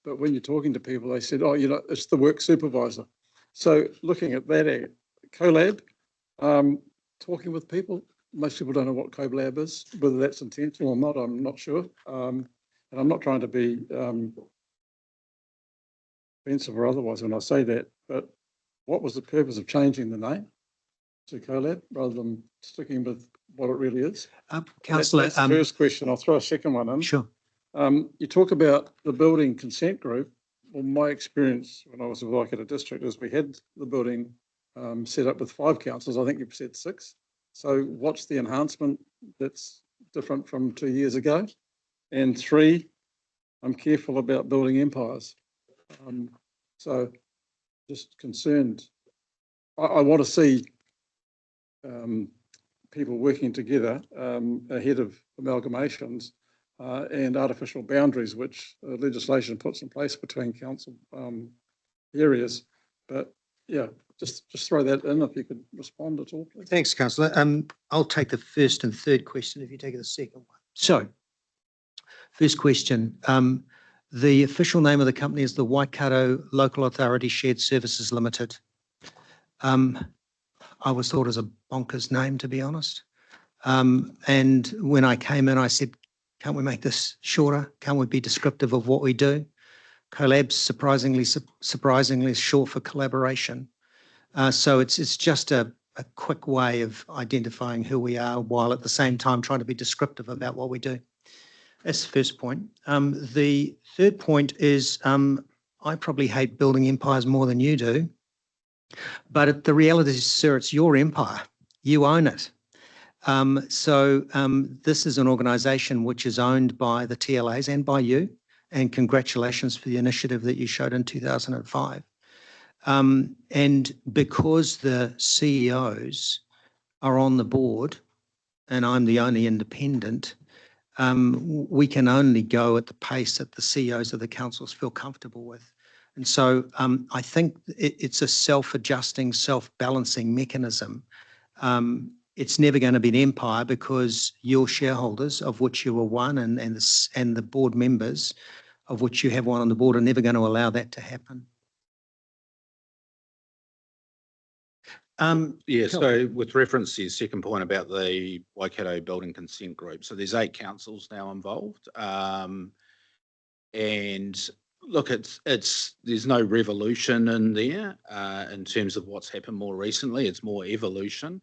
[SPEAKER 7] But when you're talking to people, they said, oh, it's the work supervisor. So looking at that, CoLab, talking with people, most people don't know what CoLab is, whether that's intentional or not, I'm not sure. And I'm not trying to be offensive or otherwise when I say that, but what was the purpose of changing the name to CoLab rather than sticking with what it really is?
[SPEAKER 19] Councillor,
[SPEAKER 7] that's the first question. I'll throw a second one in.
[SPEAKER 19] Sure.
[SPEAKER 7] You talk about the building consent group. Well, my experience when I was in Waikato District is we had the building set up with 5 councils. I think you've said 6. So what's the enhancement that's different from 2 years ago? And 3, I'm careful about building empires. So just concerned. I want to see people working together ahead of amalgamations and artificial boundaries, which legislation puts in place between council areas. But yeah, just throw that in if you could respond at all, please.
[SPEAKER 19] Thanks, Councillor. I'll take the first and third question if you take the second one. So, first question. The official name of the company is the Waikato Local Authority Shared Services Limited. I was thought as a bonkers name, to be honest. And when I came in, I said, can't we make this shorter? Can't we be descriptive of what we do? CoLab's surprisingly short for collaboration. So it's just a quick way of identifying who we are while at the same time trying to be descriptive about what we do. That's the first point. The third point is I probably hate building empires more than you do. But the reality is, sir, it's your empire. You own it. So this is an organisation which is owned by the TLAs and by you. And congratulations for the initiative that you showed in 2005. And because the CEOs are on the board, and I'm the only independent, we can only go at the pace that the CEOs of the councils feel comfortable with. And so I think it's a self-adjusting, self-balancing mechanism. It's never going to be an empire because your shareholders, of which you are one, and the board members, of which you have one on the board, are never going to allow that to happen.
[SPEAKER 20] So with reference to your second point about the Waikato Building Consent Group, so there's 8 councils now involved. And look, there's no revolution in there in terms of what's happened more recently. It's more evolution.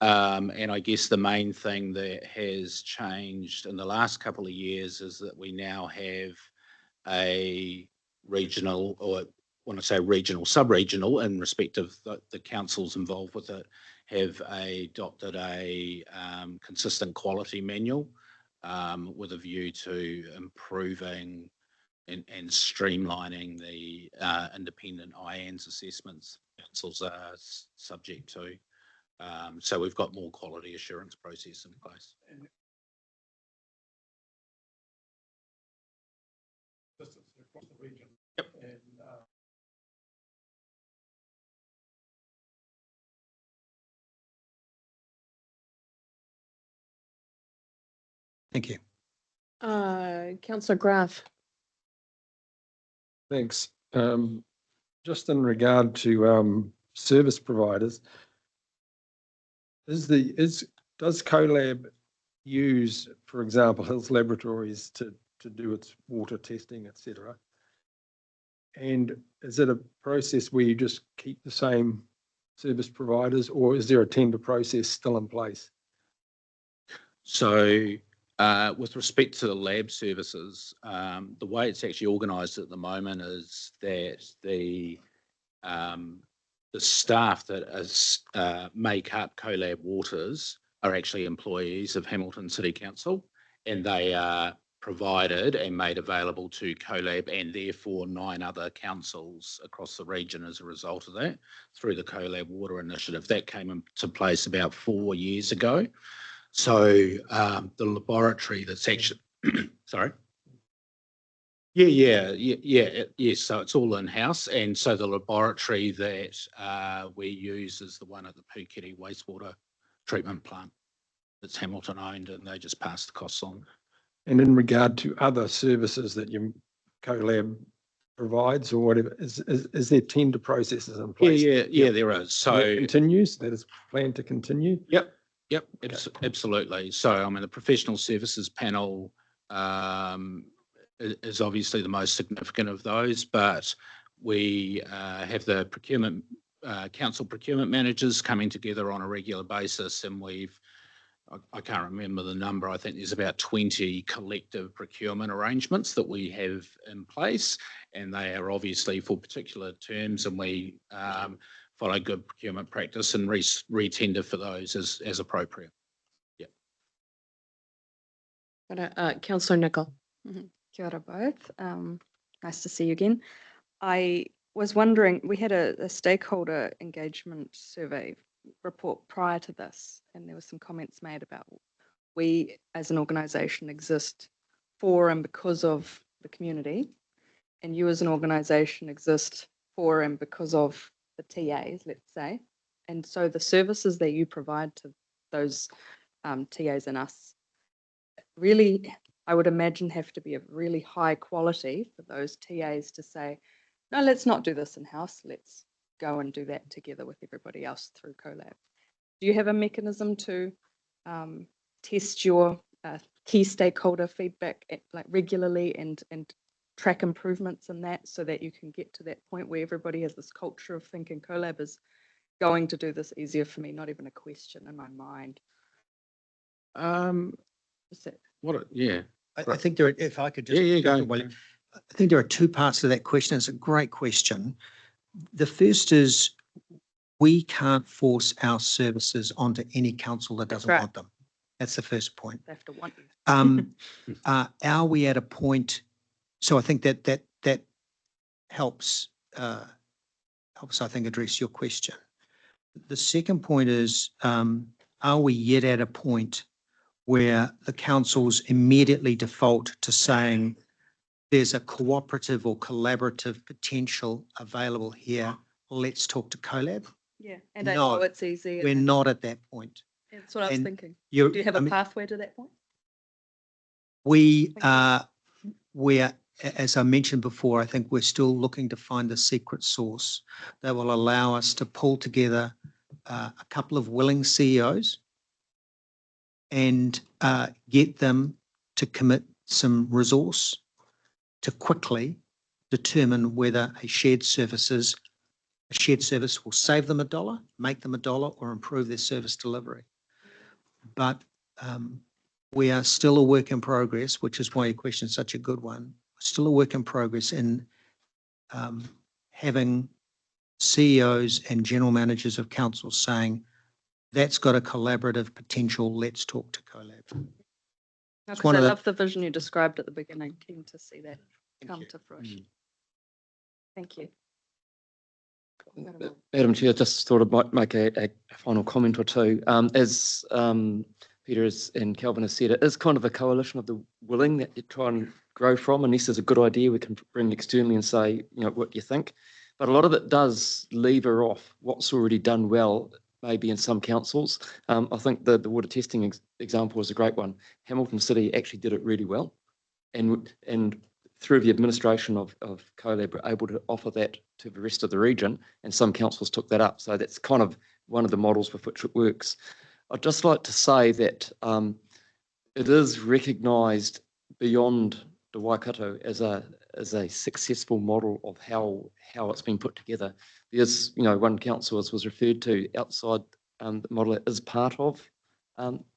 [SPEAKER 20] And I guess the main thing that has changed in the last couple of years is that we now have a regional, or when I say regional, sub-regional, in respect of the councils involved with it, have adopted a consistent quality manual with a view to improving and streamlining the independent IANS assessments councils are subject to. So we've got more quality assurance process in place. Yep.
[SPEAKER 19] Thank you.
[SPEAKER 1] Councillor Graf.
[SPEAKER 21] Thanks. Just in regard to service providers, does CoLab use, for example, Hills Laboratories to do its water testing, etc.? And is it a process where you just keep the same service providers, or is there a tender process still in place?
[SPEAKER 20] So with respect to the lab services, the way it's actually organised at the moment is that the staff that make up CoLab Waters are actually employees of Hamilton City Council, and they are provided and made available to CoLab and therefore 9 other councils across the region as a result of that through the CoLab Water Initiative. That came into place about 4 years ago. So the laboratory that's actually, sorry. Yes. So it's all in-house. And so the laboratory that we use is the one at the Puketi wastewater treatment plant. It's Hamilton owned, and they just pass the costs on.
[SPEAKER 21] And in regard to other services that your CoLab provides or whatever, is there tender processes in place?
[SPEAKER 20] Yeah, there is. So
[SPEAKER 21] that continues, that is planned to continue?
[SPEAKER 20] Yep, okay. Absolutely. So I mean, the professional services panel is obviously the most significant of those, but we have the procurement council procurement managers coming together on a regular basis, and I can't remember the number. I think there's about 20 collective procurement arrangements that we have in place, and they are obviously for particular terms, and we follow good procurement practice and re-tender for those as appropriate. Yeah.
[SPEAKER 1] Councillor Nicol.
[SPEAKER 3] Kia ora both. Nice to see you again. I was wondering, we had a stakeholder engagement survey report prior to this, and there were some comments made about we as an organisation exist for and because of the community, and you as an organisation exist for and because of the TAs, let's say. And so the services that you provide to those TAs and us really, I would imagine, have to be of really high quality for those TAs to say, no, let's not do this in-house, let's go and do that together with everybody else through CoLab. Do you have a mechanism to test your key stakeholder feedback regularly and track improvements in that, so that you can get to that point where everybody has this culture of thinking CoLab is going to do this easier for me, not even a question in my mind?
[SPEAKER 20] Yeah.
[SPEAKER 19] I think there are, if I could just,
[SPEAKER 20] go.
[SPEAKER 19] I think there are 2 parts to that question. It's a great question. The first is, we can't force our services onto any council that doesn't want them. That's the first point.
[SPEAKER 3] They have to want you.
[SPEAKER 19] Are we at a point? So I think that helps. I think address your question. The second point is, are we yet at a point where the councils immediately default to saying, there's a cooperative or collaborative potential available here, let's talk to CoLab.
[SPEAKER 3] Yeah, and I know
[SPEAKER 19] No,
[SPEAKER 3] it's easy.
[SPEAKER 19] we're not at that point.
[SPEAKER 3] That's what I was
[SPEAKER 19] and
[SPEAKER 3] thinking.
[SPEAKER 19] you-
[SPEAKER 3] Do you have
[SPEAKER 19] I
[SPEAKER 3] a
[SPEAKER 19] mean,
[SPEAKER 3] pathway to that point?
[SPEAKER 19] We are, as I mentioned before, I think we're still looking to find the secret sauce that will allow us to pull together a couple of willing CEOs and get them to commit some resource to quickly determine whether a shared service will save them $1, make them $1, or improve their service delivery. But we are still a work in progress, which is why your question is such a good one. Still a work in progress in having CEOs and general managers of councils saying, that's got a collaborative potential, let's talk to CoLab.
[SPEAKER 3] Because
[SPEAKER 19] one
[SPEAKER 3] I
[SPEAKER 19] of the-
[SPEAKER 3] love the vision you described at the beginning. Keen to see that come to fruition. Thank you.
[SPEAKER 2] Madam Chair, just thought I might make a final comment or two. As Peter and Kelvin have said, it is kind of a coalition of the willing that you try and grow from. Unless there's a good idea, we can bring externally and say, what do you think? But a lot of it does lever off what's already done well, maybe in some councils. I think the water testing example was a great one. Hamilton City actually did it really well. And through the administration of CoLab, we're able to offer that to the rest of the region, and some councils took that up. So that's kind of one of the models with which it works. I'd just like to say that it is recognised beyond the Waikato as a successful model of how it's been put together. There's, one council, as was referred to, outside the model that is part of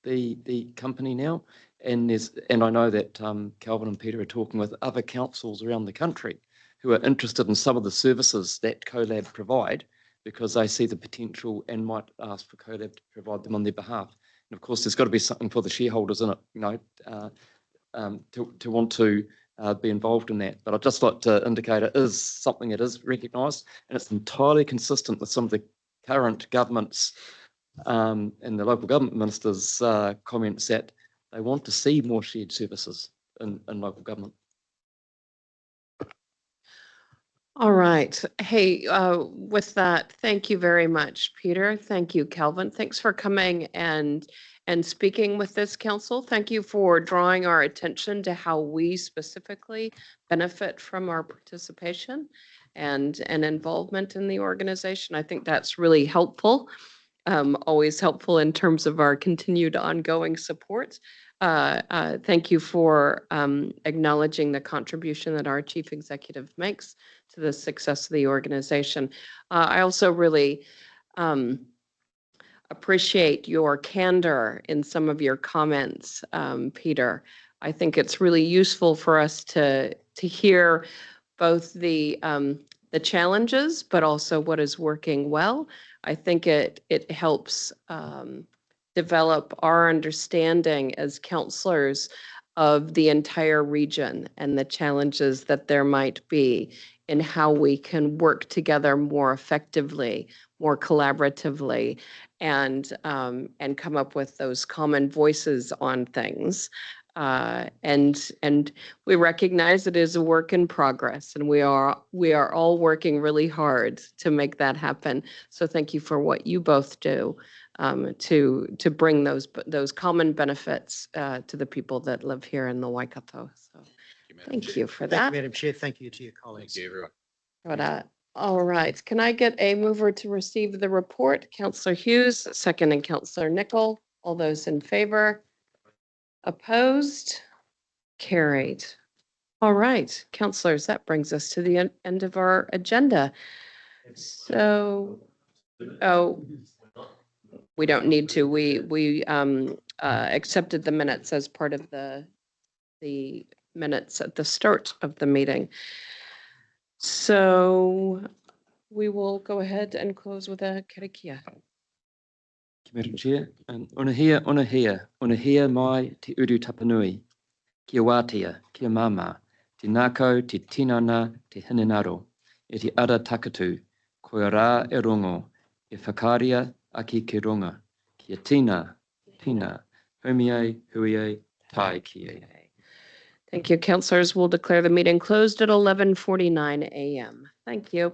[SPEAKER 2] the company now. And I know that Kelvin and Peter are talking with other councils around the country who are interested in some of the services that CoLab provide, because they see the potential and might ask for CoLab to provide them on their behalf. And of course, there's got to be something for the shareholders in it, to want to be involved in that. But I'd just like to indicate it is something that is recognised, and it's entirely consistent with some of the current governments and the local government ministers' comments that they want to see more shared services in local government.
[SPEAKER 1] All right. Hey, with that, thank you very much, Peter. Thank you, Kelvin. Thanks for coming and speaking with this council. Thank you for drawing our attention to how we specifically benefit from our participation and involvement in the organization. I think that's really helpful. Always helpful in terms of our continued ongoing support. Thank you for acknowledging the contribution that our chief executive makes to the success of the organization. I also really appreciate your candor in some of your comments, Peter. I think it's really useful for us to hear both the challenges, but also what is working well. I think it helps develop our understanding as councillors of the entire region and the challenges that there might be in how we can work together more effectively, more collaboratively, and come up with those common voices on things. And we recognize it is a work in progress, and we are all working really hard to make that happen. So thank you for what you both do to bring those common benefits to the people that live here in the Waikato. So thank you for that.
[SPEAKER 19] Thank you, Madam Chair. Thank you to your colleagues.
[SPEAKER 20] Thank you, everyone.
[SPEAKER 1] But, all right, can I get a mover to receive the report? Councillor Hughes, second, and Councillor Nicol. All those in favor? Opposed? Carried. All right, councillors, that brings us to the end of our agenda. So, we don't need to. We accepted the minutes as part of the minutes at the start of the meeting. So we will go ahead and close with a karakia.
[SPEAKER 2] Madam Chair, unahia mai te uru tapanui, kia wātea, kia mama, te nākau, te tinana, te hinenaro, e te ara takatu, koe rā e rongo, e whakaria aki ke ronga, kia tina, humiei, huiei, tai ki e.
[SPEAKER 1] Thank you, councillors. We'll declare the meeting closed at 11:49 a.m. Thank you.